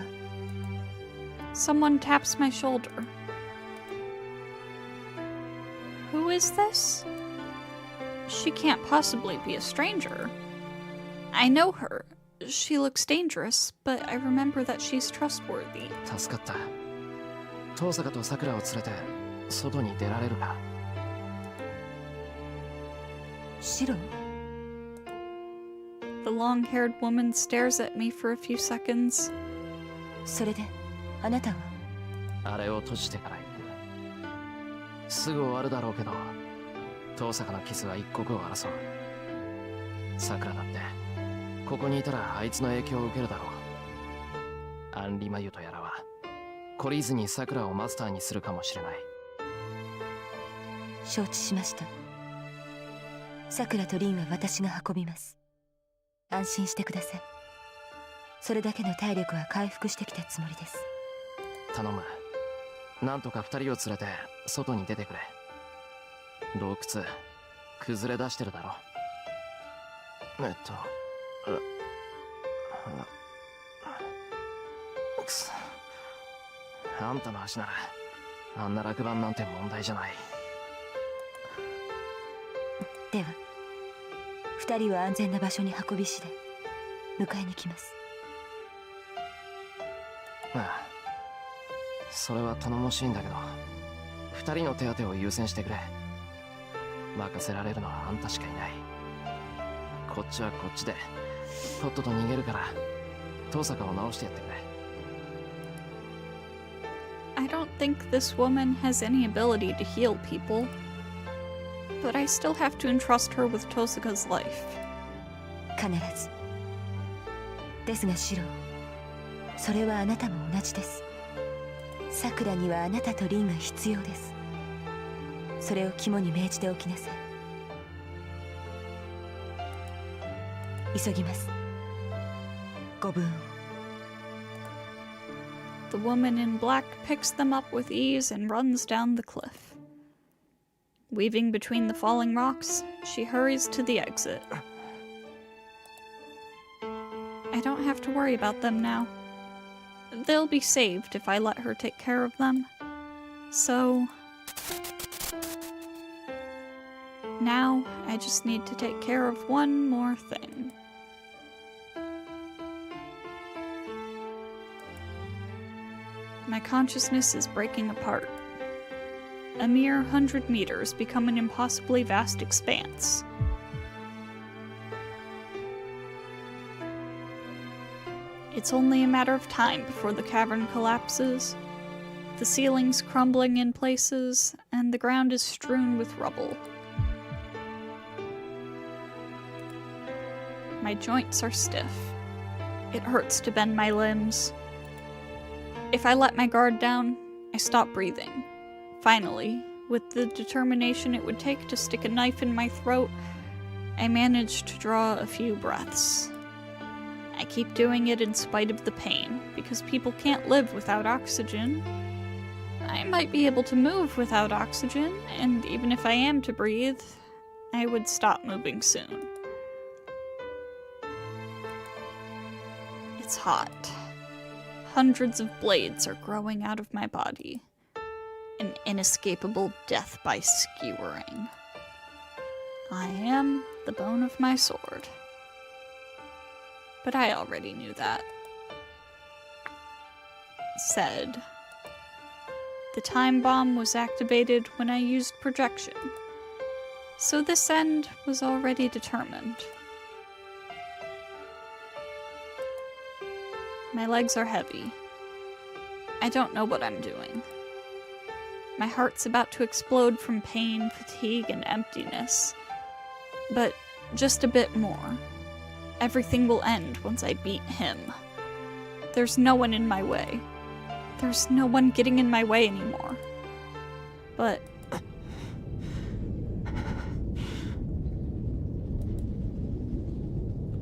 Someone taps my shoulder. Who is this? She can't possibly be a stranger. I know her. She looks dangerous, but I remember that she's trustworthy. 助かった。遠坂と桜を連れて外に出られるか? Shiro? The long-haired woman stares at me for a few seconds. それで、あなたは? あれを閉じてから行く。すぐ終わるだろうけど、遠坂のキスは一刻を争う。桜だって、ここにいたらあいつの影響を受けるだろう。アンリマユとやらは、懲りずに桜をマスターにするかもしれない。承知しました。桜とリンは私が運びます。安心してください。それだけの体力は回復してきたつもりです。頼む。なんとか二人を連れて外に出てくれ。洞窟崩れ出してるだろ。くそ。あんたの足ならあんな落盤なんて問題じゃない。では二人を安全な場所に運び次第迎えに来ます。ああ、それは頼もしいんだけど、二人の手当てを優先してくれ。任せられるのはあんたしかいない。こっちはこっちでとっとと逃げるから遠坂を直してやってくれ。I don't think this woman has any ability to heal people, but I still have to entrust her with Tosaka's life. 必ず。ですがシロ、それはあなたも同じです。桜にはあなたとリンが必要です。それを肝に銘じておきなさい。急ぎます。ご武運を。The woman in black picks them up with ease and runs down the cliff. Weaving between the falling rocks, she hurries to the exit. I don't have to worry about them now. They'll be saved if I let her take care of them. So... now, I just need to take care of one more thing. My consciousness is breaking apart. A mere 100 meters become an impossibly vast expanse. It's only a matter of time before the cavern collapses, the ceilings crumbling in places, and the ground is strewn with rubble. My joints are stiff. It hurts to bend my limbs. If I let my guard down, I stop breathing. Finally, with the determination it would take to stick a knife in my throat, I manage to draw a few breaths. I keep doing it in spite of the pain, because people can't live without oxygen. I might be able to move without oxygen, and even if I am to breathe, I would stop moving soon. It's hot. Hundreds of blades are growing out of my body. An inescapable death by skewering. I am the bone of my sword. But I already knew that. said. The time bomb was activated when I used projection, so this end was already determined. My legs are heavy. I don't know what I'm doing. My heart's about to explode from pain, fatigue, and emptiness. But just a bit more. Everything will end once I beat him. There's no one in my way. There's no one getting in my way anymore. But...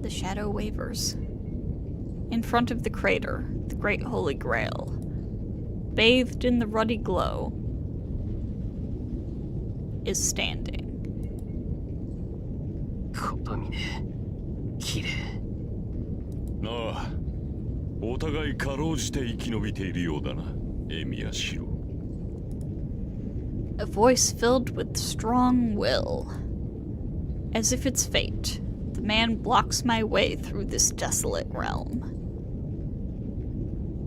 the shadow wavers. In front of the crater, the Great Holy Grail, bathed in the ruddy glow, is standing. ことみね綺麗。ああ、お互いかろうじて生き延びているようだな、エミヤシロ。A voice filled with strong will. As if it's fate, the man blocks my way through this desolate realm.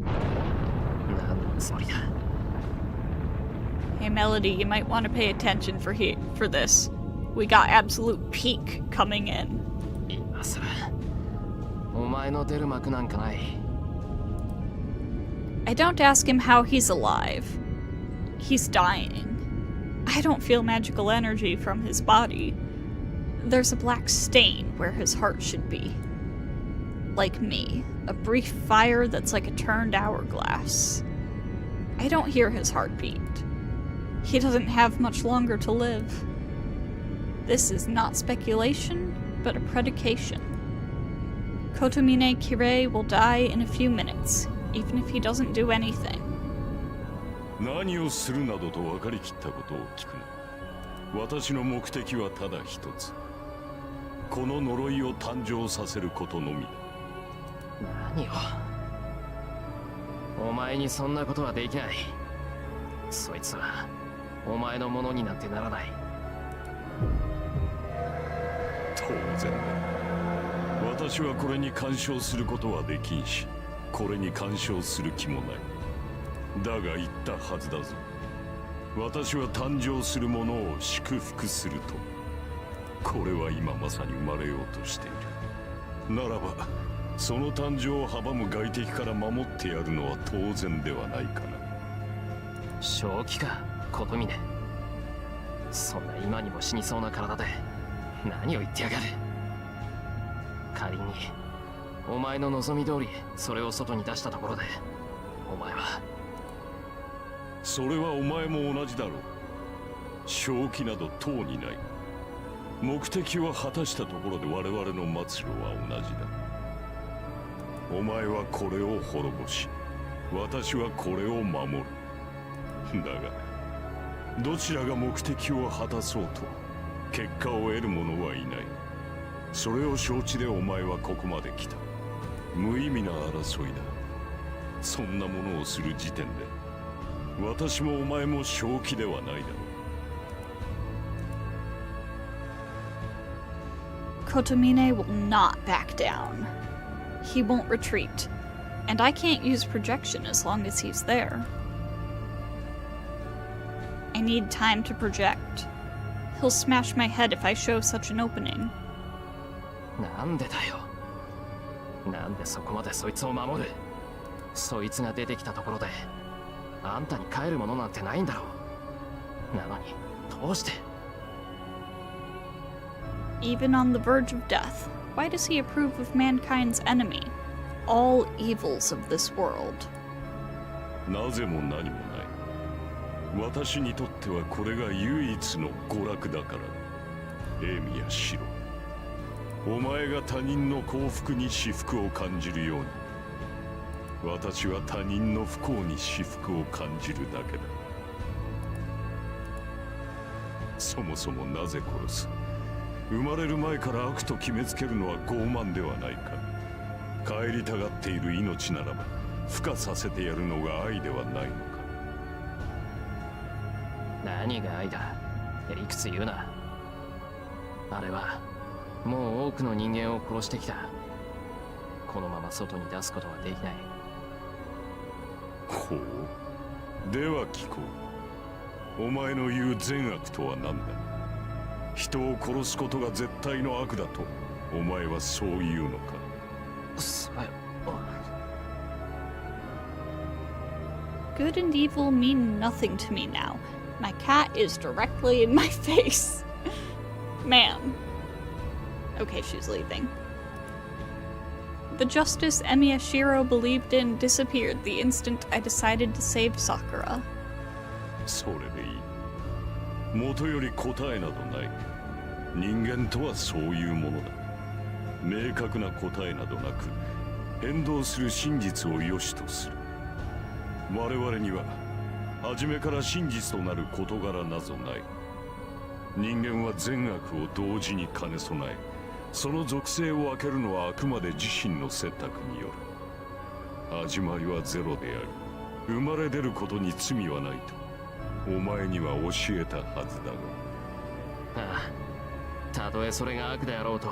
何のつもりだ。 Hey Melody, you might want to pay attention for this. We got absolute peak coming in. 今さらお前の出る幕なんかない。 I don't ask him how he's alive. He's dying. I don't feel magical energy from his body. There's a black stain where his heart should be. Like me, a brief fire that's like a turned hourglass. I don't hear his heartbeat. He doesn't have much longer to live. This is not speculation, but a predication. Kotomine Kirei will die in a few minutes, even if he doesn't do anything. 何をするなどと分かりきったことを聞くな。私の目的はただ一つ。この呪いを誕生させることのみだ。何を。お前にそんなことはできない。そいつはお前のものになんてならない。当然だ。私はこれに干渉することはできんし、これに干渉する気もない。だが言ったはずだぞ。私は誕生するものを祝福すると。これは今まさに生まれようとしている。ならばその誕生を阻む外敵から守ってやるのは当然ではないかな。正気か、ことみね。そんな今にも死にそうな体で何を言ってやがる。仮にお前の望み通りそれを外に出したところで、お前は。それはお前も同じだろう。正気などとうにない。目的を果たしたところで我々の末路は同じだ。お前はこれを滅ぼし、私はこれを守る。だがどちらが目的を果たそうと結果を得る者はいない。それを承知でお前はここまで来た。無意味な争いだ。そんなものをする時点で私もお前も正気ではないだろう。Kotomine will not back down. He won't retreat. And I can't use projection as long as he's there. I need time to project. He'll smash my head if I show such an opening. なんでだよ。なんでそこまでそいつを守る。そいつが出てきたところであんたに帰るものなんてないんだろう。なのにどうして。 Even on the verge of death, why does he approve of mankind's enemy? All evils of this world. なぜも何もない。私にとってはこれが唯一の娯楽だから。エミやシロ、お前が他人の幸福に至福を感じるように、私は他人の不幸に至福を感じるだけだ。そもそもなぜ殺す。生まれる前から悪と決めつけるのは傲慢ではないか。帰りたがっている命ならば孵化させてやるのが愛ではないのか。何が愛だ。理屈言うな。あれはもう多くの人間を殺してきた。このまま外に出すことはできない。ほう。では聞こう。お前の言う善悪とは何だ。人を殺すことが絶対の悪だとお前はそう言うのか。それ Good and evil mean nothing to me now. My cat is directly in my face. Man. Okay, she's leaving. The justice Emiyashiro believed in disappeared the instant I decided to save Sakura. それでいい。元より答えなどない。人間とはそういうものだ。明確な答えなどなく変動する真実を良しとする。我々には初めから真実となる事柄なぞない。人間は善悪を同時に兼ね備え、その属性を分けるのはあくまで自身の選択による。始まりはゼロであり、生まれ出ることに罪はないとお前には教えたはずだが。ああ、たとえそれが悪であろうと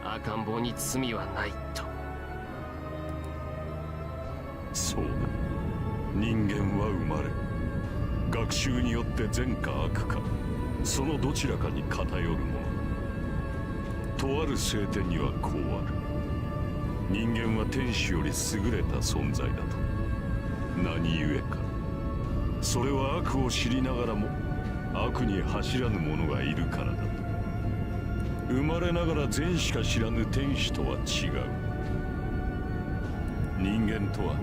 赤ん坊に罪はないと。そうだ。人間は生まれ、学習によって善か悪か、そのどちらかに偏るものだ。とある聖典にはこうある。人間は天使より優れた存在だと。何故か。それは悪を知りながらも悪に走らぬ者がいるからだと。生まれながら善しか知らぬ天使とは違う。人間とは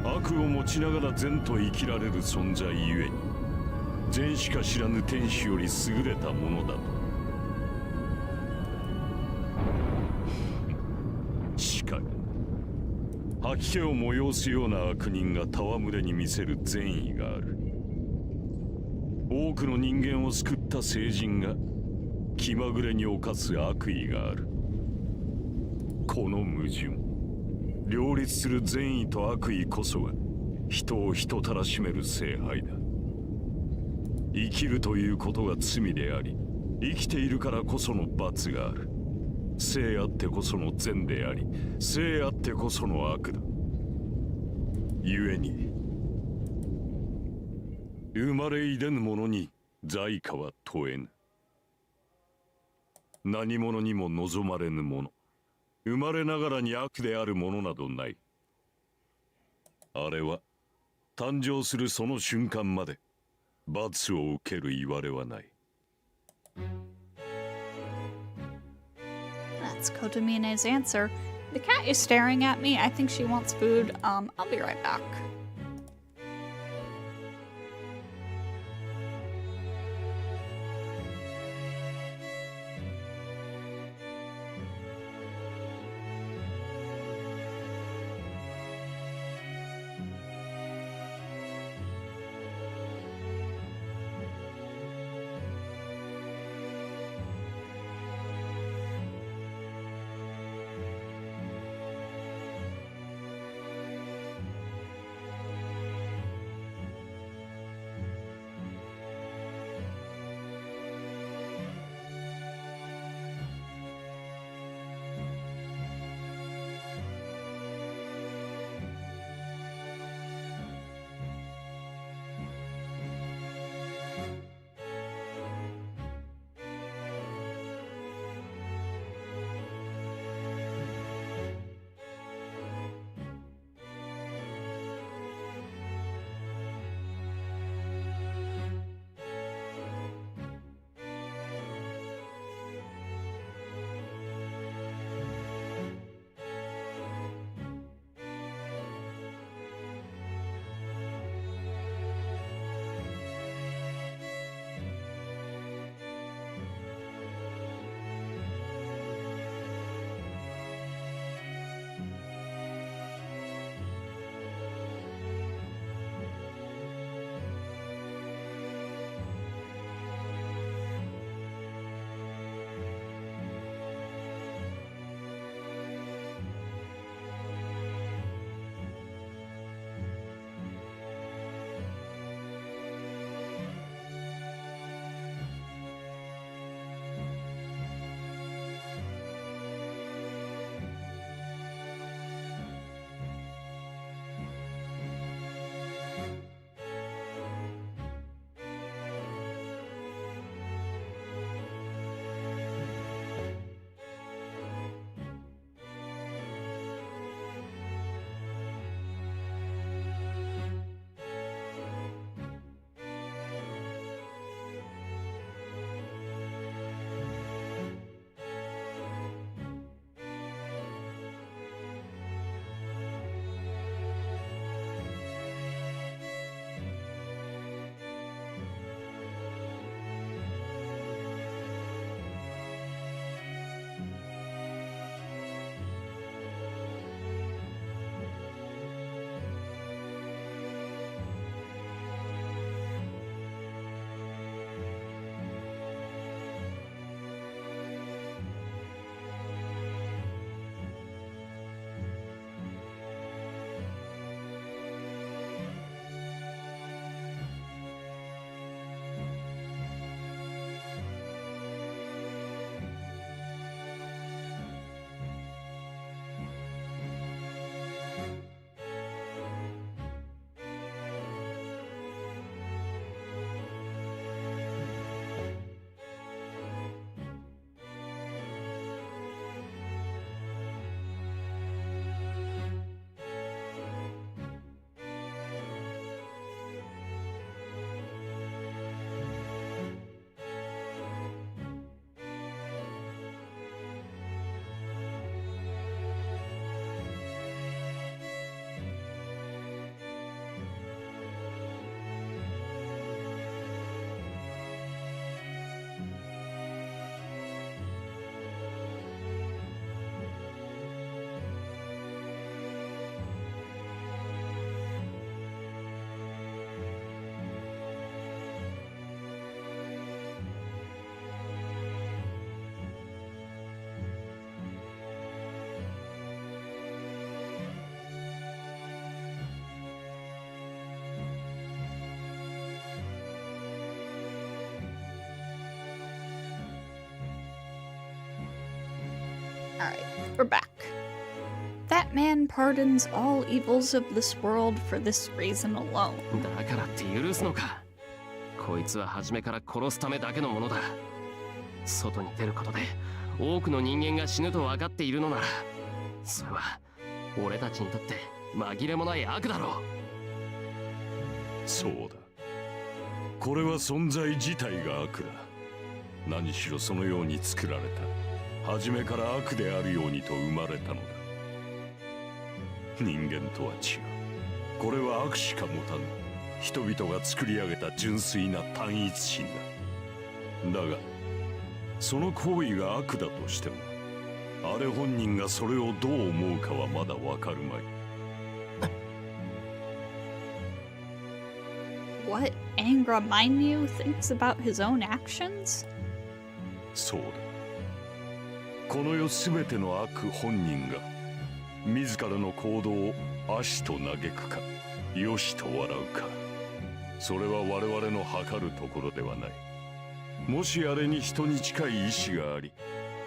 悪を持ちながら善と生きられる存在ゆえに、善しか知らぬ天使より優れたものだと。しかに吐き気を催すような悪人が戯れに見せる善意がある。多くの人間を救った聖人が気まぐれに犯す悪意がある。この矛盾、両立する善意と悪意こそが人を人たらしめる聖杯だ。生きるということが罪であり、生きているからこその罰がある。聖あってこその善であり、聖あってこその悪だ。故に生まれいでぬ者に罪過は問えぬ。何者にも望まれぬもの、生まれながらに悪であるものなどない。あれは誕生するその瞬間まで罰を受けるいわれはない。That's Kotomine's answer. The cat is staring at me. I think she wants food. I'll be right back. Alright, we're back. That man pardons all evils of this world for this reason alone. だからって許すのか。こいつは初めから殺すためだけのものだ。外に出ることで多くの人間が死ぬと分かっているのなら、それは俺たちにとって紛れもない悪だろう。そうだ。これは存在自体が悪だ。何しろそのように作られた。初めから悪であるようにと生まれたのだ。人間とは違う。これは悪しか持たぬ。人々が作り上げた純粋な単一心だ。だが、その行為が悪だとしても、あれ本人がそれをどう思うかはまだわかるまい。What Angra Mainyu thinks about his own actions? そうだ。この世すべての悪本人が自らの行動を悪しと嘆くか良しと笑うか、それは我々の測るところではない。もしあれに人に近い意志があり、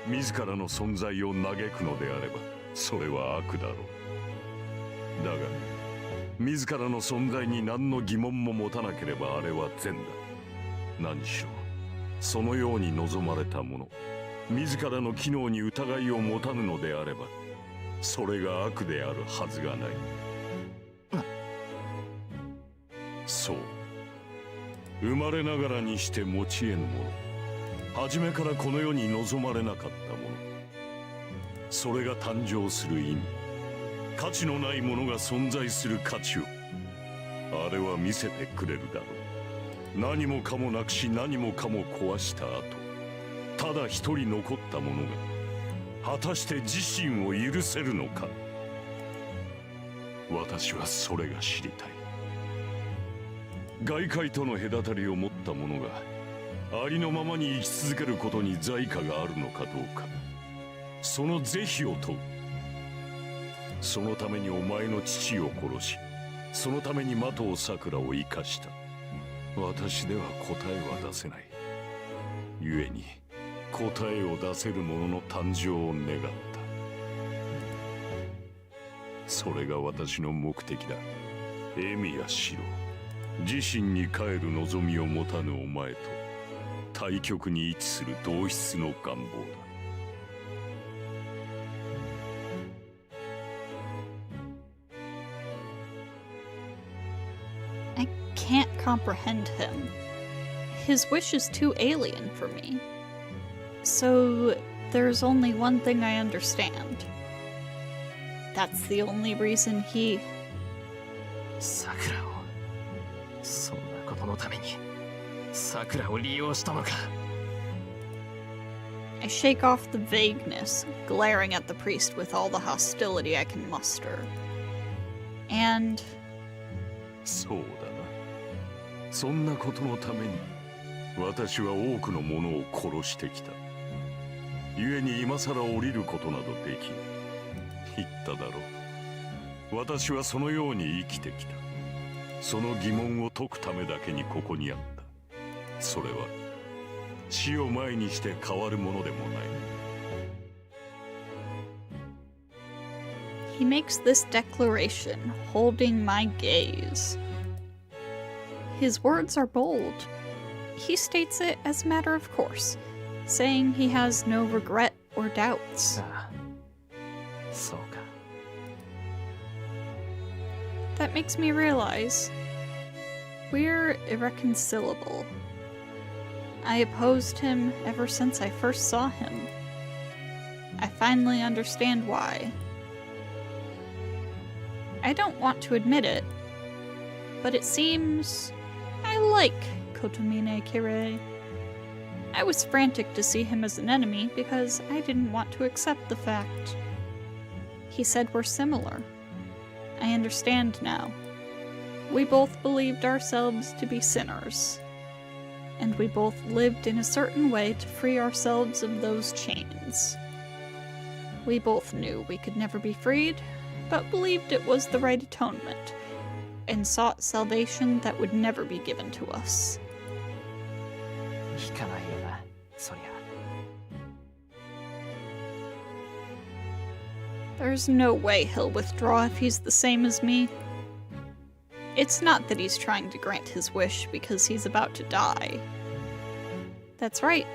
自らの存在を嘆くのであればそれは悪だろう。だが自らの存在に何の疑問も持たなければあれは善だ。何しろそのように望まれたもの、自らの機能に疑いを持たぬのであればそれが悪であるはずがない。そう、生まれながらにして持ち得ぬもの、初めからこの世に望まれなかったもの、それが誕生する意味、価値のないものが存在する価値をあれは見せてくれるだろう。何もかもなくし何もかも壊した後、ただ一人残った者が果たして自身を許せるのか。私はそれが知りたい。外界との隔たりを持った者がありのままに生き続けることに罪過があるのかどうか、その是非を問う。そのためにお前の父を殺し、そのために的尾さくらを生かした。私では答えは出せない。故に答えを出せる者の誕生を願った。それが私の目的だ。エミやシロ、自身に帰る望みを持たぬお前と対極に位置する同質の願望だ。I can't comprehend him. His wish is too alien for me. So there's only one thing I understand. That's the only reason he... さくらを、そんなことのためにさくらを利用したのか。I shake off the vagueness, glaring at the priest with all the hostility I can muster. And... そうだな。そんなことのために私は多くの者を殺してきた。故に今さら降りることなどできん。言っただろう。私はそのように生きてきた。その疑問を解くためだけにここにあった。それは死を前にして変わるものでもない。He makes this declaration, holding my gaze. His words are bold. He states it as a matter of course, saying he has no regret or doubts. ああ、そうか。That makes me realize we're irreconcilable. I opposed him ever since I first saw him. I finally understand why. I don't want to admit it, but it seems I like Kotomine Kirei. I was frantic to see him as an enemy because I didn't want to accept the fact. He said we're similar. I understand now. We both believed ourselves to be sinners, and we both lived in a certain way to free ourselves of those chains. We both knew we could never be freed, but believed it was the right atonement, and sought salvation that would never be given to us. 引かないよな、そりゃ。There's no way he'll withdraw if he's the same as me. It's not that he's trying to grant his wish because he's about to die. That's right.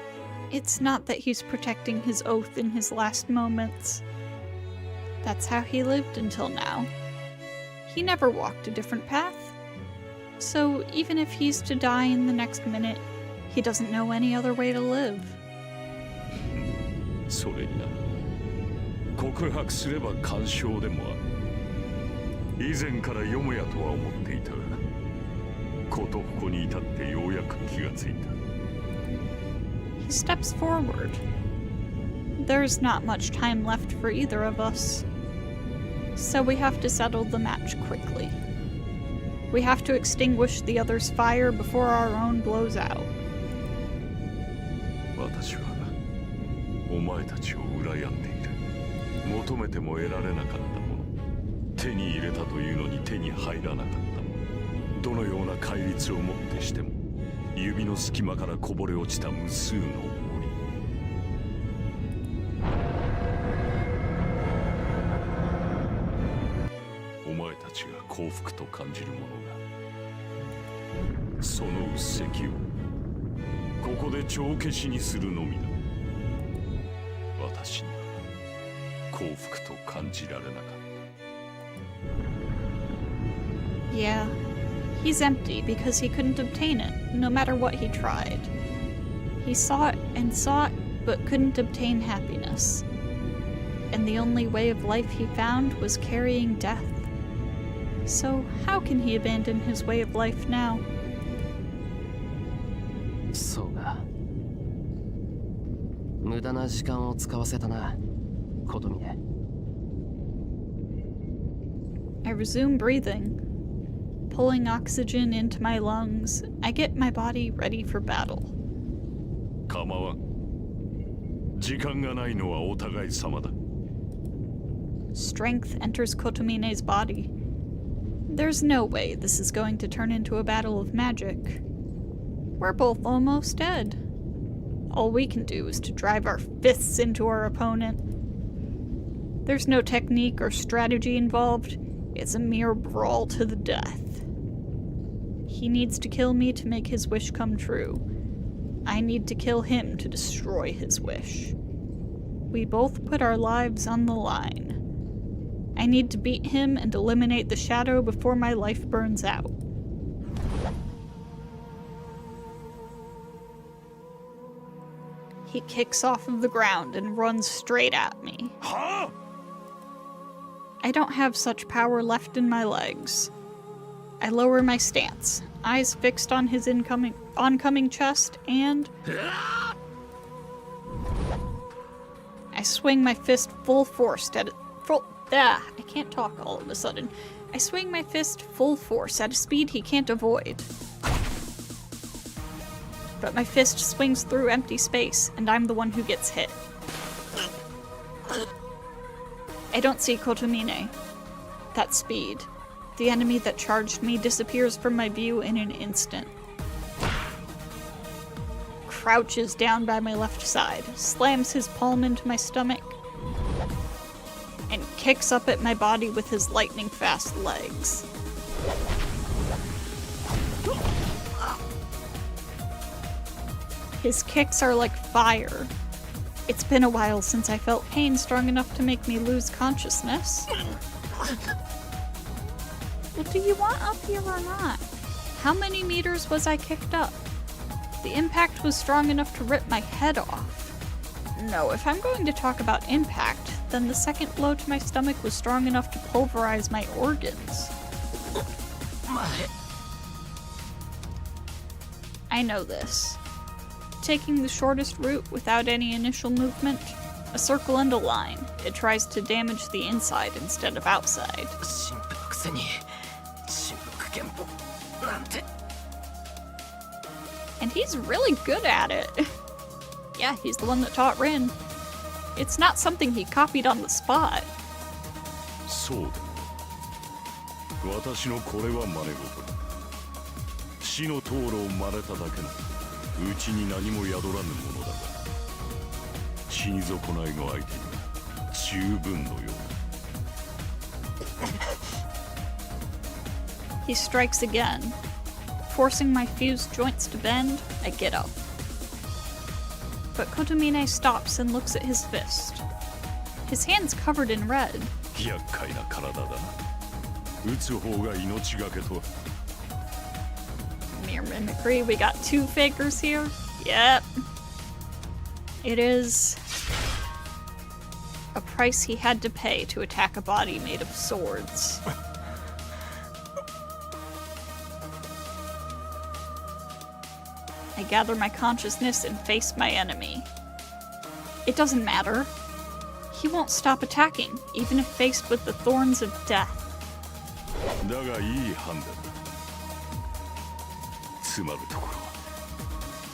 It's not that he's protecting his oath in his last moments. That's how he lived until now. He never walked a different path. So even if he's to die in the next minute, he doesn't know any other way to live. それにな、告白すれば干渉でもある。以前からよもやとは思っていたが、ことここに至ってようやく気がついた。He steps forward. There's not much time left for either of us. So we have to settle the match quickly. We have to extinguish the other's fire before our own blows out. 私はお前たちを羨んでいる。求めても得られなかったもの、手に入れたというのに手に入らなかったもの、どのような戒律をもってしても指の隙間からこぼれ落ちた無数の森。お前たちが幸福と感じるものが、そのうっせきをここで帳消しにするのみだ。私には幸福と感じられなかった。Yeah, he's empty because he couldn't obtain it, no matter what he tried. He sought and sought, but couldn't obtain happiness. And the only way of life he found was carrying death. So how can he abandon his way of life now? そうか。無駄な時間を使わせたな、琴峰。I resume breathing. Pulling oxygen into my lungs, I get my body ready for battle. 構わん。時間がないのはお互い様だ。Strength enters Kotomine's body. There's no way this is going to turn into a battle of magic. We're both almost dead. All we can do is to drive our fists into our opponent. There's no technique or strategy involved. It's a mere brawl to the death. He needs to kill me to make his wish come true. I need to kill him to destroy his wish. We both put our lives on the line. I need to beat him and eliminate the shadow before my life burns out. He kicks off of the ground and runs straight at me. Huh? I don't have such power left in my legs. I lower my stance, eyes fixed on his oncoming chest, and I swing my fist full force at I can't talk all of a sudden. I swing my fist full force at a speed he can't avoid. But my fist swings through empty space, and I'm the one who gets hit. I don't see Kotomine. That speed. The enemy that charged me disappears from my view in an instant. Crouches down by my left side, slams his palm into my stomach, and kicks up at my body with his lightning-fast legs. His kicks are like fire. It's been a while since I felt pain strong enough to make me lose consciousness. What do you want up here or not? How many meters was I kicked up? The impact was strong enough to rip my head off. No, if I'm going to talk about impact, then the second blow to my stomach was strong enough to pulverize my organs. I know this. Taking the shortest route without any initial movement, a circle and a line, it tries to damage the inside instead of outside. And he's really good at it. Yeah, he's the one that taught Rin. It's not something he copied on the spot. そうでも私のこれは真似事だ。死の灯籠を真似ただけのうちに何も宿らぬものだが、死に損ないの相手には十分のようだ。He strikes again. Forcing my fused joints to bend, I get up. But Kotomine stops and looks at his fist. His hand's covered in red. 厄介な体だな。撃つ方が命がけと。 Mere mimicry, we got two fakers here? Yep. It is a price he had to pay to attack a body made of swords. I gather my consciousness and face my enemy. It doesn't matter. He won't stop attacking, even if faced with the thorns of death. だがいい判断だ。つまるとこ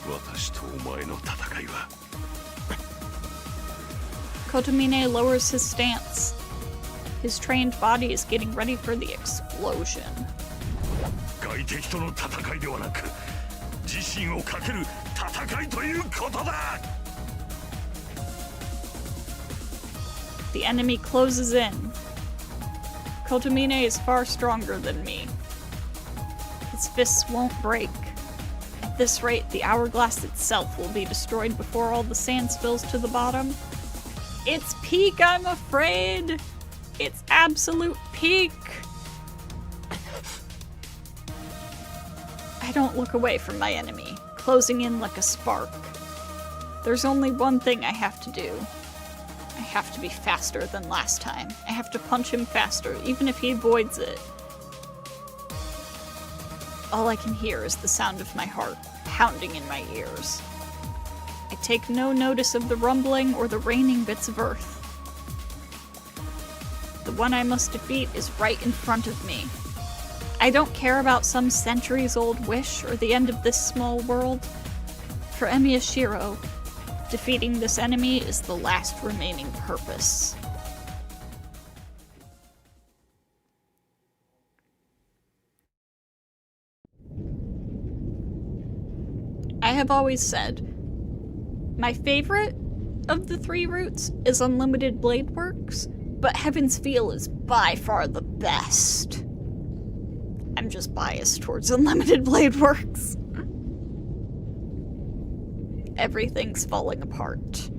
ろ、私とお前の戦いは。Kotomine lowers his stance. His trained body is getting ready for the explosion. 外敵との戦いではなく、自身をかける戦いということだ。 The enemy closes in. Kotomine is far stronger than me. His fists won't break. At this rate, the hourglass itself will be destroyed before all the sand spills to the bottom. It's peak, I'm afraid! It's absolute peak! I don't look away from my enemy, closing in like a spark. There's only one thing I have to do. I have to be faster than last time. I have to punch him faster, even if he avoids it. All I can hear is the sound of my heart pounding in my ears. I take no notice of the rumbling or the raining bits of earth. The one I must defeat is right in front of me. I don't care about some centuries-old wish or the end of this small world. For Emiyashiro, defeating this enemy is the last remaining purpose. I have always said, my favorite of the three routes is Unlimited Blade Works, but Heaven's Feel is by far the best. I'm just biased towards Unlimited Blade Works. Everything's falling apart.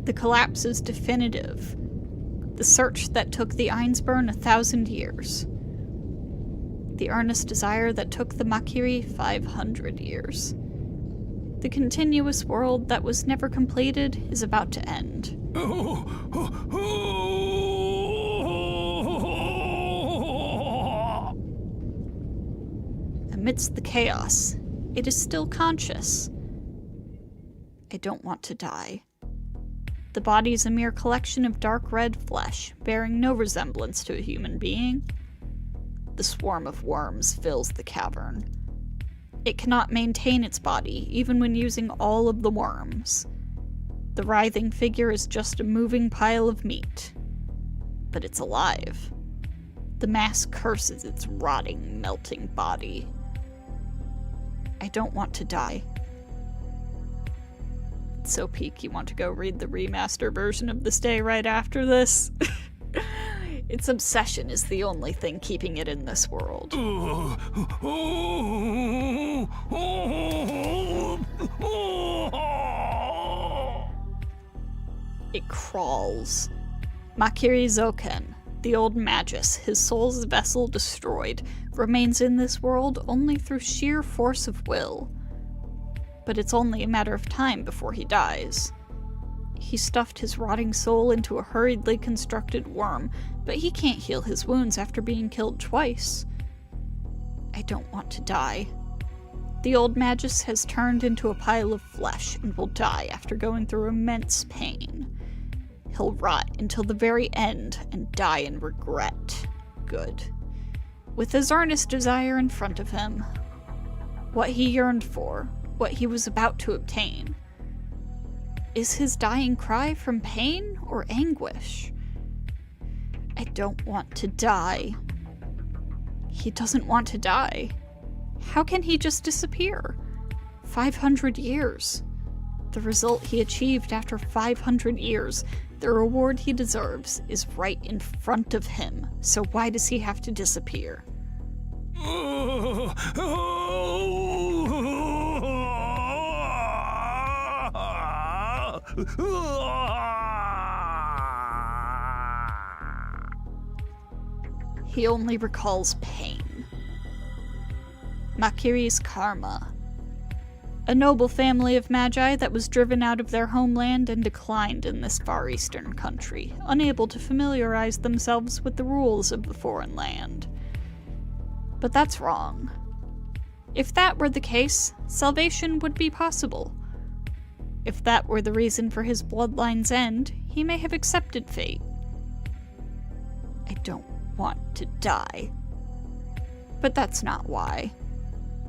The collapse is definitive. The search that took the Einsburn 1,000 years. The earnest desire that took the Makiri 500 years. The continuous world that was never completed is about to end. Amidst the chaos, it is still conscious. I don't want to die. The body is a mere collection of dark red flesh, bearing no resemblance to a human being. The swarm of worms fills the cavern. It cannot maintain its body, even when using all of the worms. The writhing figure is just a moving pile of meat. But it's alive. The mass curses its rotting, melting body. I don't want to die. It's so peak you want to go read the remaster version of this day right after this. Its obsession is the only thing keeping it in this world. It crawls. Makiri Zoken, the old magus, his soul's vessel destroyed, remains in this world only through sheer force of will. But it's only a matter of time before he dies. He stuffed his rotting soul into a hurriedly constructed worm, but he can't heal his wounds after being killed twice. I don't want to die. The old magus has turned into a pile of flesh and will die after going through immense pain. He'll rot until the very end and die in regret. Good. With his earnest desire in front of him, what he yearned for, what he was about to obtain. Is his dying cry from pain or anguish? I don't want to die. He doesn't want to die. How can he just disappear? 500 years. The result he achieved after 500 years, the reward he deserves, is right in front of him. So why does he have to disappear? He only recalls pain. Makiri's karma. A noble family of magi that was driven out of their homeland and declined in this far eastern country, unable to familiarize themselves with the rules of the foreign land. But that's wrong. If that were the case, salvation would be possible. If that were the reason for his bloodline's end, he may have accepted fate. I don't want to die. But that's not why.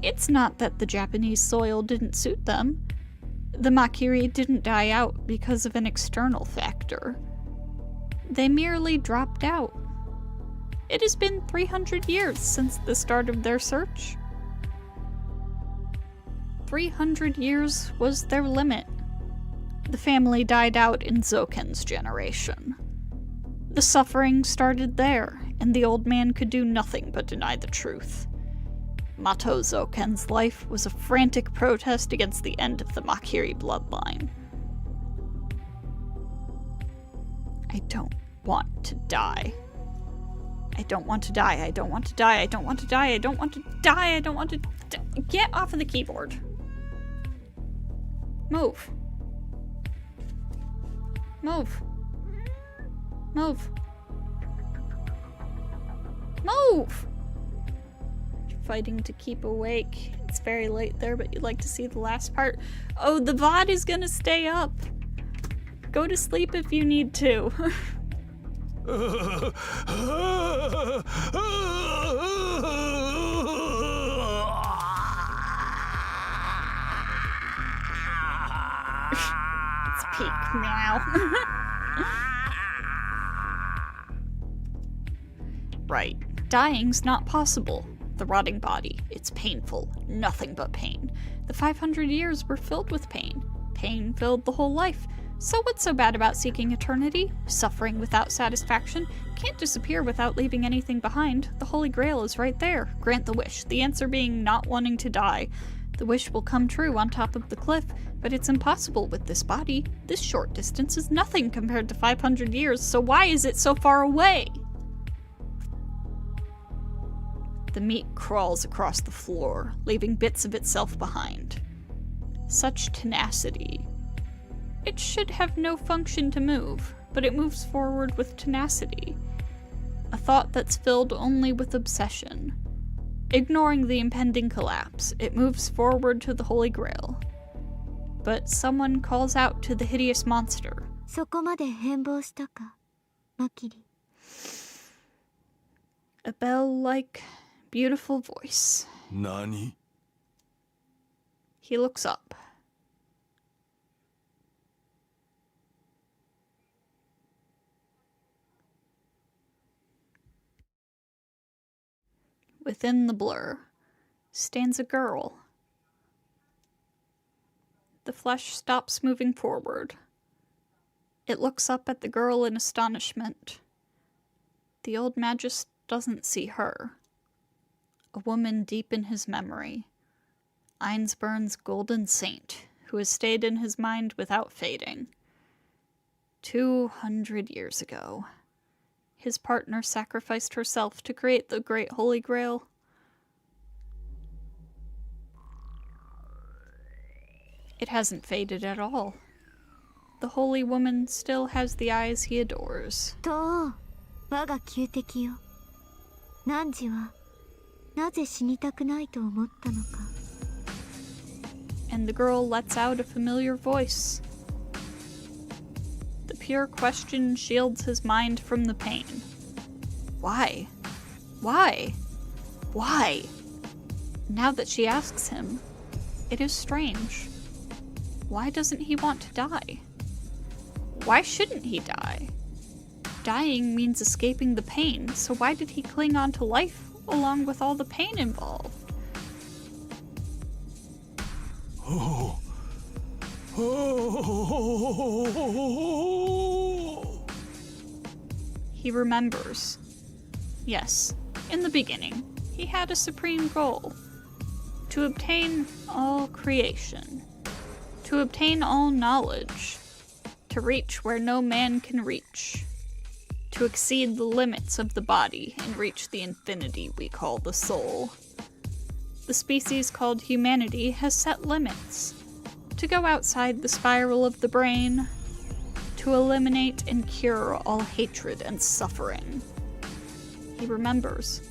It's not that the Japanese soil didn't suit them. The Makiri didn't die out because of an external factor. They merely dropped out. It has been 300 years since the start of their search. 300 years was their limit. The family died out in Zoken's generation. The suffering started there, and the old man could do nothing but deny the truth. Mato Zoken's life was a frantic protest against the end of the Makiri bloodline. I don't want to die. I don't want to die. I don't want to die. I don't want to die. I don't want to die. I don't want to Get off of the keyboard. Move. Move. Move. Move! You're fighting to keep awake. It's very late there, but you'd like to see the last part. Oh, the VOD is gonna stay up. Go to sleep if you need to. It's peak now. Right. Dying's not possible. The rotting body. It's painful. Nothing but pain. The 500 years were filled with pain. Pain filled the whole life. So what's so bad about seeking eternity? Suffering without satisfaction can't disappear without leaving anything behind. The Holy Grail is right there. Grant the wish. The answer being not wanting to die. The wish will come true on top of the cliff, but it's impossible with this body. This short distance is nothing compared to 500 years, so why is it so far away? The meat crawls across the floor, leaving bits of itself behind. Such tenacity. It should have no function to move, but it moves forward with tenacity. A thought that's filled only with obsession. Ignoring the impending collapse, it moves forward to the Holy Grail. But someone calls out to the hideous monster. そこまで変貌したか、マキリ。 A bell-like, beautiful voice. 何? He looks up. Within the blur stands a girl. The flesh stops moving forward. It looks up at the girl in astonishment. The old magus doesn't see her. A woman deep in his memory. Einsburn's golden saint, who has stayed in his mind without fading. 200 years ago. His partner sacrificed herself to create the great Holy Grail. It hasn't faded at all. The holy woman still has the eyes he adores. とう、我が旧敵よ。汝はなぜ死にたくないと思ったのか。 And the girl lets out a familiar voice. The pure question shields his mind from the pain. Why? Why? Why? Now that she asks him, it is strange. Why doesn't he want to die? Why shouldn't he die? Dying means escaping the pain, so why did he cling on to life along with all the pain involved? Oh. He remembers. Yes, in the beginning, he had a supreme goal: to obtain all creation, to obtain all knowledge, to reach where no man can reach, to exceed the limits of the body and reach the infinity we call the soul. The species called humanity has set limits, to go outside the spiral of the brain, to eliminate and cure all hatred and suffering. He remembers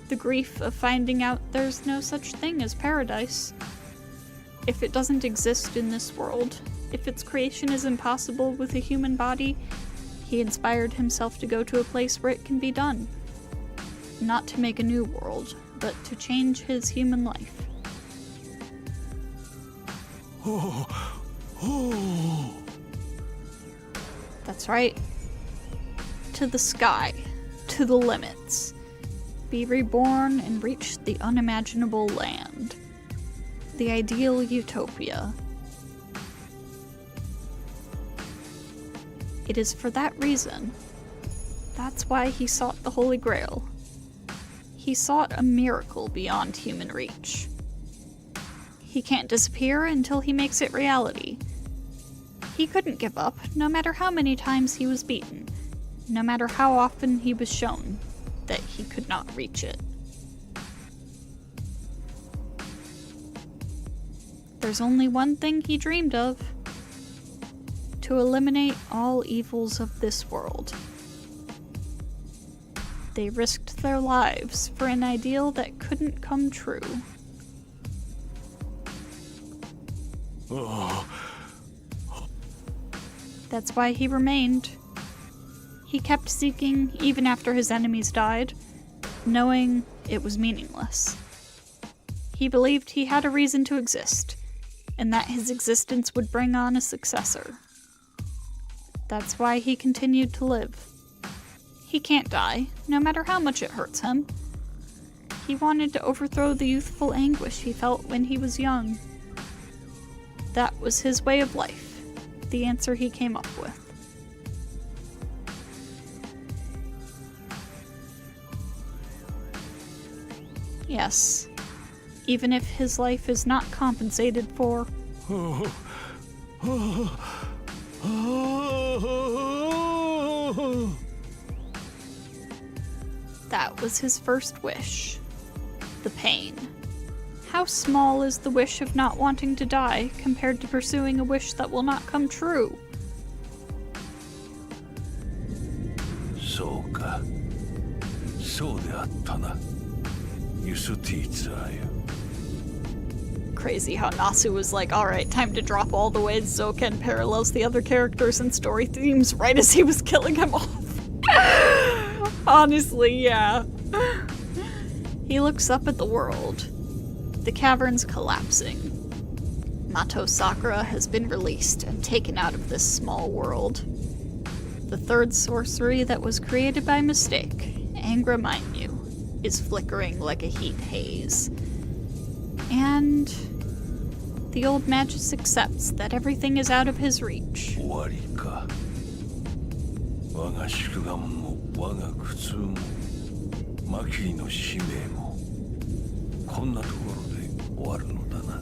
the grief of finding out there's no such thing as paradise. If it doesn't exist in this world, if its creation is impossible with a human body, he inspired himself to go to a place where it can be done. Not to make a new world, but to change his human life. That's right. To the sky, to the limits. Be reborn and reach the unimaginable land. The ideal utopia. It is for that reason. That's why he sought the Holy Grail. He sought a miracle beyond human reach. He can't disappear until he makes it reality. He couldn't give up, no matter how many times he was beaten, no matter how often he was shown that he could not reach it. There's only one thing he dreamed of: to eliminate all evils of this world. They risked their lives for an ideal that couldn't come true. That's why he remained. He kept seeking even after his enemies died, knowing it was meaningless. He believed he had a reason to exist, and that his existence would bring on a successor. That's why he continued to live. He can't die, no matter how much it hurts him. He wanted to overthrow the youthful anguish he felt when he was young. That was his way of life, the answer he came up with. Yes, even if his life is not compensated for. That was his first wish. The pain. How small is the wish of not wanting to die compared to pursuing a wish that will not come true? そうか。そうであったな。ユスティツァよ。 Crazy how Nasu was like, alright, time to drop all the ways Zoken parallels the other characters and story themes right as he was killing him off. Honestly, yeah. He looks up at the world. The cavern's collapsing. Mato Sakura has been released and taken out of this small world. The third sorcery that was created by mistake, Angra Mainyu, is flickering like a heat haze. And the old Magus accepts that everything is out of his reach. 終わりか。我が宿願も我が苦痛もマキリの使命もこんなところで終わるのだな。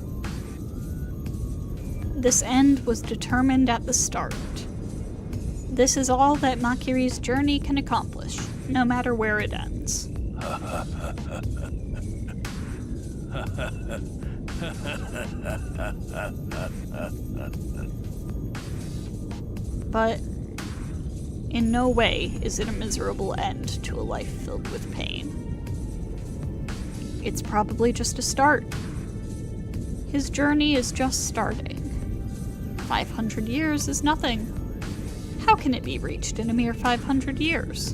This end was determined at the start. This is all that Makiri's journey can accomplish, no matter where it ends. But in no way is it a miserable end to a life filled with pain. It's probably just a start. His journey is just starting. 500 years is nothing. How can it be reached in a mere 500 years?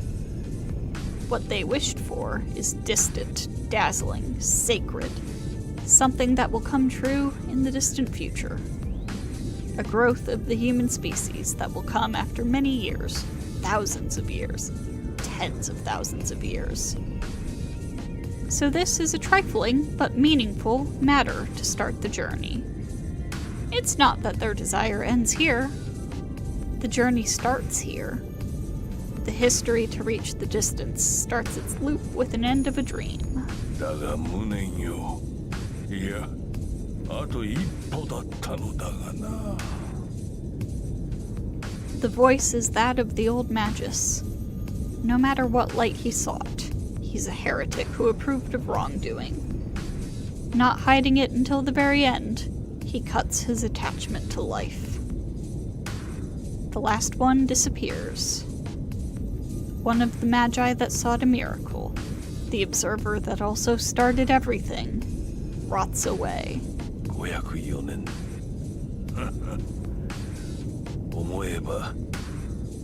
What they wished for is distant, dazzling, sacred. Something that will come true in the distant future. A growth of the human species that will come after many years, thousands of years, tens of thousands of years. So this is a trifling but meaningful matter to start the journey. It's not that their desire ends here. The journey starts here. The history to reach the distance starts its loop with an end of a dream. だが無念よ。いや、あと一歩だったのだがな。The voice is that of the old Magus. No matter what light he sought, he's a heretic who approved of wrongdoing. Not hiding it until the very end, he cuts his attachment to life. The last one disappears. One of the Magi that sought a miracle, the observer that also started everything, rots away. 504年。思えば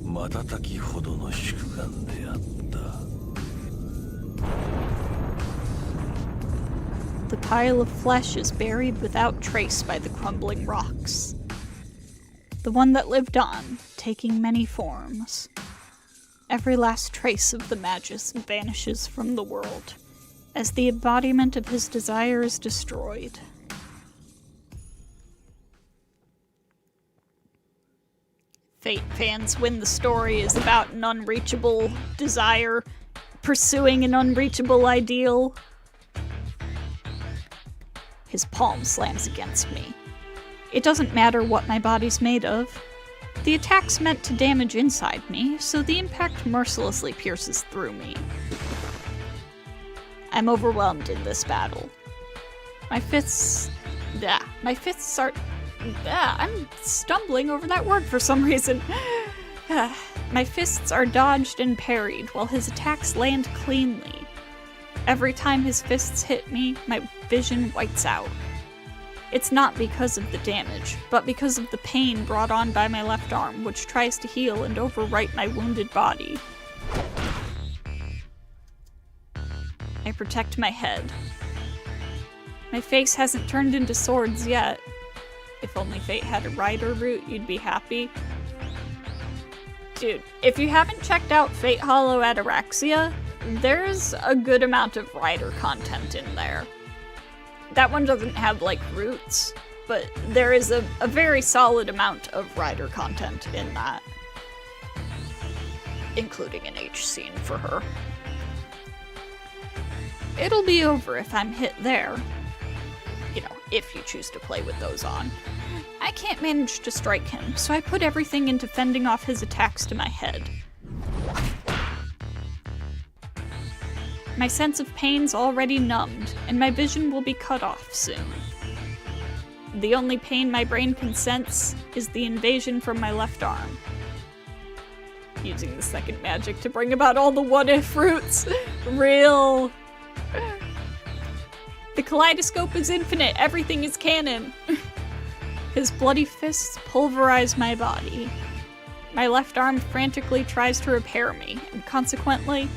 瞬きほどの宿願であった。The pile of flesh is buried without trace by the crumbling rocks. The one that lived on, taking many forms. Every last trace of the Magus vanishes from the world, as the embodiment of his desire is destroyed. Fate fans when the story is about an unreachable desire, pursuing an unreachable ideal. His palm slams against me. It doesn't matter what my body's made of. The attack's meant to damage inside me, so the impact mercilessly pierces through me. I'm overwhelmed in this battle. My fists are... I'm stumbling over that word for some reason. My fists are dodged and parried while his attacks land cleanly. Every time his fists hit me, my vision whites out. It's not because of the damage, but because of the pain brought on by my left arm, which tries to heal and overwrite my wounded body. I protect my head. My face hasn't turned into swords yet. If only Fate had a rider route, you'd be happy. Dude, if you haven't checked out Fate Hollow Ataraxia, there's a good amount of rider content in there. That one doesn't have, like, roots, but there is a very solid amount of rider content in that. Including an H scene for her. It'll be over if I'm hit there. You know, if you choose to play with those on. I can't manage to strike him, so I put everything into fending off his attacks to my head. My sense of pain's already numbed, and my vision will be cut off soon. The only pain my brain can sense is the invasion from my left arm. Using the second magic to bring about all the what-if routes. Real. The kaleidoscope is infinite, everything is canon. His bloody fists pulverize my body. My left arm frantically tries to repair me, and consequently,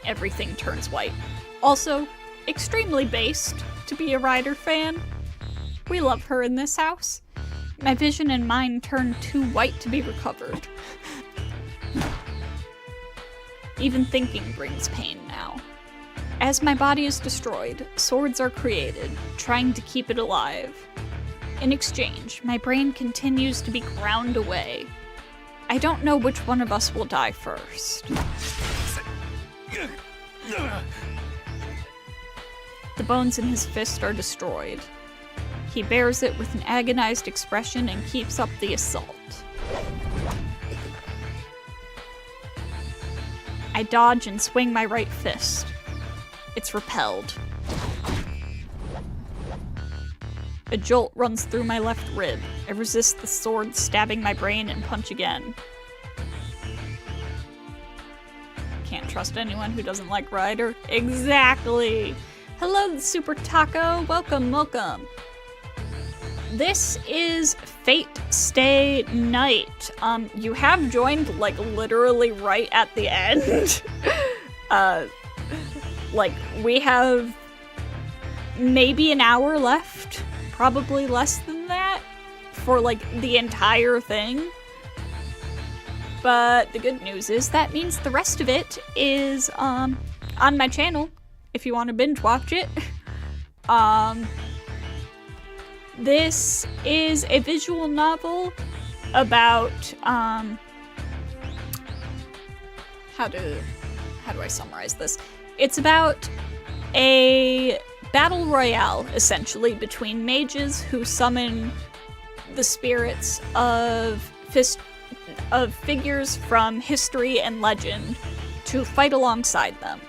everything turns white. Also, extremely based to be a Rider fan. We love her in this house. My vision and mind turn too white to be recovered. Even thinking brings pain now. As my body is destroyed, swords are created, trying to keep it alive. In exchange, my brain continues to be ground away. I don't know which one of us will die first. The bones in his fist are destroyed. He bears it with an agonized expression and keeps up the assault. I dodge and swing my right fist. It's repelled. A jolt runs through my left rib. I resist the sword stabbing my brain and punch again. Can't trust anyone who doesn't like Rider. Exactly! Hello, Super Taco. Welcome, welcome. This is Fate Stay Night. You have joined, like, literally right at the end. Like, we have maybe an hour left, probably less than that, for, like, the entire thing. But the good news is that means the rest of it is, on my channel, if you want to binge watch it. This is a visual novel about, how do I summarize this? It's about a battle royale, essentially, between mages who summon the spirits of figures from history and legend to fight alongside them.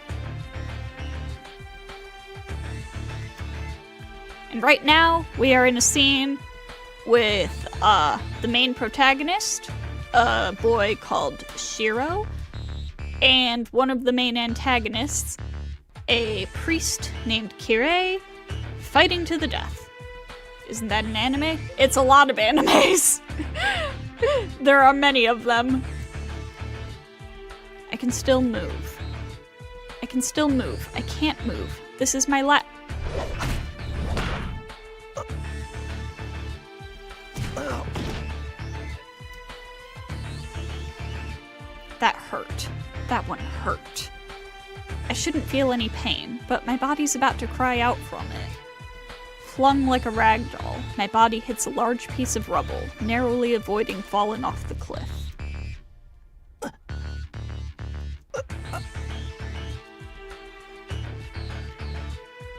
And right now, we are in a scene with the main protagonist, a boy called Shiro, and one of the main antagonists, a priest named Kirei, fighting to the death. Isn't that an anime? It's a lot of animes. There are many of them. I can still move. I can still move. I can't move. This is my That hurt. That one hurt. I shouldn't feel any pain, but my body's about to cry out from it. Flung like a rag doll, my body hits a large piece of rubble, narrowly avoiding falling off the cliff.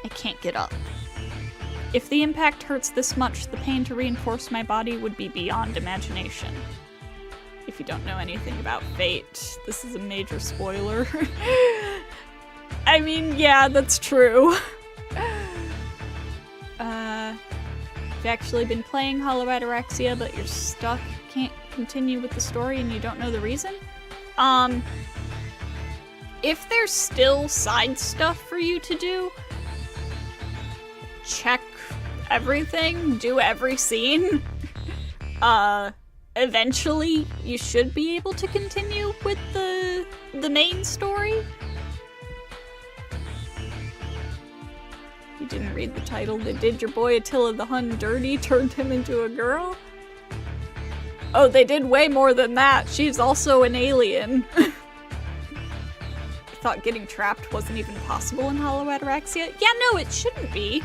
I can't get up. If the impact hurts this much, the pain to reinforce my body would be beyond imagination. If you don't know anything about Fate, this is a major spoiler. I mean, yeah, that's true. You've actually been playing Hollow Ataraxia, but you're stuck, can't continue with the story, and you don't know the reason? If there's still side stuff for you to do, check everything, do every scene. Eventually, you should be able to continue with the main story. You didn't read the title. They did your boy Attila the Hun dirty, turned him into a girl? Oh, they did way more than that. She's also an alien. I thought getting trapped wasn't even possible in Hollow Ataraxia. Yeah, no, it shouldn't be.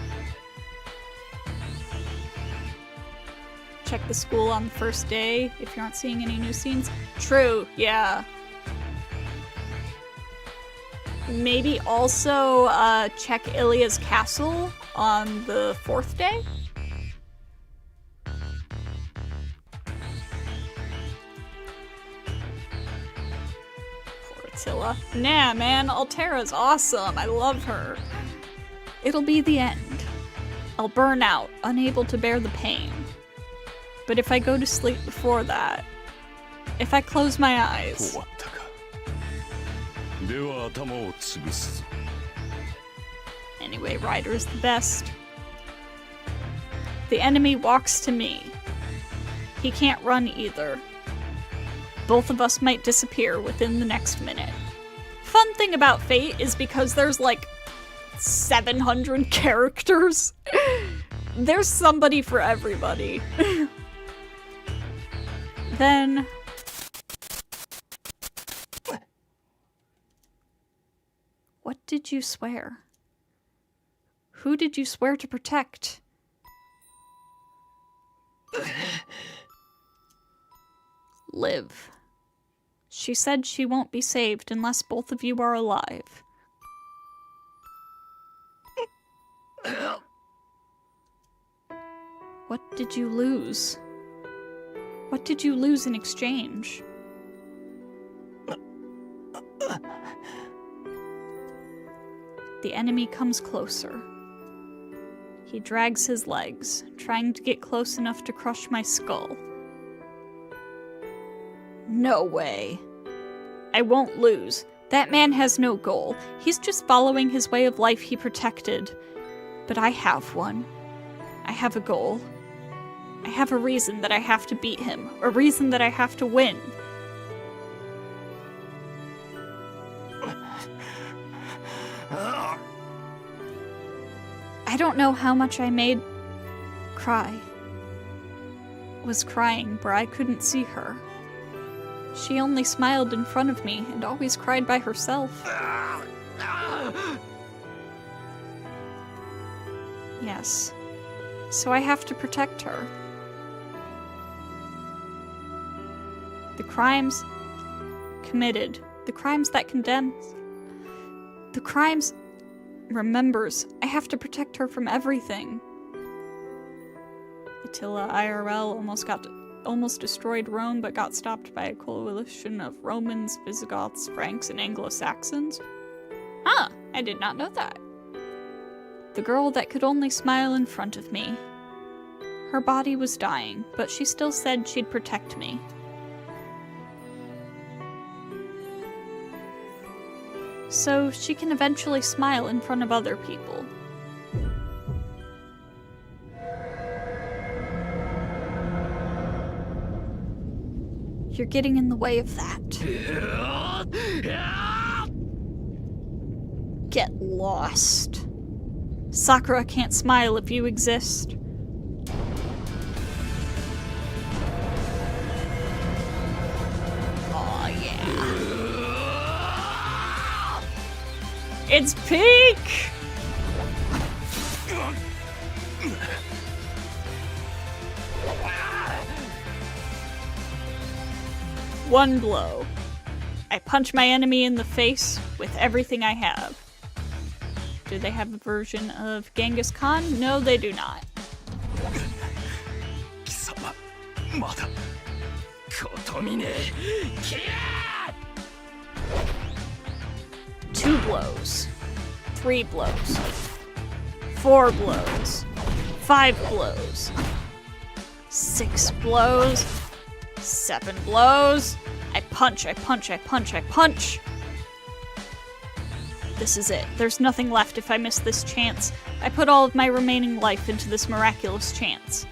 Check the school on the first day if you aren't seeing any new scenes. True, yeah. Maybe also check Ilia's castle on the 4th day? Poor Attila. Nah, man, Altera's awesome. I love her. It'll be the end. I'll burn out, unable to bear the pain. But if I go to sleep before that, if I close my eyes... Anyway, Ryder's the best. The enemy walks to me. He can't run either. Both of us might disappear within the next minute. Fun thing about Fate is because there's like 700 characters. There's somebody for everybody. Then... What did you swear? Who did you swear to protect? Liv. She said she won't be saved unless both of you are alive. What did you lose? What did you lose in exchange? The enemy comes closer. He drags his legs, trying to get close enough to crush my skull. No way. I won't lose. That man has no goal. He's just following his way of life he protected. But I have one. I have a goal. I have a reason that I have to beat him, a reason that I have to win. I don't know how much I made cry. Was crying where I couldn't see her. She only smiled in front of me and always cried by herself. Yes. So I have to protect her. The crimes committed. The crimes that condemns. The crimes remembers. I have to protect her from everything. Attila IRL almost destroyed Rome, but got stopped by a coalition of Romans, Visigoths, Franks, and Anglo-Saxons. Huh, I did not know that. The girl that could only smile in front of me. Her body was dying, but she still said she'd protect me. So she can eventually smile in front of other people. You're getting in the way of that. Get lost. Sakura can't smile if you exist. Oh yeah. It's peak! One blow. I punch my enemy in the face with everything I have. Do they have a version of Genghis Khan? No, they do not. Two blows. 3 blows. 4 blows. 5 blows. 6 blows. 7 blows. I punch, I punch, I punch, I punch. This is it. There's nothing left if I miss this chance. I put all of my remaining life into this miraculous chance.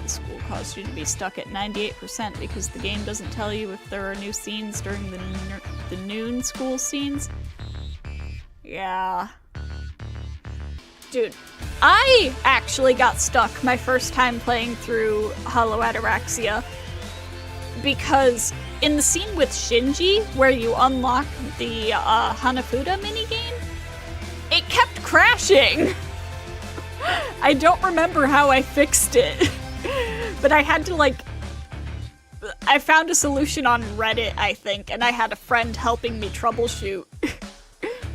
This will cause you to be stuck at 98% because the game doesn't tell you if there are new scenes during the noon school scenes. Yeah. Dude, I actually got stuck my first time playing through Hollow Ataraxia because in the scene with Shinji, where you unlock the Hanafuda minigame, it kept crashing. I don't remember how I fixed it, but I had to I found a solution on Reddit, I think, and I had a friend helping me troubleshoot.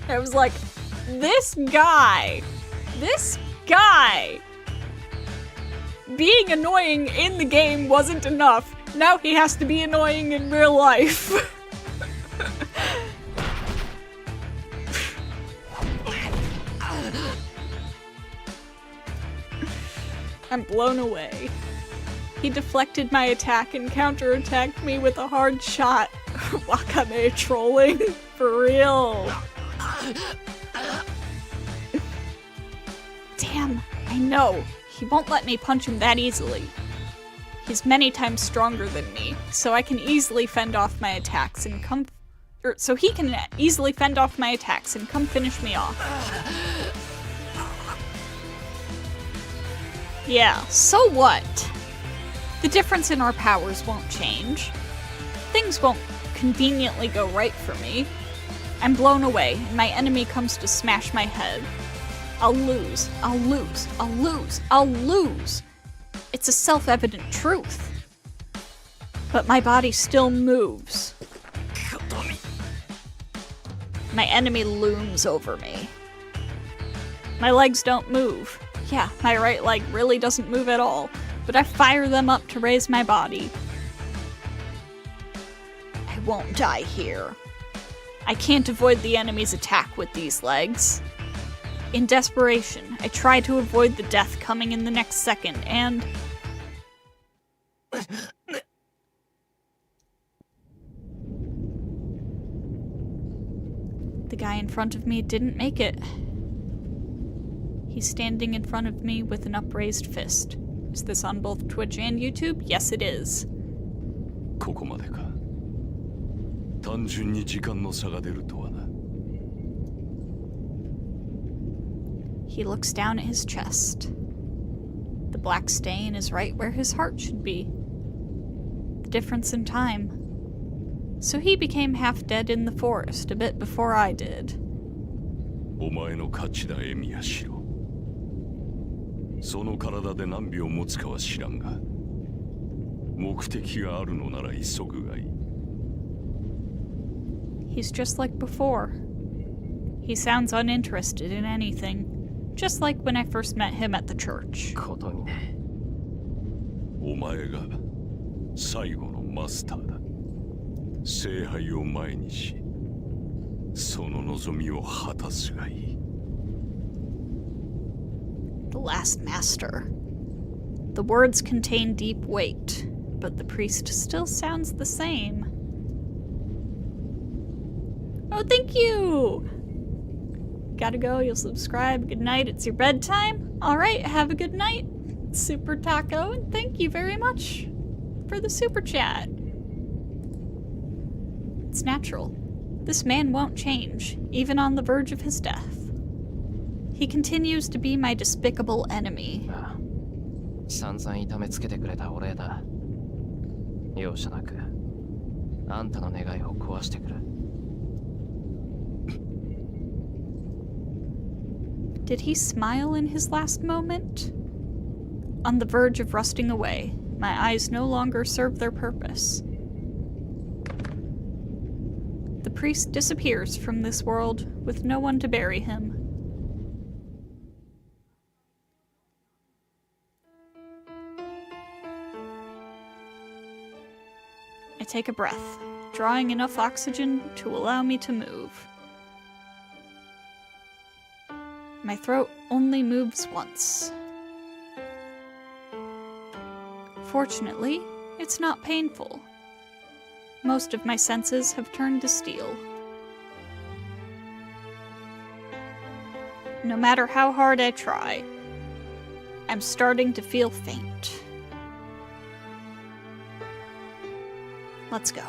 I was like, this guy, being annoying in the game wasn't enough. Now he has to be annoying in real life. I'm blown away. He deflected my attack and counterattacked me with a hard shot. Wakame trolling? For real. Damn, I know. He won't let me punch him that easily. He's many times stronger than me, so I can easily fend off my attacks and come... so he can easily fend off my attacks and come finish me off. Yeah, so what? The difference in our powers won't change. Things won't conveniently go right for me. I'm blown away, and my enemy comes to smash my head. I'll lose. I'll lose. I'll lose. I'll lose. It's a self-evident truth. But my body still moves. My enemy looms over me. My legs don't move. Yeah, my right leg really doesn't move at all, but I fire them up to raise my body. I won't die here. I can't avoid the enemy's attack with these legs. In desperation, I try to avoid the death coming in the next second, and... the guy in front of me didn't make it. He's standing in front of me with an upraised fist. Is this on both Twitch and YouTube? Yes, it is. ここまでか。単純に時間の差が出るとはな。He looks down at his chest. The black stain is right where his heart should be. The difference in time. So he became half dead in the forest a bit before I did. お前の勝ちだ、エミヤシロ。その体で何秒持つかは知らんが、目的があるのなら急ぐがいい。 He's just like before. He sounds uninterested in anything, just like when I first met him at the church. ことにね。お前が最後のマスターだ。聖杯を前にし、その望みを果たすがいい。 The last master. The words contain deep weight, but the priest still sounds the same. Oh, thank you! Gotta go, you'll subscribe. Good night, it's your bedtime. Alright, have a good night, Super Taco, and thank you very much for the super chat. It's natural. This man won't change, even on the verge of his death. He continues to be my despicable enemy. ああ、散々痛めつけてくれたお礼だ。容赦なく、あんたの願いを壊してくる。Did he smile in his last moment? On the verge of rusting away, my eyes no longer serve their purpose. The priest disappears from this world with no one to bury him. I take a breath, drawing enough oxygen to allow me to move. My throat only moves once. Fortunately, it's not painful. Most of my senses have turned to steel. No matter how hard I try, I'm starting to feel faint. Let's go.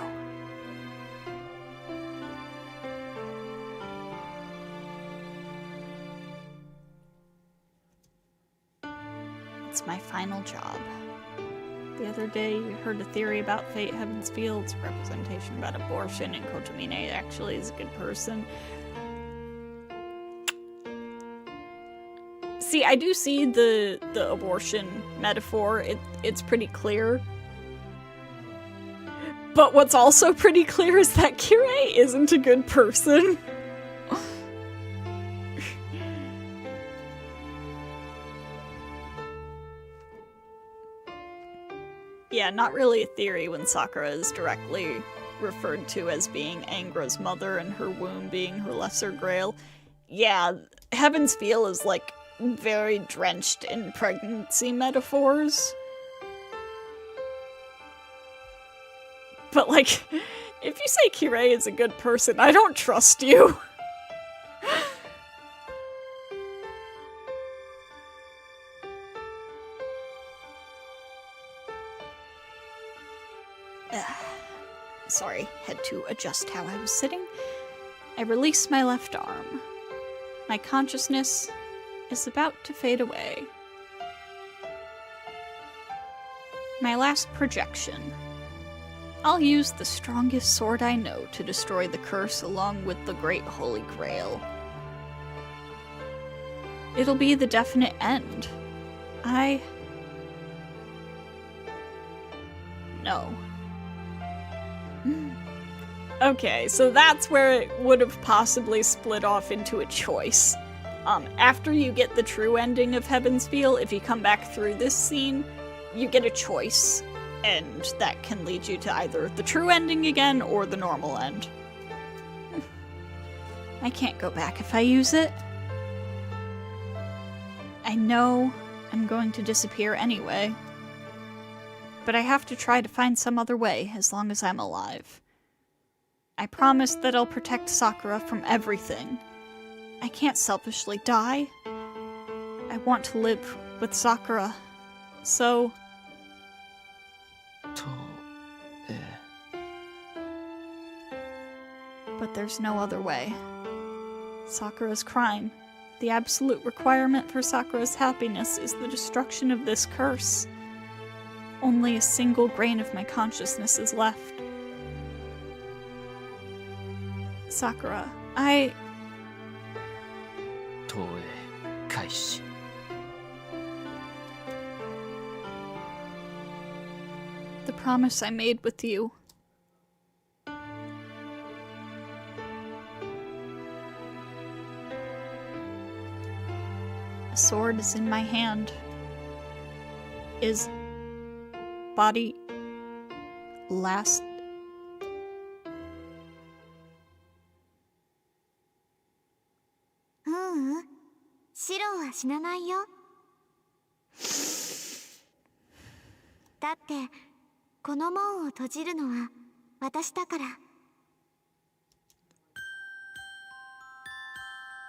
It's my final job. The other day, you heard a theory about Fate Heaven's Field's representation about abortion, and Kotomine actually is a good person. See, I do see the abortion metaphor. It's pretty clear. But what's also pretty clear is that Kirei isn't a good person. Yeah, not really a theory when Sakura is directly referred to as being Angra's mother and her womb being her lesser grail. Yeah, Heaven's Feel is like very drenched in pregnancy metaphors. But like, if you say Kirei is a good person, I don't trust you. Sorry, had to adjust how I was sitting. I release my left arm. My consciousness is about to fade away. My last projection. I'll use the strongest sword I know to destroy the curse along with the Great Holy Grail. It'll be the definite end. No. Okay, so that's where it would have possibly split off into a choice. After you get the true ending of Heaven's Feel, if you come back through this scene, you get a choice, and that can lead you to either the true ending again or the normal end. I can't go back if I use it. I know I'm going to disappear anyway, but I have to try to find some other way as long as I'm alive. I promise that I'll protect Sakura from everything. I can't selfishly die. I want to live with Sakura, so... But there's no other way. Sakura's crime, the absolute requirement for Sakura's happiness, is the destruction of this curse. Only a single grain of my consciousness is left. Sakura, 投影開始。The promise I made with you. A sword is in my hand. Is body last? Mm-mm. シローは死なないよ。だってこの門を閉じるのは私だから。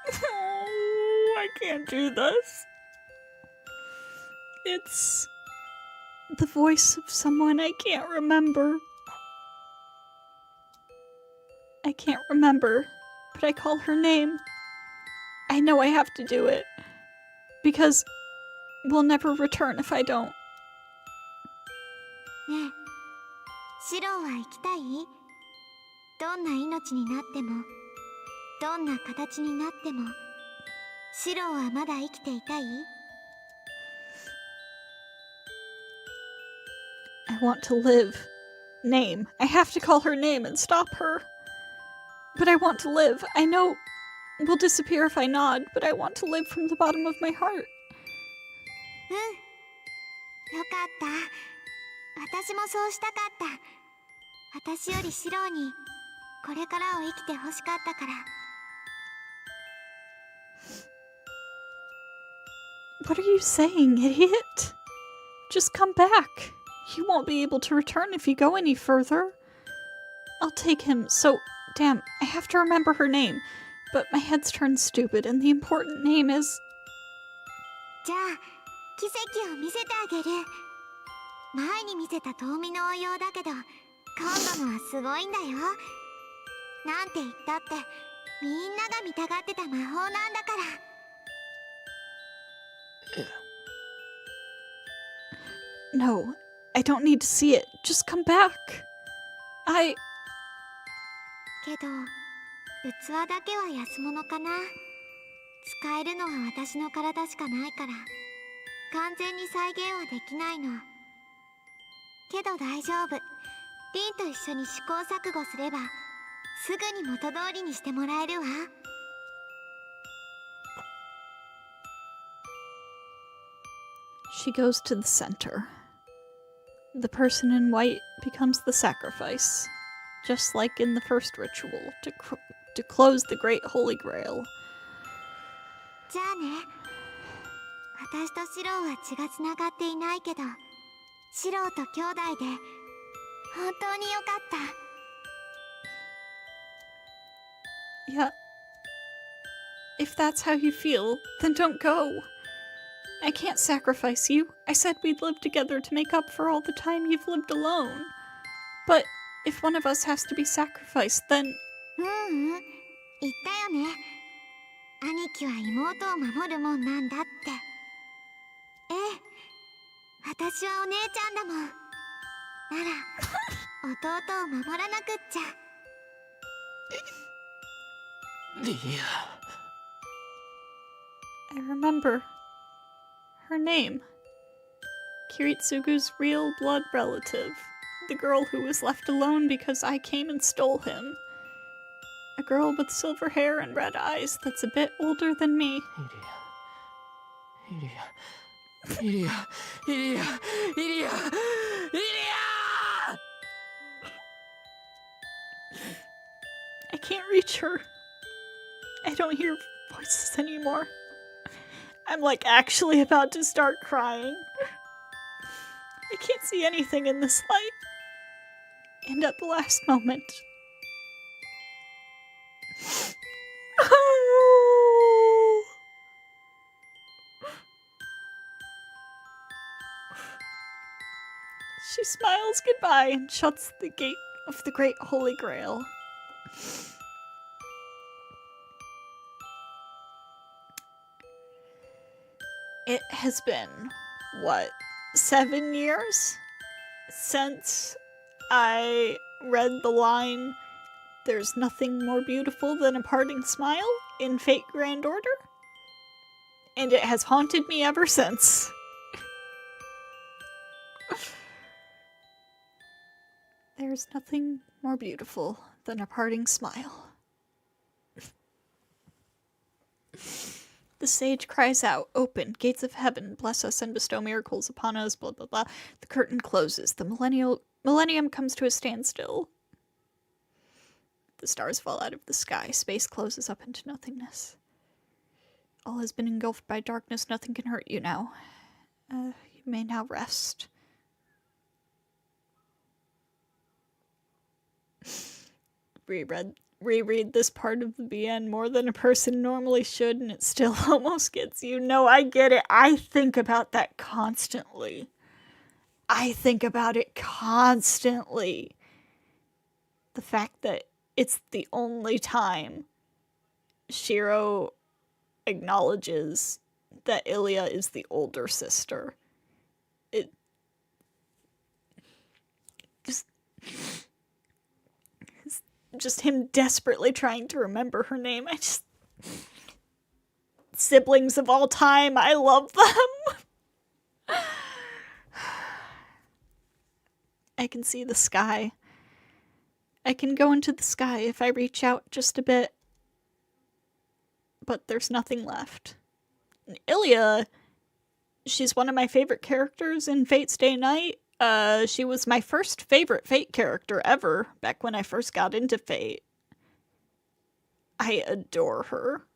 Oh, I can't do this. It's the voice of someone I can't remember. I can't remember, but I call her name. I know I have to do it, because we'll never return if I don't. ねえ、シローは生きたい？どんな命になっても、どんな形になっても、シローはまだ生きていたい？ I want to live. Name. I have to call her name and stop her. But I want to live. I know we'll disappear if I nod, but I want to live from the bottom of my heart. うん、よかった。私もそうしたかった。私よりシローにこれからを生きてほしかったから。What are you saying, idiot? Just come back. You won't be able to return if you go any further. I'll take him, so... Damn, I have to remember her name. But my head's turned stupid, and the important name is... じゃあ、奇跡を見せてあげる。前に見せた遠見の応用だけど、今度のはすごいんだよ。なんて言ったって、みんなが見たがってた魔法なんだから。No, I don't need to see it. Just come back. けど、器だけは安物かな。使えるのは私の体しかないから、完全に再現はできないの。けど大丈夫。リンと一緒に試行錯誤すれば、すぐに元通りにしてもらえるわ。She goes to the center. The person in white becomes the sacrifice, just like in the first ritual, to close the Great Holy Grail. じゃあね。私とシローは血がつながっていないけど、シローと兄弟で本当によかった。Yeah. If that's how you feel, then don't go. I can't sacrifice you. I said we'd live together to make up for all the time you've lived alone. But if one of us has to be sacrificed, then... 言ったよね。兄貴は妹を守るもんなんだって。ええ、私はお姉ちゃんだもん。なら、弟を守らなくっちゃ。リア。 I remember her name. Kiritsugu's real blood relative. The girl who was left alone because I came and stole him. A girl with silver hair and red eyes that's a bit older than me. Ilia. I can't reach her. I don't hear voices anymore. I'm like actually about to start crying. I can't see anything in this light. And at the last moment... She smiles goodbye and shuts the gate of the Great Holy Grail. It has been, 7 years since I read the line, "There's nothing more beautiful than a parting smile" in Fate Grand Order, and it has haunted me ever since. There's nothing more beautiful than a parting smile. The sage cries out, "Open, gates of heaven, bless us and bestow miracles upon us," blah blah blah. The curtain closes. The millennium comes to a standstill. The stars fall out of the sky. Space closes up into nothingness. All has been engulfed by darkness. Nothing can hurt you now. You may now rest. Reread this part of the BN more than a person normally should, and it still almost gets you. No, I get it. I think about that constantly. I think about it constantly. The fact that it's the only time Shiro acknowledges that Ilya is the older sister. It just him desperately trying to remember her name. Siblings of all time, I love them. I can see the sky. I can go into the sky if I reach out just a bit. But there's nothing left. And Ilya, she's one of my favorite characters in Fate Stay Night. She was my first favorite Fate character ever, back when I first got into Fate. I adore her.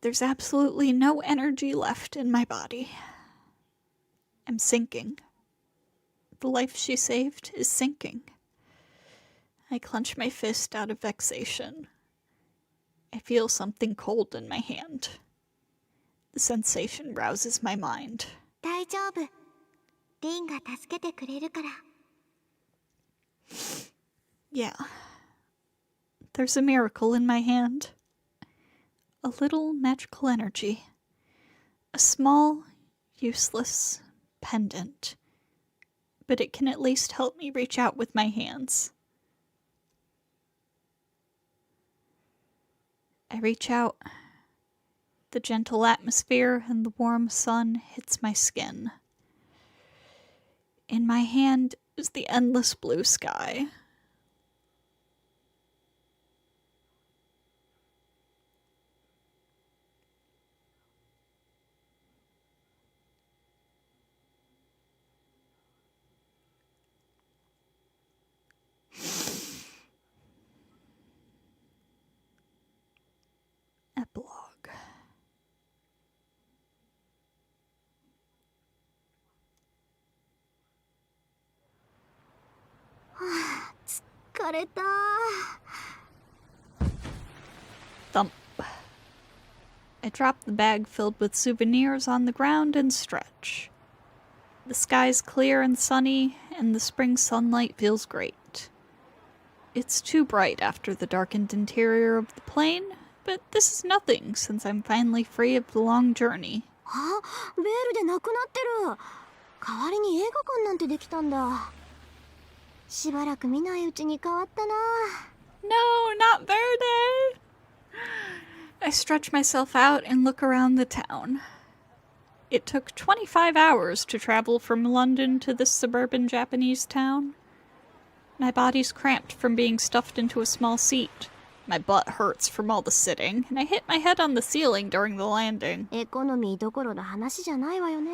There's absolutely no energy left in my body. I'm sinking. The life she saved is sinking. I clench my fist out of vexation. I feel something cold in my hand. The sensation rouses my mind. 大丈夫。リンが助けてくれるから。Yeah. There's a miracle in my hand. A little magical energy. A small, useless pendant. But it can at least help me reach out with my hands. I reach out. The gentle atmosphere and the warm sun hits my skin. In my hand is the endless blue sky. Epilogue. Thump. I drop the bag filled with souvenirs on the ground and stretch. The sky's clear and sunny, and the spring sunlight feels great. It's too bright after the darkened interior of the plane, but this is nothing since I'm finally free of the long journey. あ、ベールでなくなってる。代わりに映画館なんてできたんだ。しばらく見ないうちに変わったな。No, not Verde! I stretch myself out and look around the town. It took 25 hours to travel from London to this suburban Japanese town. My body's cramped from being stuffed into a small seat. My butt hurts from all the sitting, and I hit my head on the ceiling during the landing. エコノミーどころの話じゃないわよね。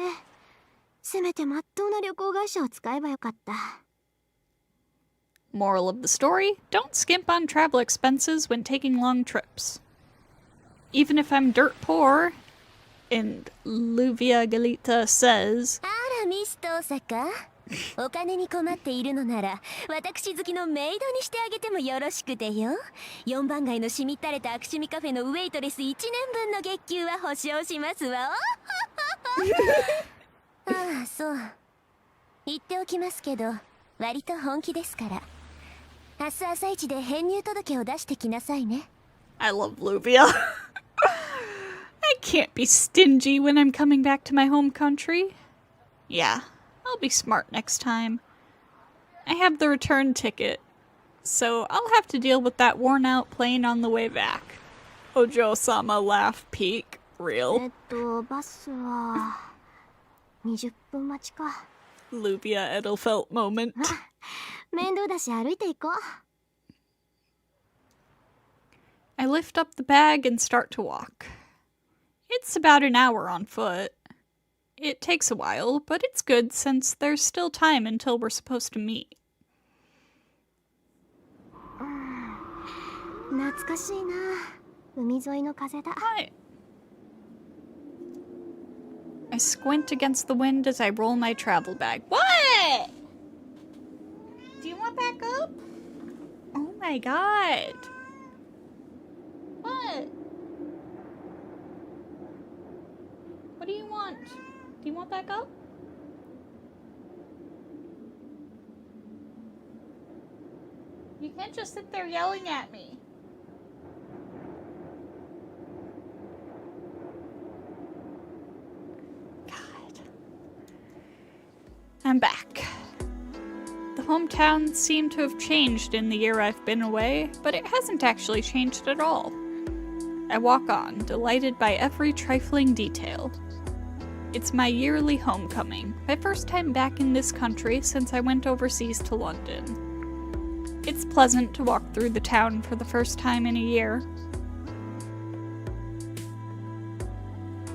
せめてまっとうな旅行会社を使えばよかった。Moral of the story, don't skimp on travel expenses when taking long trips. Even if I'm dirt poor, and Luvia Galita says, あらミスト坂、お金に困っているのなら私好きのメイドにしてあげてもよろしくてよ。4番街のしみったれた悪趣味カフェのウェイトレス1年分の月給は保証しますわ。ああ、そう言っておきますけど割と本気ですから、明日朝一で編入届を出してきなさいね。 I love Luvia. I can't be stingy when I'm coming back to my home country. Yeah, I'll be smart next time. I have the return ticket, so I'll have to deal with that worn-out plane on the way back. Ojo-sama laugh peak. Real. バスは20分待ちか。Luvia Edelfelt moment. 面倒だし歩いていこう。 I lift up the bag and start to walk. It's about an hour on foot. It takes a while, but it's good since there's still time until we're supposed to meet. 懐かしいな。海沿いの風だ。 Hi. I squint against the wind as I roll my travel bag. What? Do you want back up? Oh my god. What? What do you want? Do you want back up? You can't just sit there yelling at me. God. I'm back. The hometown seemed to have changed in the year I've been away, but it hasn't actually changed at all. I walk on, delighted by every trifling detail. It's my yearly homecoming, my first time back in this country since I went overseas to London. It's pleasant to walk through the town for the first time in a year.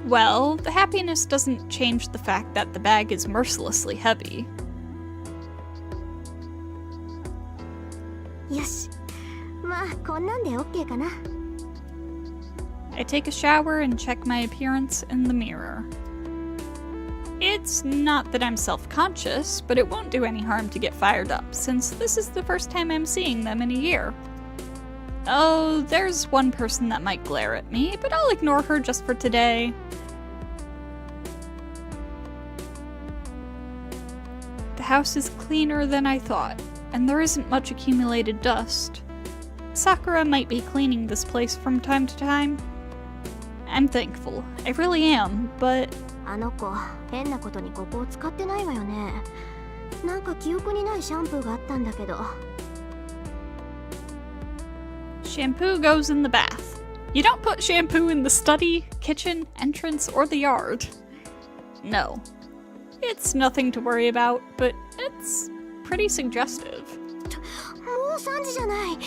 Well, the happiness doesn't change the fact that the bag is mercilessly heavy. よし。まあこんなんで OK かな。 I take a shower and check my appearance in the mirror. It's not that I'm self-conscious, but it won't do any harm to get fired up, since this is the first time I'm seeing them in a year. Oh, there's one person that might glare at me, but I'll ignore her just for today. The house is cleaner than I thought, and there isn't much accumulated dust. Sakura might be cleaning this place from time to time. I'm thankful, I really am, but... あの子、変なことにここを使ってないわよね。なんか記憶にないシャンプーがあったんだけど。 Shampoo goes in the bath. You don't put shampoo in the study, kitchen, entrance, or the yard. No. It's nothing to worry about, but it's pretty suggestive. もう3時じゃない。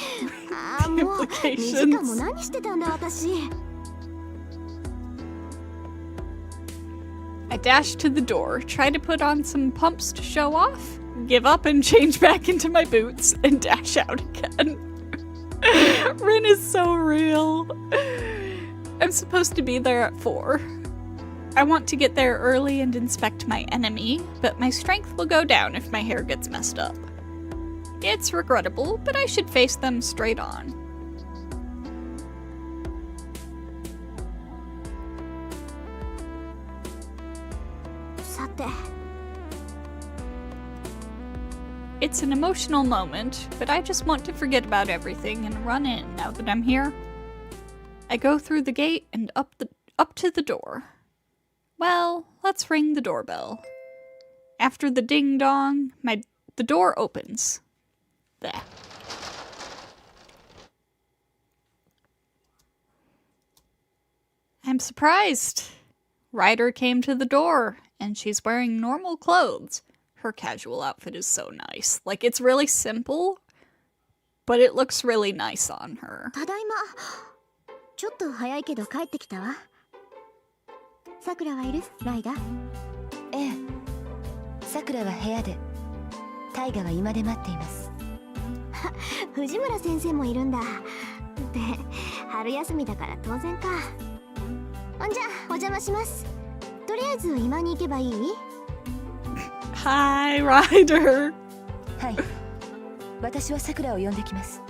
あーもう2時間も何してたんだ私。 I dash to the door, try to put on some pumps to show off, give up and change back into my boots, and dash out again. Rin is so real. I'm supposed to be there at 4. I want to get there early and inspect my enemy, but my strength will go down if my hair gets messed up. It's regrettable, but I should face them straight on. It's an emotional moment, but I just want to forget about everything and run in now that I'm here. I go through the gate and up to the door. Well, let's ring the doorbell. After the ding-dong, the door opens. There. I'm surprised. Ryder came to the door, and she's wearing normal clothes. Her casual outfit is so nice. Like, it's really simple, but it looks really nice on her. ただいま。ちょっと早いけど帰ってきたわ。さくらはいる？ライダ？ええ。さくらは部屋で。タイガは居間で待っています。藤村先生もいるんだ。で、春休みだから当然か。じゃあお邪魔します。とりあえず居間に行けばいい？ Hi, Ryder. はい。私はさくらを呼んできます。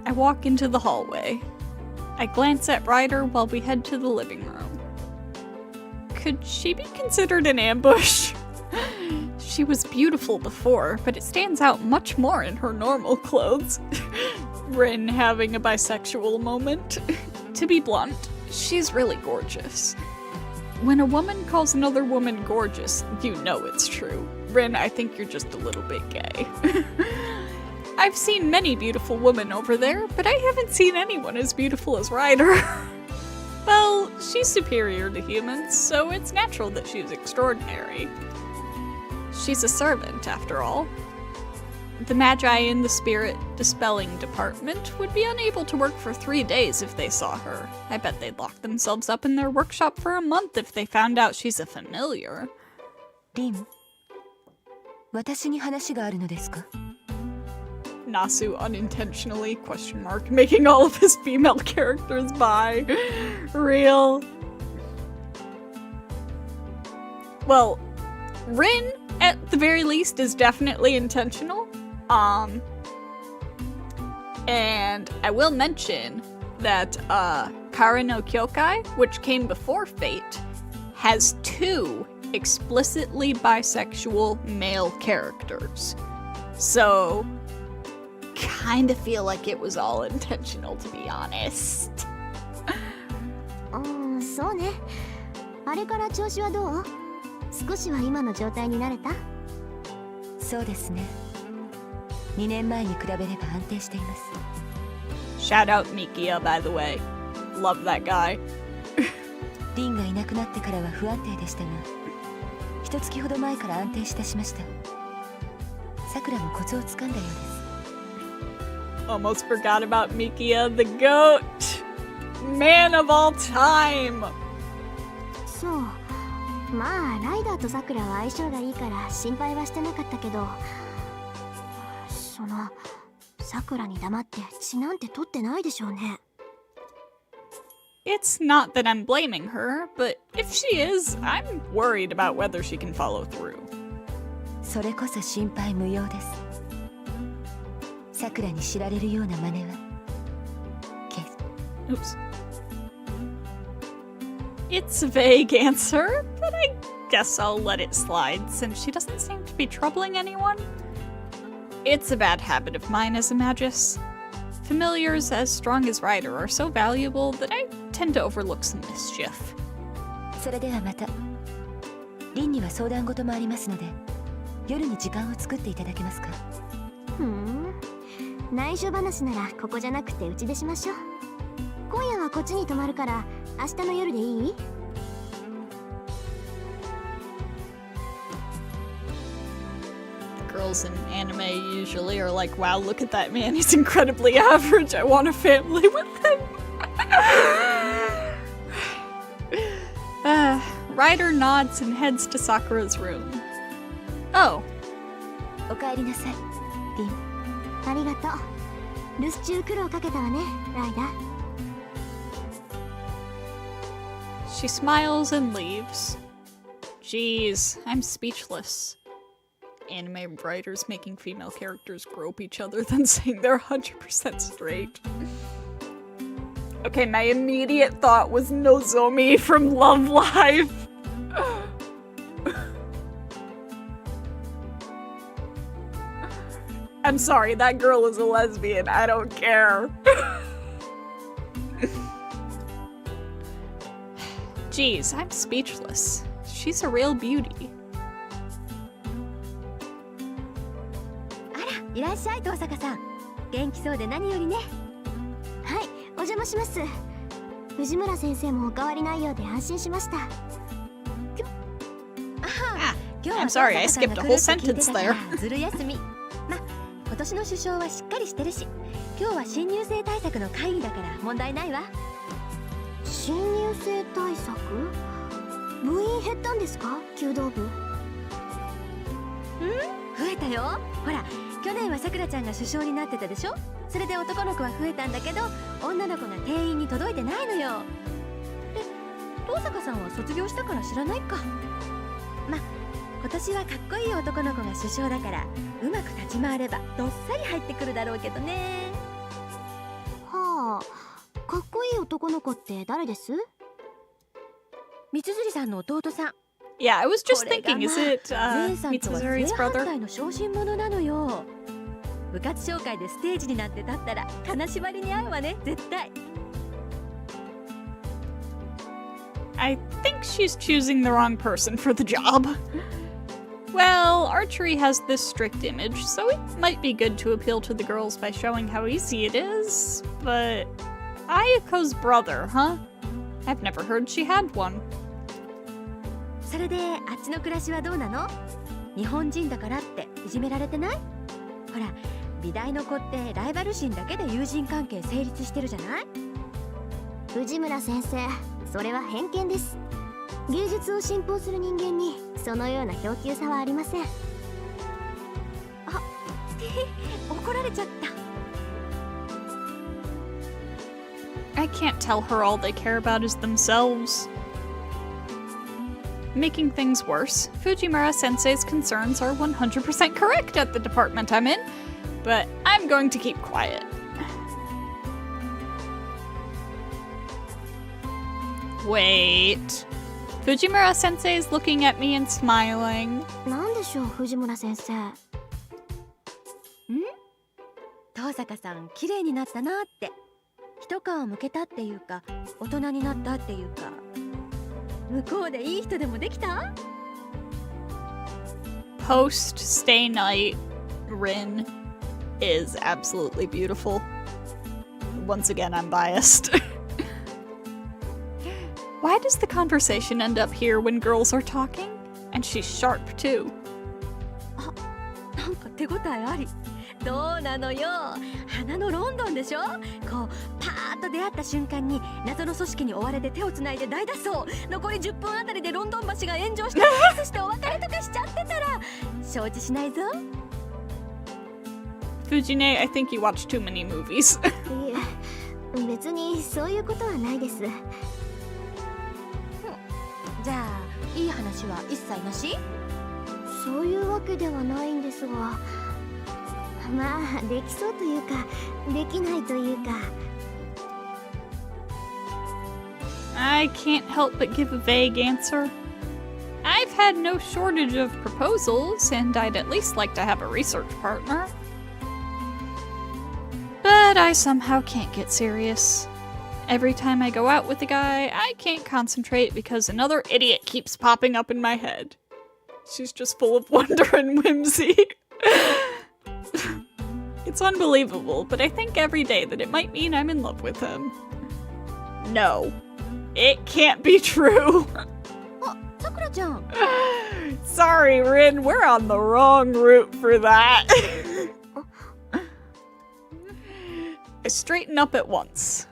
I walk into the hallway. I glance at Ryder while we head to the living room. Could she be considered an ambush? She was beautiful before, but it stands out much more in her normal clothes. Rin having a bisexual moment. To be blunt, she's really gorgeous. When a woman calls another woman gorgeous, you know it's true. Rin, I think you're just a little bit gay. I've seen many beautiful women over there, but I haven't seen anyone as beautiful as Ryder. Well, she's superior to humans, so it's natural that she's extraordinary. She's a servant, after all. The Magi in the Spirit Dispelling Department would be unable to work for 3 days if they saw her. I bet they'd lock themselves up in their workshop for a month if they found out she's a familiar. リン、私に話があるのですか？ Nasu unintentionally, making all of his female characters bi. Real. Well, Rin, at the very least, is definitely intentional. And I will mention that Kara no Kyokai, which came before Fate, has 2 explicitly bisexual male characters. So, kind of feel like it was all intentional, to be honest. そうね。あれから調子はどう？少しは今の状態に慣れた？そうですね。2年前に比べれば安定しています。Shout out Mikia, by the way. Love that guy. リンがいなくなってからは不安定でしたが、1月ほど前から安定しだしました。さくらもコツをつかんだようです。Almost forgot about Mikia, the goat! Man of all time! そう。まあ、ライダーとさくらは相性がいいから心配はしてなかったけど、その、さくらに黙って血なんて取ってないでしょうね。It's not that I'm blaming her, but if she is, I'm worried about whether she can follow through. それこそ心配無用です。さくらに知られるような真似は。Oops. It's a vague answer, but I guess I'll let it slide since she doesn't seem to be troubling anyone. It's a bad habit of mine as a magus. Familiars as strong as Ryder are so valuable that I tend to overlook some mischief. それではまた。リンには相談事もありますので、夜に時間を作っていただけますか？内緒話ならここじゃなくてうちでしましょう。今夜はこっちに泊まるから明日の夜でいい？ Girls in anime usually are like, wow, look at that man, he's incredibly average, I want a family with him. Ryder nods and heads to Sakura's room. Oh. おかえりなさい、リン。ありがとう。留守中苦労かけたわね、ライダー。She smiles and leaves. Jeez, I'm speechless. Anime writers making female characters grope each other, then saying they're 100% straight. Okay, my immediate thought was Nozomi from Love Live. I'm sorry, that girl is a lesbian. I don't care. Jeez, I'm speechless. She's a real beauty. いらっしゃい、遠坂さん。元気そうで何よりね。はい、お邪魔します。藤村先生もお変わりないようで安心しました。I'm sorry, I skipped a whole sentence there. ずる休み。ま、今年の首相はしっかりしてるし、今日は新入生対策の会議だから問題ないわ。新入生対策？部員減ったんですか？弓道部。増えたよ。ほら。去年はさくらちゃんが首相になってたでしょ。それで男の子は増えたんだけど、女の子が定員に届いてないのよ。で、遠坂さんは卒業したから知らないか。ま、今年はかっこいい男の子が首相だから、うまく立ち回ればどっさり入ってくるだろうけどね。はあ、かっこいい男の子って誰です？三辻さんの弟さん。Yeah, I was just thinking, is it Mitsuzuri's brother? の小心者なのよ。部活紹介でステージになって立ったら金縛りに合うわね、絶対。I think she's choosing the wrong person for the job. Well, archery has this strict image, so it might be good to appeal to the girls by showing how easy it is, but Ayako's brother, huh? I've never heard she had one. それであっちの暮らしはどうなの？日本人だからっていじめられてない？ほら、美大の子ってライバル心だけで友人関係成立してるじゃない？藤村先生、それは偏見です。芸術を信奉する人間にそのような表級差はありません。怒られちゃった。 I can't tell her all they care about is themselves. Making things worse, Fujimura-sensei's concerns are 100% correct at the department I'm in, but I'm going to keep quiet. Wait. Fujimura-sensei is looking at me and smiling. なんでしょう、藤村先生。遠坂さん綺麗になったなって、一皮むけたっていうか、大人になったっていうか、向こうでいい人でもできた？ Post stay night, Rin is absolutely beautiful. Once again, I'm biased. Why does the conversation end up here when girls are talking? And she's sharp too. なんか手応えあり。どうなのよ、花のロンドンでしょ。こうパーッと出会った瞬間に謎の組織に追われて手をつないで大脱走、残り10分あたりでロンドン橋が炎上してキスしてお別れとかしちゃってたら承知しないぞ。 Fujine, I think you watch too many movies. いえ、別にそういうことはないです。じゃあいい話は一切なし？そういうわけではないんですが、まあできそうというかできないというか。 I can't help but give a vague answer. I've had no shortage of proposals, and I'd at least like to have a research partner. But I somehow can't get serious. Every time I go out with a guy, I can't concentrate because another idiot keeps popping up in my head. She's just full of wonder and whimsy. It's unbelievable, but I think every day that it might mean I'm in love with him. No. It can't be true. あ、さくらちゃん。 Sorry, Rin, we're on the wrong route for that. I straighten up at once.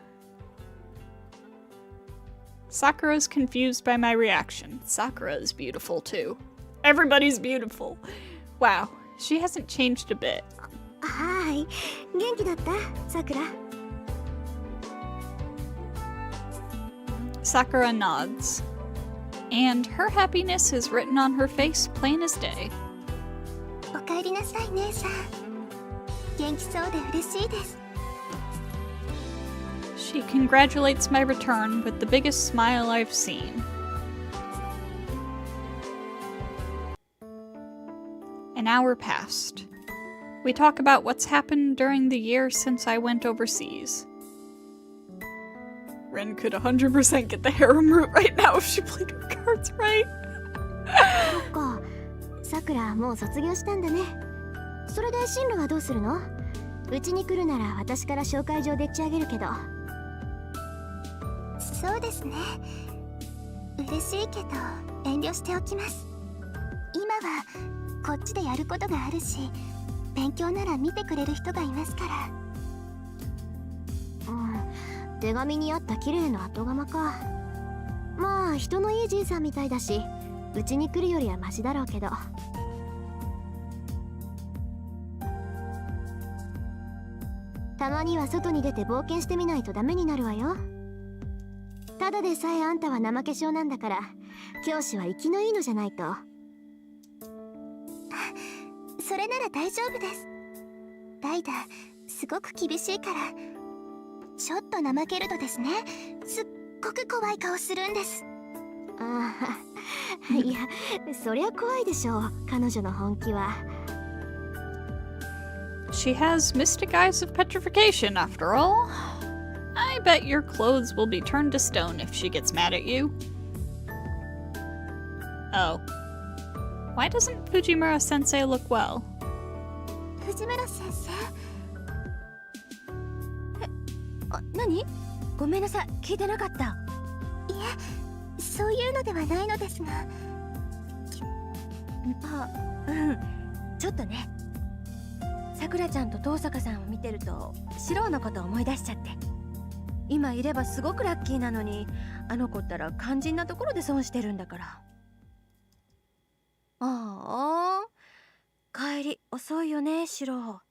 Sakura's confused by my reaction. Sakura is beautiful too. Everybody's beautiful. Wow, she hasn't changed a bit. はい、元気だった、さくら。Sakura nods. And her happiness is written on her face plain as day. おかえりなさい、姉さん。元気そうで嬉しいです。 She congratulates my return with the biggest smile I've seen. An hour passed. We talk about what's happened during the year since I went overseas. Ren could 100% get the harem route right now if she played her cards right. そっか、さくらもう卒業したんだね。それで進路はどうするの？うちに来るなら私から紹介状でっち上げるけど。そうですね。嬉しいけど遠慮しておきます。今はこっちでやることがあるし、勉強なら見てくれる人がいますから。手紙にあった綺麗な後釜か。まあ人のいいじいさんみたいだし、うちに来るよりはマシだろうけど。たまには外に出て冒険してみないとダメになるわよ。ただでさえあんたは怠け性なんだから、教師は生きのいいのじゃないと。それなら大丈夫です。ダイダ、すごく厳しいから。ちょっと怠けるとですね、すっごく怖い顔するんです。ああ、いや、そりゃ怖いでしょう、彼女の本気は。She has mystic eyes of petrification, after all. I bet your clothes will be turned to stone if she gets mad at you. Oh. Why doesn't Fujimura-sensei look well? 藤村先生。あ、何？ごめんなさい、聞いてなかった。え、そういうのではないのですが。ちょっとね。さくらちゃんと遠坂さんを見てるとシロのことを思い出しちゃって。今いればすごくラッキーなのに、あの子ったら肝心なところで損してるんだから。ああ、帰り遅いよね、シロ。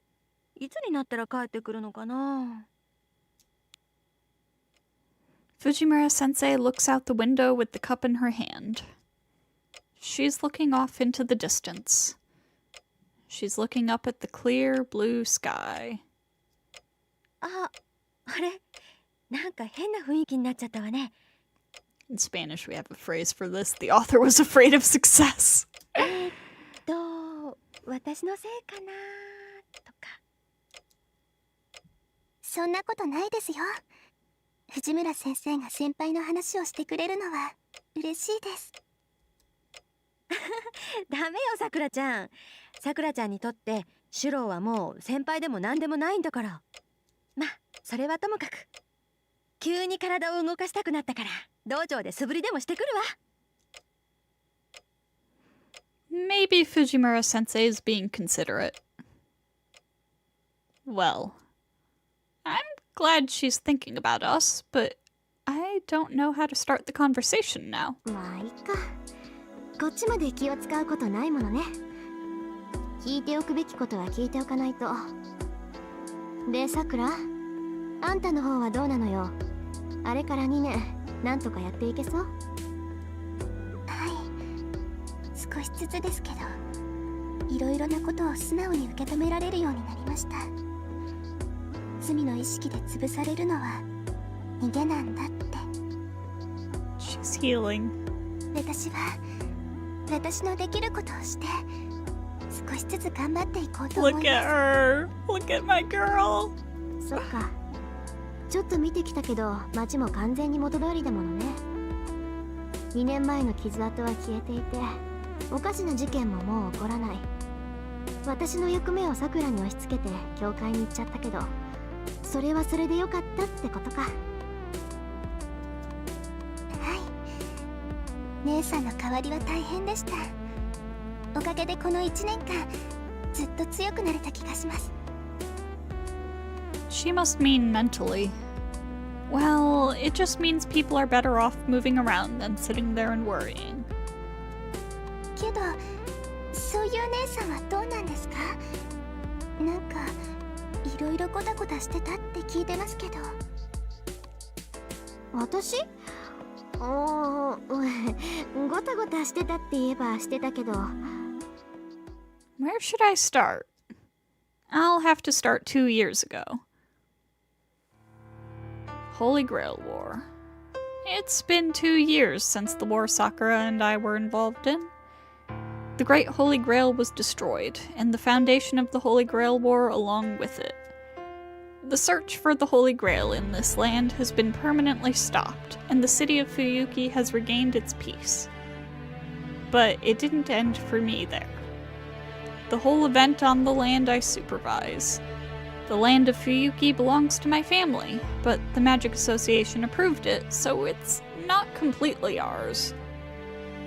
いつになったら帰ってくるのかな。Fujimura-sensei looks out the window with the cup in her hand. She's looking off into the distance. She's looking up at the clear blue sky. あれ、なんか変な雰囲気になっちゃったわね。In Spanish, we have a phrase for this. The author was afraid of success. 私のせいかなとか。そんなことないですよ。藤村先生が先輩の話をしてくれるのは嬉しいです。ダメよ、さくらちゃん。さくらちゃんにとってシュローはもう先輩でも何でもないんだから。まあそれはともかく、急に体を動かしたくなったから道場で素振りでもしてくるわ。Maybe Fujimura-sensei is being considerate. Well, I'm glad she's thinking about us, but I don't know how to start the conversation now. まあいいか。こっちまで気を使うことないものね。聞いておくべきことは聞いておかないと。で、さくら、あんたの方はどうなのよ。あれから2年、なんとかやっていけそう？少しずつですけど、いろいろなことを素直に受け止められるようになりました。罪の意識で潰されるのは逃げなんだって。 She's healing. 私は私のできることをして少しずつ頑張っていこうと思います。 Look at her. Look at my girl. そっか。ちょっと見てきたけど、街も完全に元通りだものね。2年前の傷跡は消えていて、おかしな事件ももう起こらない。私の役目をさくらに押し付けて教会に行っちゃったけど、それはそれでよかったってことか。はい、姉さんの代わりは大変でした。おかげでこの1年間ずっと強くなれた気がします。 She must mean mentally. Well, it just means people are better off moving around than sitting there and worrying. けど、そういう姉さんはどうなんですか？なんかいろいろゴタゴタしてたって聞いてますけど。私？ゴタゴタしてたって言えばしてたけど。 Where should I start? I'll have to start 2 years ago. Holy Grail War. It's been 2 years since the war Sakura and I were involved in. The Great Holy Grail was destroyed, and the foundation of the Holy Grail War along with it. The search for the Holy Grail in this land has been permanently stopped, and the city of Fuyuki has regained its peace. But it didn't end for me there. The whole event on the land I supervise. The land of Fuyuki belongs to my family, but the Magic Association approved it, so it's not completely ours.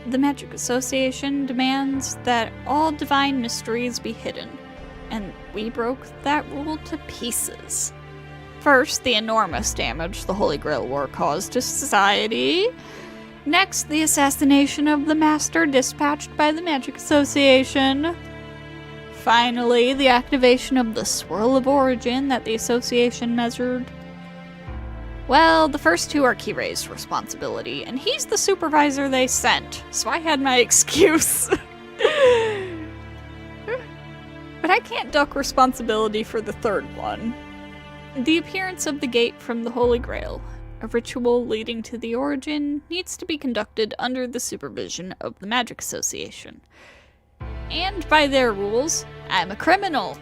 The Magic Association demands that all divine mysteries be hidden, and we broke that rule to pieces. First, the enormous damage the Holy Grail War caused to society. Next, the assassination of the Master dispatched by the Magic Association. Finally, the activation of the Swirl of Origin that the Association measured. Well, the first two are Kirei's responsibility, and he's the supervisor they sent, so I had my excuse. But I can't duck responsibility for the third one. The appearance of the gate from the Holy Grail, a ritual leading to the origin, needs to be conducted under the supervision of the Magic Association. And by their rules, I'm a criminal.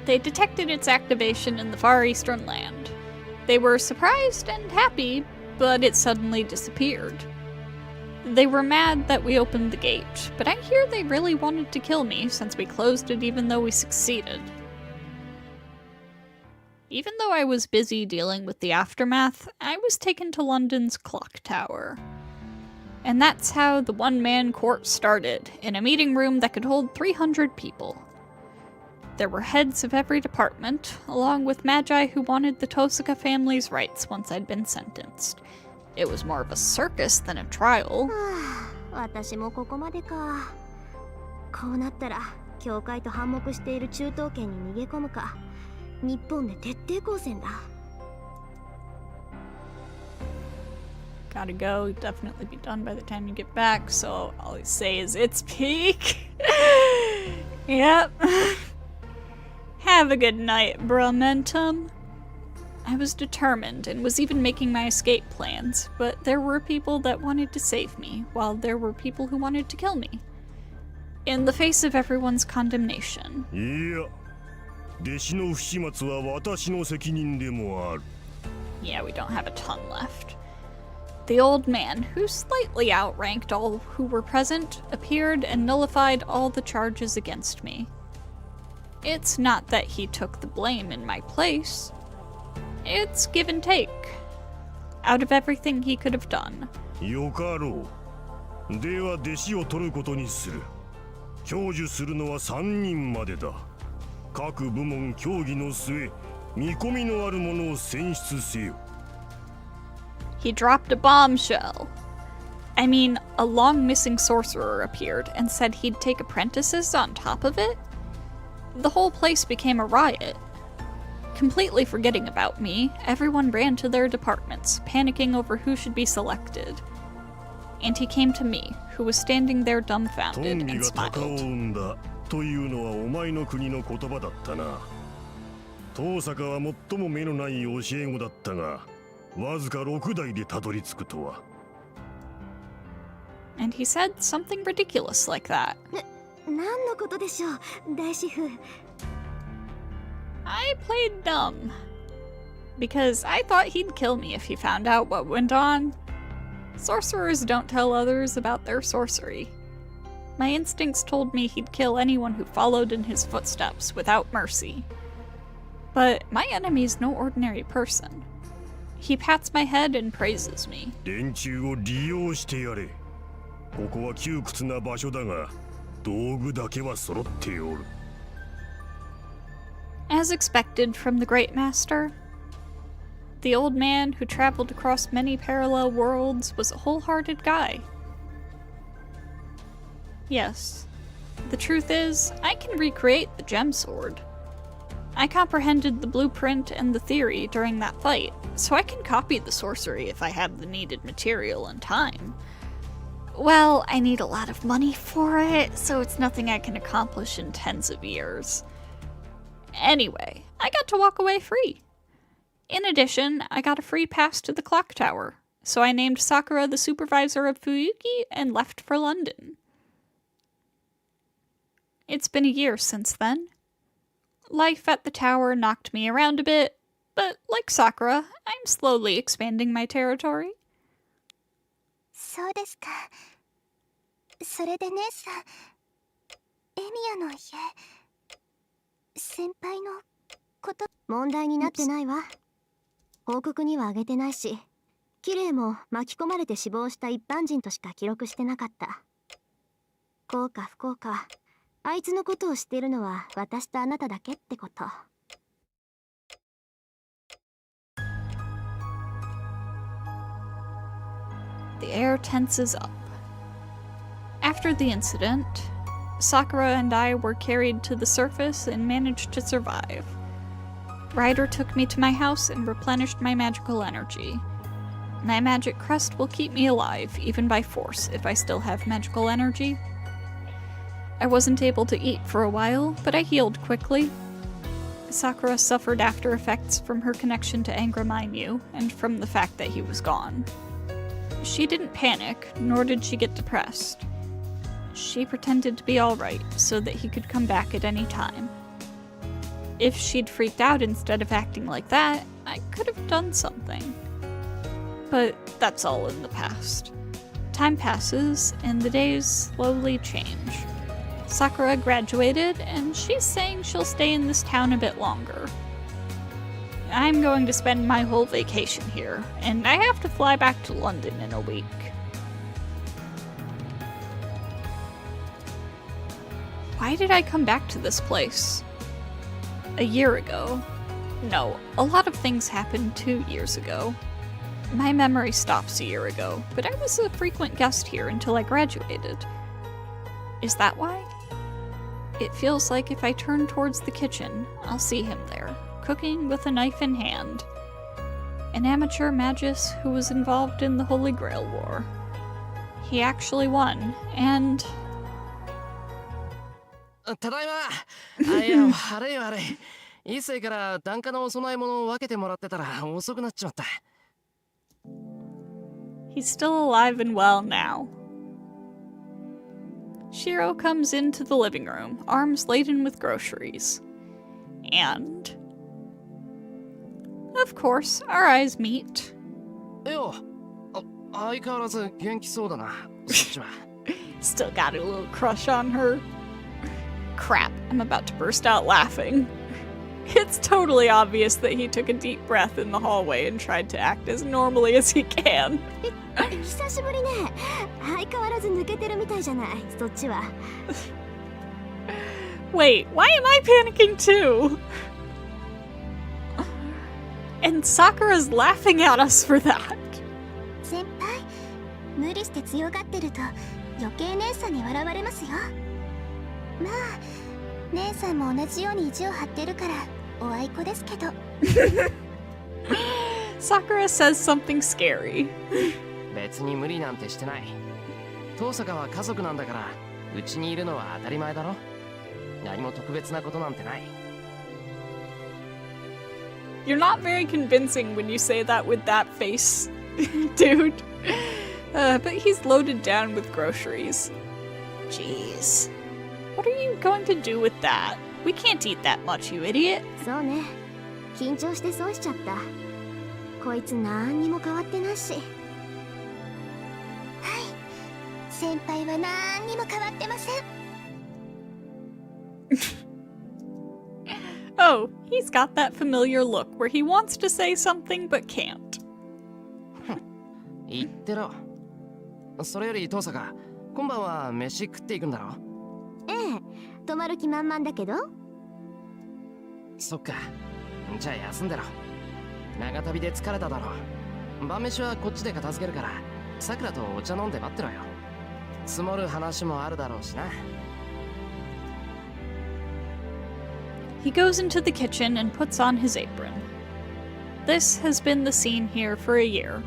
They detected its activation in the far eastern land. They were surprised and happy, but it suddenly disappeared. They were mad that we opened the gate, but I hear they really wanted to kill me since we closed it even though we succeeded. Even though I was busy dealing with the aftermath, I was taken to London's clock tower. And that's how the one-man court started, in a meeting room that could hold 300 people. There were heads of every department, along with magi who wanted the Tosaka family's rights once I'd been sentenced. It was more of a circus than a trial. 私もここまでか。こうなったら教会と反目している中東圏に逃げ込むか、日本で徹底抗戦だ。Gotta go, definitely be done by the time you get back, so all I say is it's peak. Yep. Have a good night, Brumentum. I was determined and was even making my escape plans, but there were people that wanted to save me, while there were people who wanted to kill me. In the face of everyone's condemnation. いや、弟子の不始末は私の責任でもある。 Yeah, we don't have a ton left. The old man, who slightly outranked all who were present, appeared and nullified all the charges against me. It's not that he took the blame in my place. It's give and take. Out of everything he could have done. よかろう。では弟子を取ることにする。享受するのは3人までだ。各部門協議の末、見込みのあるものを選出せよ。 He dropped a bombshell. I mean, a long-missing sorcerer appeared and said he'd take apprentices on top of it? The whole place became a riot. Completely forgetting about me, everyone ran to their departments, panicking over who should be selected. And he came to me, who was standing there dumbfounded, and smiled. というのはお前の国の言葉だったな。東坂は最も目のない教え子だったが、わずか6代でたどり着くとは。And he said something ridiculous like that. 何のことでしょう、大師父。I played dumb. Because I thought he'd kill me if he found out what went on. Sorcerers don't tell others about their sorcery. My instincts told me he'd kill anyone who followed in his footsteps without mercy. But my enemy's no ordinary person. He pats my head and praises me. 連中を利用してやれ。ここは窮屈な場所だが、道具だけは揃っておる。 As expected from the Great Master, the old man who traveled across many parallel worlds was a wholehearted guy. Yes, the truth is, I can recreate the gem sword. I comprehended the blueprint and the theory during that fight, so I can copy the sorcery if I have the needed material and time. Well, I need a lot of money for it, so it's nothing I can accomplish in tens of years. Anyway, I got to walk away free. In addition, I got a free pass to the clock tower, so I named Sakura the supervisor of Fuyuki and left for London. It's been a year since then. Life at the tower knocked me around a bit, but like Sakura, I'm slowly expanding my territory. そうですか。それで姉さん、エミヤの家、先輩のこと。問題になってないわ。報告にはあげてないし、キレイも巻き込まれて死亡した一般人としか記録してなかった。幸か不幸か、あいつのことを知っているのは私とあなただけってこと。The air tenses up. After the incident, Sakura and I were carried to the surface and managed to survive. Ryder took me to my house and replenished my magical energy. My magic crest will keep me alive, even by force, if I still have magical energy. I wasn't able to eat for a while, but I healed quickly. Sakura suffered after effects from her connection to Angra Mainyu, and from the fact that he was gone. She didn't panic, nor did she get depressed. She pretended to be alright, so that he could come back at any time. If she'd freaked out instead of acting like that, I could have done something. But that's all in the past. Time passes, and the days slowly change. Sakura graduated, and she's saying she'll stay in this town a bit longer. I'm going to spend my whole vacation here, and I have to fly back to London in a week. Why did I come back to this place? A year ago. No, a lot of things happened 2 years ago. My memory stops a year ago, but I was a frequent guest here until I graduated. Is that why? It feels like if I turn towards the kitchen, I'll see him there, cooking with a knife in hand. An amateur magus who was involved in the Holy Grail War. He actually won, and... ただいま。いや、悪い悪い。一世から檀家のお供え物を分けてもらってたら遅くなっちまった。He's still alive and well now. Shiro comes into the living room, arms laden with groceries. And... of course, our eyes meet. よ、相変わらず元気そうだな。そっちは。Still got a little crush on her. Crap, I'm about to burst out laughing. It's totally obvious that he took a deep breath in the hallway and tried to act as normally as he can. 久しぶりね。相変わらず抜けてるみたいじゃない。そっちは。Wait, why am I panicking too? And Sakura's laughing at us for that. 先輩、無理して強がってると余計姉さんに笑われますよ。まあ、姉さんも同じように意地を張ってるからおあいこですけど。Sakura says something scary. 別に無理なんてしてない。遠坂は家族なんだから、うちにいるのは当たり前だろ。何も特別なことなんてない。You're not very convincing when you say that with that face, dude. But he's loaded down with groceries. Jeez. What are you going to do with that? We can't eat that much, you idiot. そうね。緊張して損しちゃった。こいつ何にも変わってないし。はい。先輩は何にも変わってません。Oh, he's got that familiar look where he wants to say something but can't. 言ってろ。それより遠坂、今晩は飯食っていくんだろ。ええ、泊まる気満々だけど。そっか。じゃあ休んでろ。長旅で疲れただろ。晩飯はこっちで片付けるから、さくらとお茶飲んで待ってろよ。積もる話もあるだろうしな。He goes into the kitchen and puts on his apron. This has been the scene here for a year.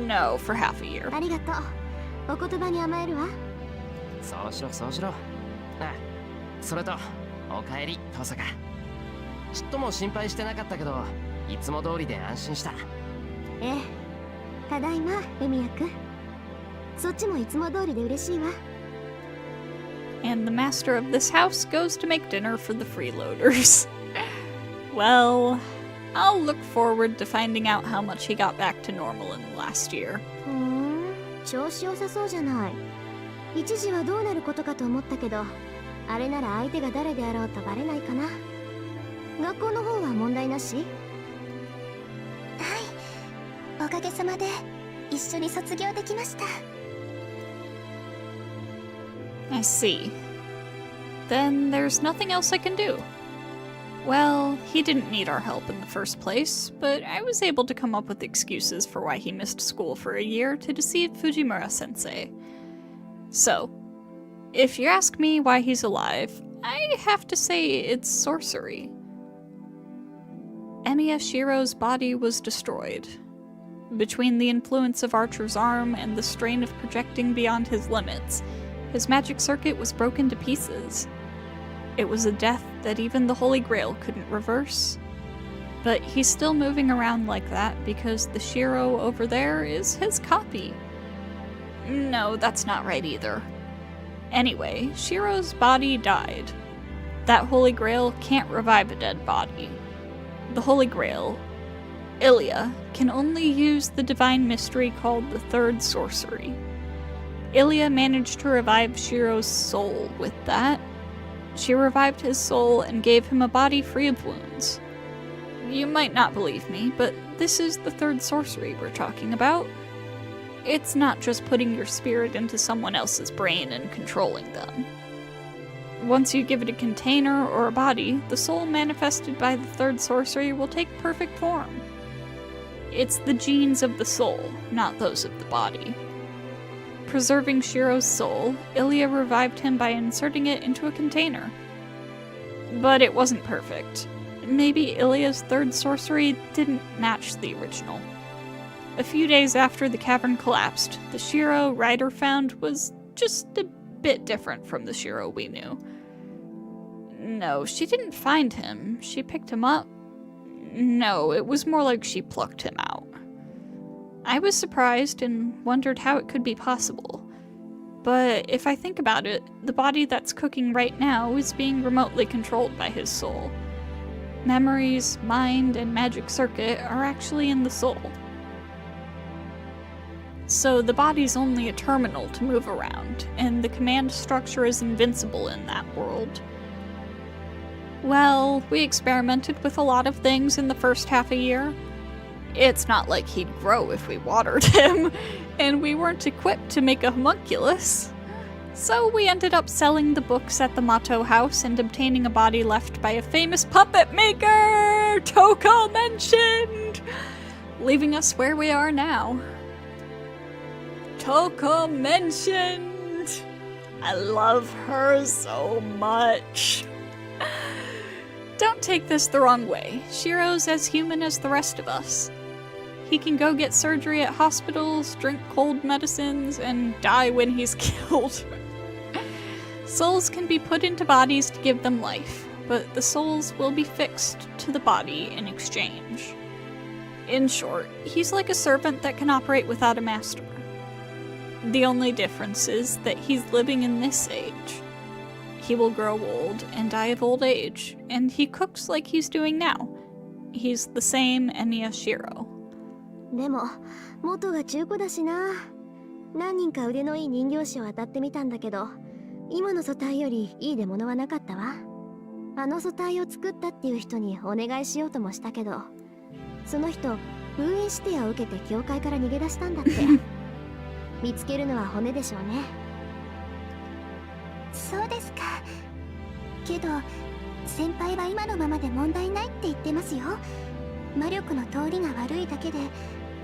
No, for half a year. ありがとう。お言葉に甘えるわ。そうしろそうしろ。あ、それとおかえり遠坂。ちっとも心配してなかったけど、いつも通りで安心した。ええ、ただいま海也くん。そっちもいつも通りで嬉しいわ。And the master of this house goes to make dinner for the freeloaders. Well, I'll look forward to finding out how much he got back to normal in the last year. ふん、調子良さそうじゃない。一時はどうなることかと思ったけど、あれなら相手が誰であろうとバレないかな。学校の方は問題なし？はい、おかげさまで一緒に卒業できました。I see. Then there's nothing else I can do. Well, he didn't need our help in the first place, but I was able to come up with excuses for why he missed school for a year to deceive Fujimura-sensei. So, if you ask me why he's alive, I have to say it's sorcery. Emiya Shiro's body was destroyed. Between the influence of Archer's arm and the strain of projecting beyond his limits, his magic circuit was broken to pieces. It was a death that even the Holy Grail couldn't reverse. But he's still moving around like that because the Shiro over there is his copy. No, that's not right either. Anyway, Shiro's body died. That Holy Grail can't revive a dead body. The Holy Grail, Ilya, can only use the divine mystery called the Third Sorcery. Ilya managed to revive Shiro's soul with that. She revived his soul and gave him a body free of wounds. you might not believe me, but this is the third sorcery we're talking about. It's not just putting your spirit into someone else's brain and controlling them. Once you give it a container or a body, the soul manifested by the third sorcery will take perfect form. It's the genes of the soul, not those of the body. Preserving Shiro's soul, Ilya revived him by inserting it into a container. But it wasn't perfect. Maybe Ilya's third sorcery didn't match the original. A few days after the cavern collapsed, the Shiro Ryder found was just a bit different from the Shiro we knew. No, she didn't find him. She picked him up. No, it was more like she plucked him out. I was surprised and wondered how it could be possible. But if I think about it, the body that's cooking right now is being remotely controlled by his soul. Memories, mind, and magic circuit are actually in the soul. So the body's only a terminal to move around, and the command structure is invincible in that world. Well, we experimented with a lot of things in the first half a year. It's not like he'd grow if we watered him, and we weren't equipped to make a homunculus. So we ended up selling the books at the Mato house and obtaining a body left by a famous puppet maker, Toko mentioned, leaving us where we are now. Toko mentioned! I love her so much. Don't take this the wrong way. Shiro's as human as the rest of us. He can go get surgery at hospitals, drink cold medicines, and die when he's killed. Souls can be put into bodies to give them life, but the souls will be fixed to the body in exchange. In short, he's like a servant that can operate without a master. The only difference is that he's living in this age. He will grow old and die of old age, and he cooks like he's doing now. He's the same Emiya Shiro. でも元が中古だしな。何人か腕のいい人形師を当たってみたんだけど、今の素体よりいい出物はなかったわ。あの素体を作ったっていう人にお願いしようともしたけど、その人封印指定を受けて教会から逃げ出したんだって。見つけるのは骨でしょうね。そうですか。けど先輩は今のままで問題ないって言ってますよ。魔力の通りが悪いだけで、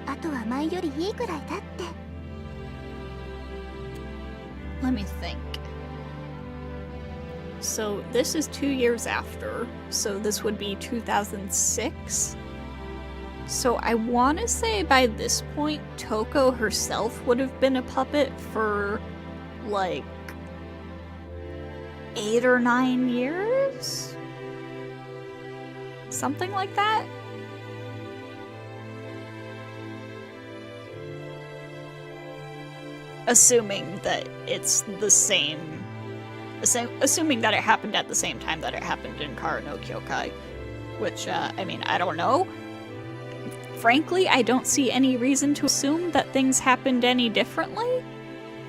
あとは前よりいいくらいだって。Let me think. So this is 2 years after, so this would be 2006? So I want to say by this point, Toko herself would have been a puppet for, like, 8 or 9 years? Something like that? Assuming that it's the same... Assuming that it happened at the same time that it happened in Kara no Kyokai. Which, I mean, I don't know. Frankly, I don't see any reason to assume that things happened any differently.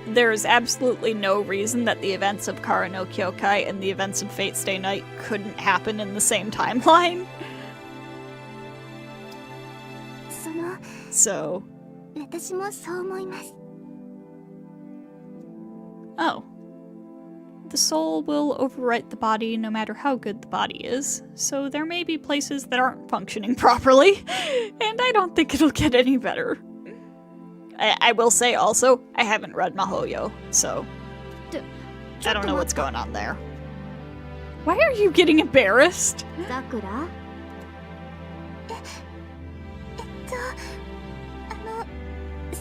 There's absolutely no reason that the events of Kara no Kyokai and the events of Fate Stay Night couldn't happen in the same timeline. So... 私もそう思います。 Oh. The soul will overwrite the body no matter how good the body is, so there may be places that aren't functioning properly, and I don't think it'll get any better. I will say also, I haven't read Mahoyo, so I don't know what's going on there. Why are you getting embarrassed? Sakura?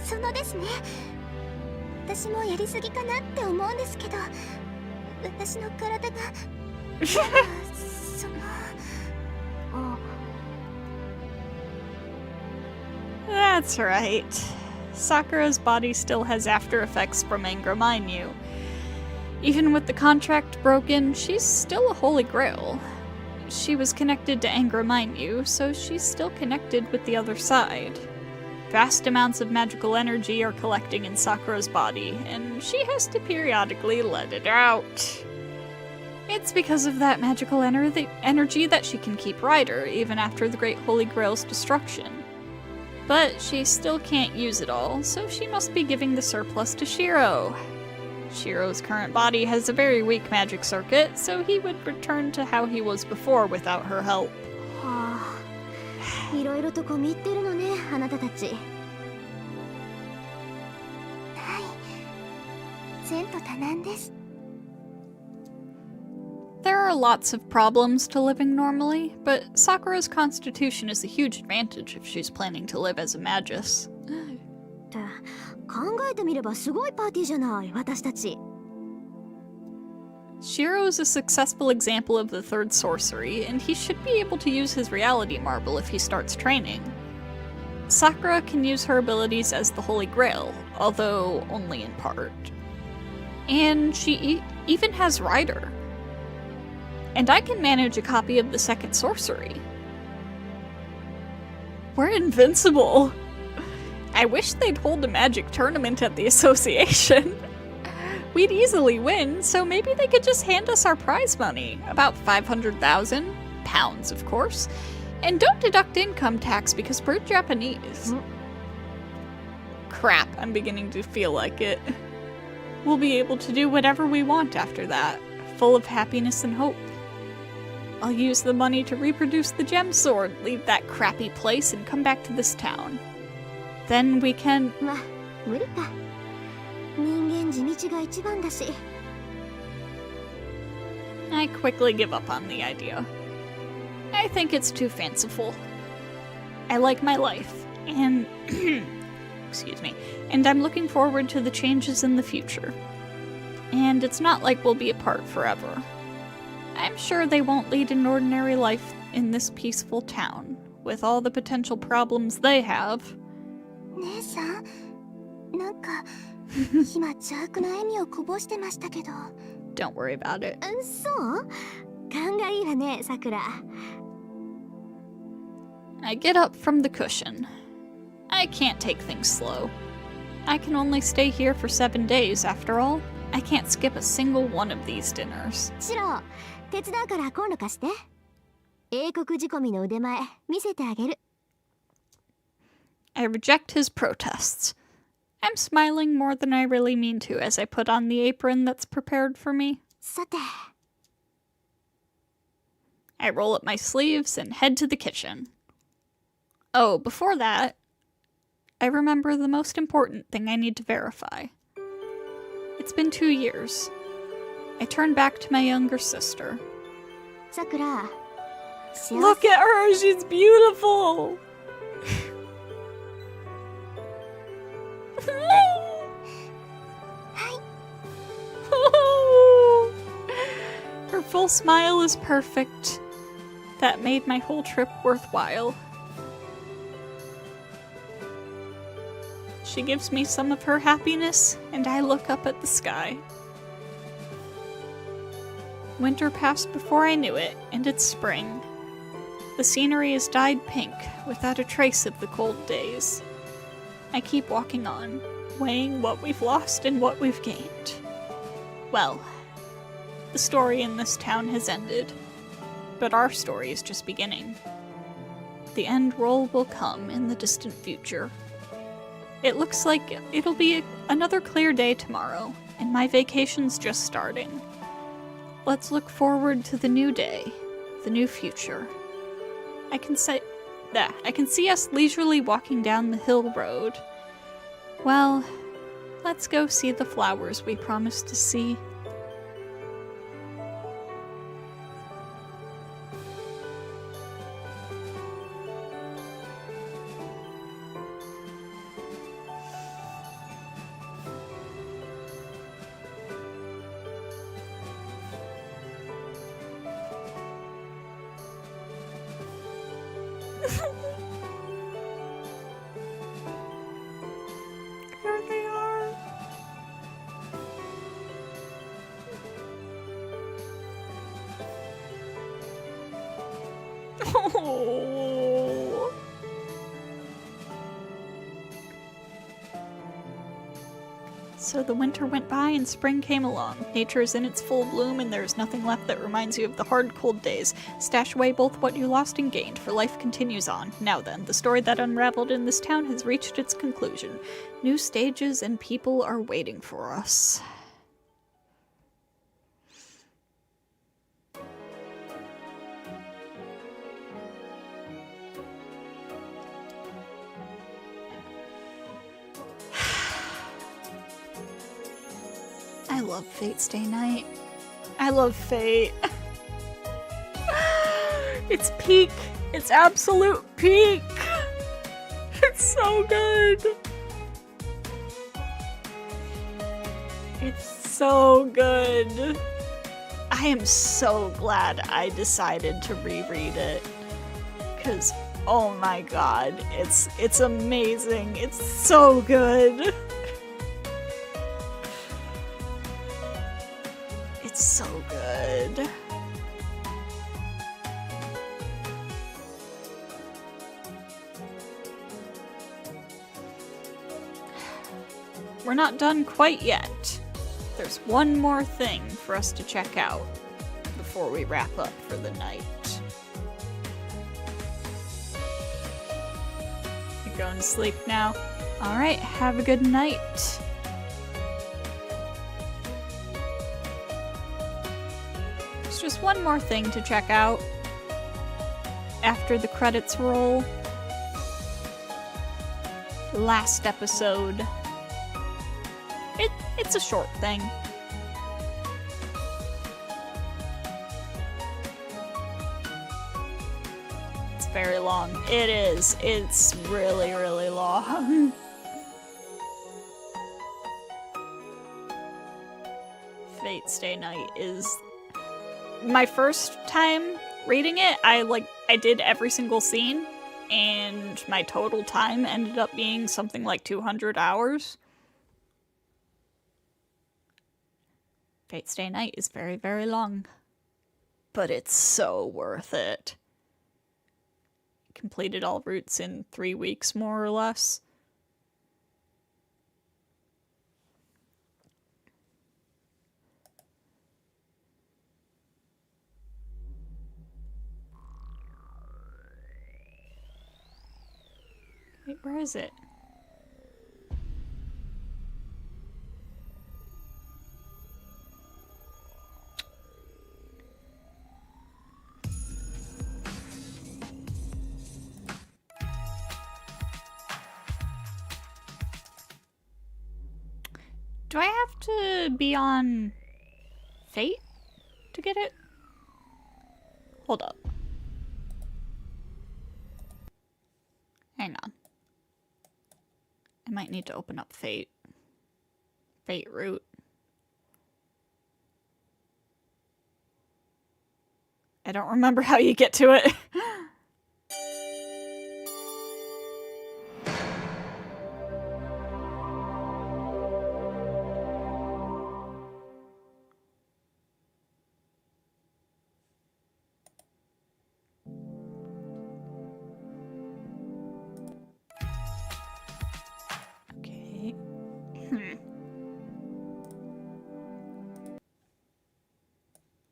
そのですね。私もやりすぎかなって思うんですけど、私の体がその。 That's right. Sakura's body still has after effects from Angra Mainyu. Even with the contract broken, she's still a holy grail. She was connected to Angra Mainyu, so she's still connected with the other side. Vast amounts of magical energy are collecting in Sakura's body, and she has to periodically let it out. It's because of that magical energy that she can keep Ryder, even after the Great Holy Grail's destruction. But she still can't use it all, so she must be giving the surplus to Shiro. Shiro's current body has a very weak magic circuit, so he would return to how he was before without her help. はあ、いろいろと込み入ってるのね、あなたたち。はい。前途多難です。There are lots of problems to living normally, but Sakura's constitution is a huge advantage if she's planning to live as a magus. って考えてみればすごいパーティーじゃない、私たち。Shiro is a successful example of the third sorcery, and he should be able to use his reality marble if he starts training. Sakura can use her abilities as the Holy Grail, although only in part. And she even has Ryder. And I can manage a copy of the second sorcery. We're invincible! I wish they'd hold a magic tournament at the association. We'd easily win, so maybe they could just hand us our prize money. About 500,000 pounds, of course. And don't deduct income tax because we're Japanese. Crap, I'm beginning to feel like it. We'll be able to do whatever we want after that, full of happiness and hope. I'll use the money to reproduce the gem sword, leave that crappy place, and come back to this town. Then we can... まあ、無理か。人間地道が一番だし。I quickly give up on the idea. I think it's too fanciful. I like my life, and... excuse me. And I'm looking forward to the changes in the future. And it's not like we'll be apart forever. I'm sure they won't lead an ordinary life in this peaceful town, with all the potential problems they have. 姉さん、なんか今邪悪な笑みをこぼしてましたけど。Don't worry about it. そう？勘がいいわね、さくら。I get up from the cushion. I can't take things slow. I can only stay here for 7 days, after all. I can't skip a single one of these dinners. シロ、手伝うから今度貸して。英国仕込みの腕前見せてあげる。I reject his protests. I'm smiling more than I really mean to as I put on the apron that's prepared for me. さて。I roll up my sleeves and head to the kitchen. Oh, before that, I remember the most important thing I need to verify. It's been 2 years. I turn back to my younger sister. さくら。Look at her, she's beautiful! Her full smile is perfect. That made my whole trip worthwhile. She gives me some of her happiness, and I look up at the sky. Winter passed before I knew it, and it's spring. The scenery is dyed pink, without a trace of the cold days. I keep walking on, weighing what we've lost and what we've gained. Well, the story in this town has ended, but our story is just beginning. The end roll will come in the distant future. It looks like it'll be another clear day tomorrow, and my vacation's just starting. Let's look forward to the new day, the new future. I can see us leisurely walking down the hill road. Well, let's go see the flowers we promised to see. There they are. Oh. So the winter went by and spring came along. Nature is in its full bloom and there is nothing left that reminds you of the hard, cold days. Stash away both what you lost and gained, for life continues on. Now then, the story that unraveled in this town has reached its conclusion. New stages and people are waiting for us. I love Fate Stay Night. I love Fate. It's peak. It's absolute peak. It's so good. It's so good. I am so glad I decided to reread it. Cause oh my god, it's amazing. It's so good. It's so good. We're not done quite yet. There's one more thing for us to check out before we wrap up for the night. You're going to sleep now? Alright, have a good night. There's just one more thing to check out after the credits roll. Last episode. It's a short thing. It's very long. It is. It's really, really long. Fate Stay Night is my first time reading it. I did every single scene, and my total time ended up being something like 200 hours. Fate Stay Night is very, very long, but it's so worth it. Completed all routes in 3 weeks, more or less. Wait, where is it? Do I have to be on Fate to get it? Hold up. Hang on. I might need to open up Fate. Fate route. I don't remember how you get to it.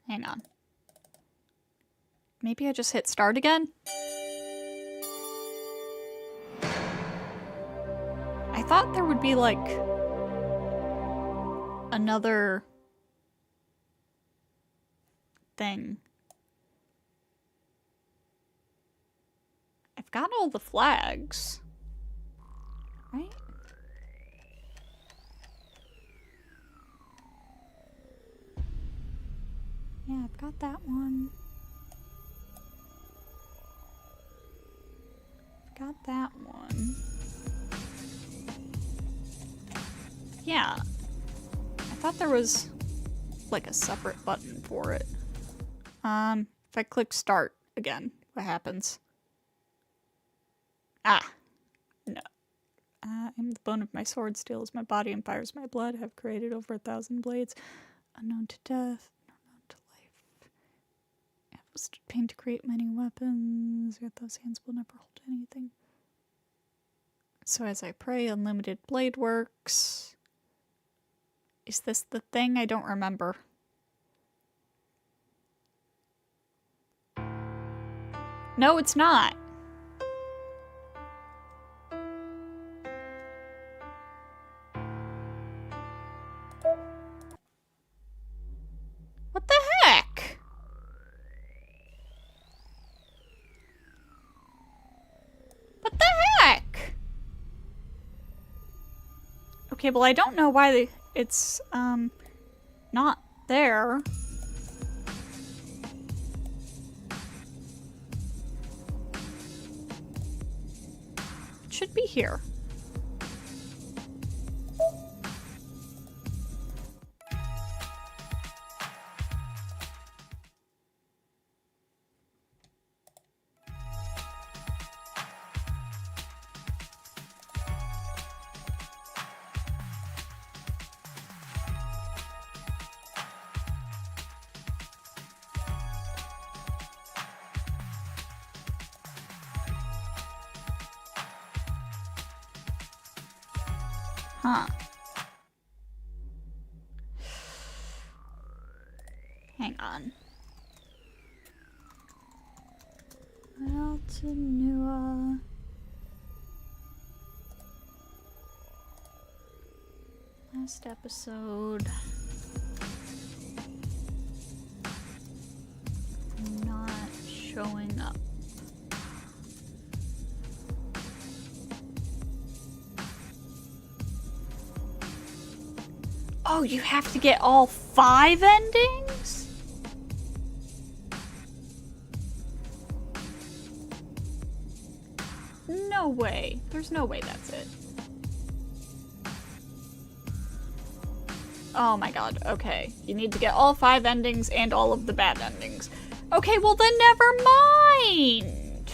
Hang on. Maybe I just hit start again? I thought there would be like another thing. I've got all the flags, right? Yeah, I've got that one. I've got that one. Yeah. I thought there was like a separate button for it. If I click start again, what happens? Ah. No. I am the bone of my sword, steals my body and fires my blood. Have created over 1,000 blades. Unknown to death. Pain to create many weapons, yet those hands will never hold anything. So as I pray, unlimited blade works. Is this the thing? I don't remember. No, it's not. What the heck? What the heck? Okay, well, I don't know why it's, not there. It should be here. Huh. Hang on. Altanua. Last episode. Not showing up. Oh, you have to get all 5 endings? No way. There's no way that's it. Oh my god, okay. You need to get all 5 endings and all of the bad endings. Okay, well then never mind!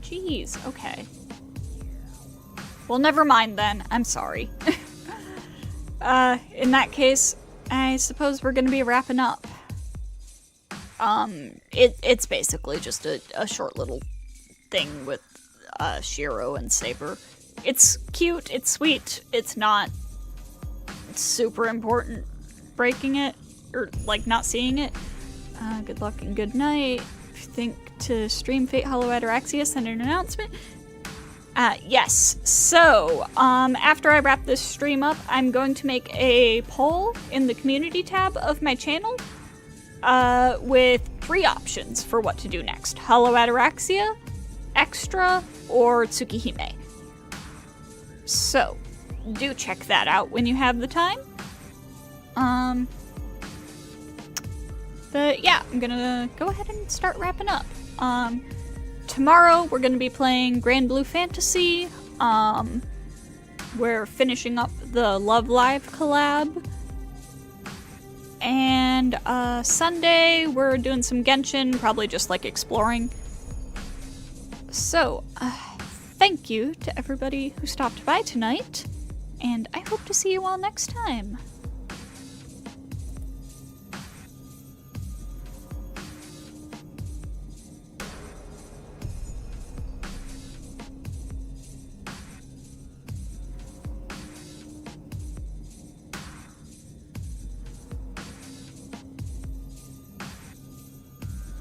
Jeez, okay. Well, never mind then. I'm sorry. In that case, I suppose we're gonna be wrapping up. It's basically just a short little thing with, Shiro and Saber. It's cute, it's sweet, it's not super important breaking it, or, like, not seeing it. Good luck and good night. If you think to stream Fate Hollow Ataraxia, send an announcement. Yes, so, after I wrap this stream up, I'm going to make a poll in the community tab of my channel, with 3 options for what to do next. Hollow Ataraxia, Extra, or Tsukihime. So, do check that out when you have the time. But yeah, I'm gonna go ahead and start wrapping up. Tomorrow we're gonna be playing Grand Blue Fantasy. We're finishing up the Love Live collab. And Sunday we're doing some Genshin, probably just like exploring. So, thank you to everybody who stopped by tonight, and I hope to see you all next time.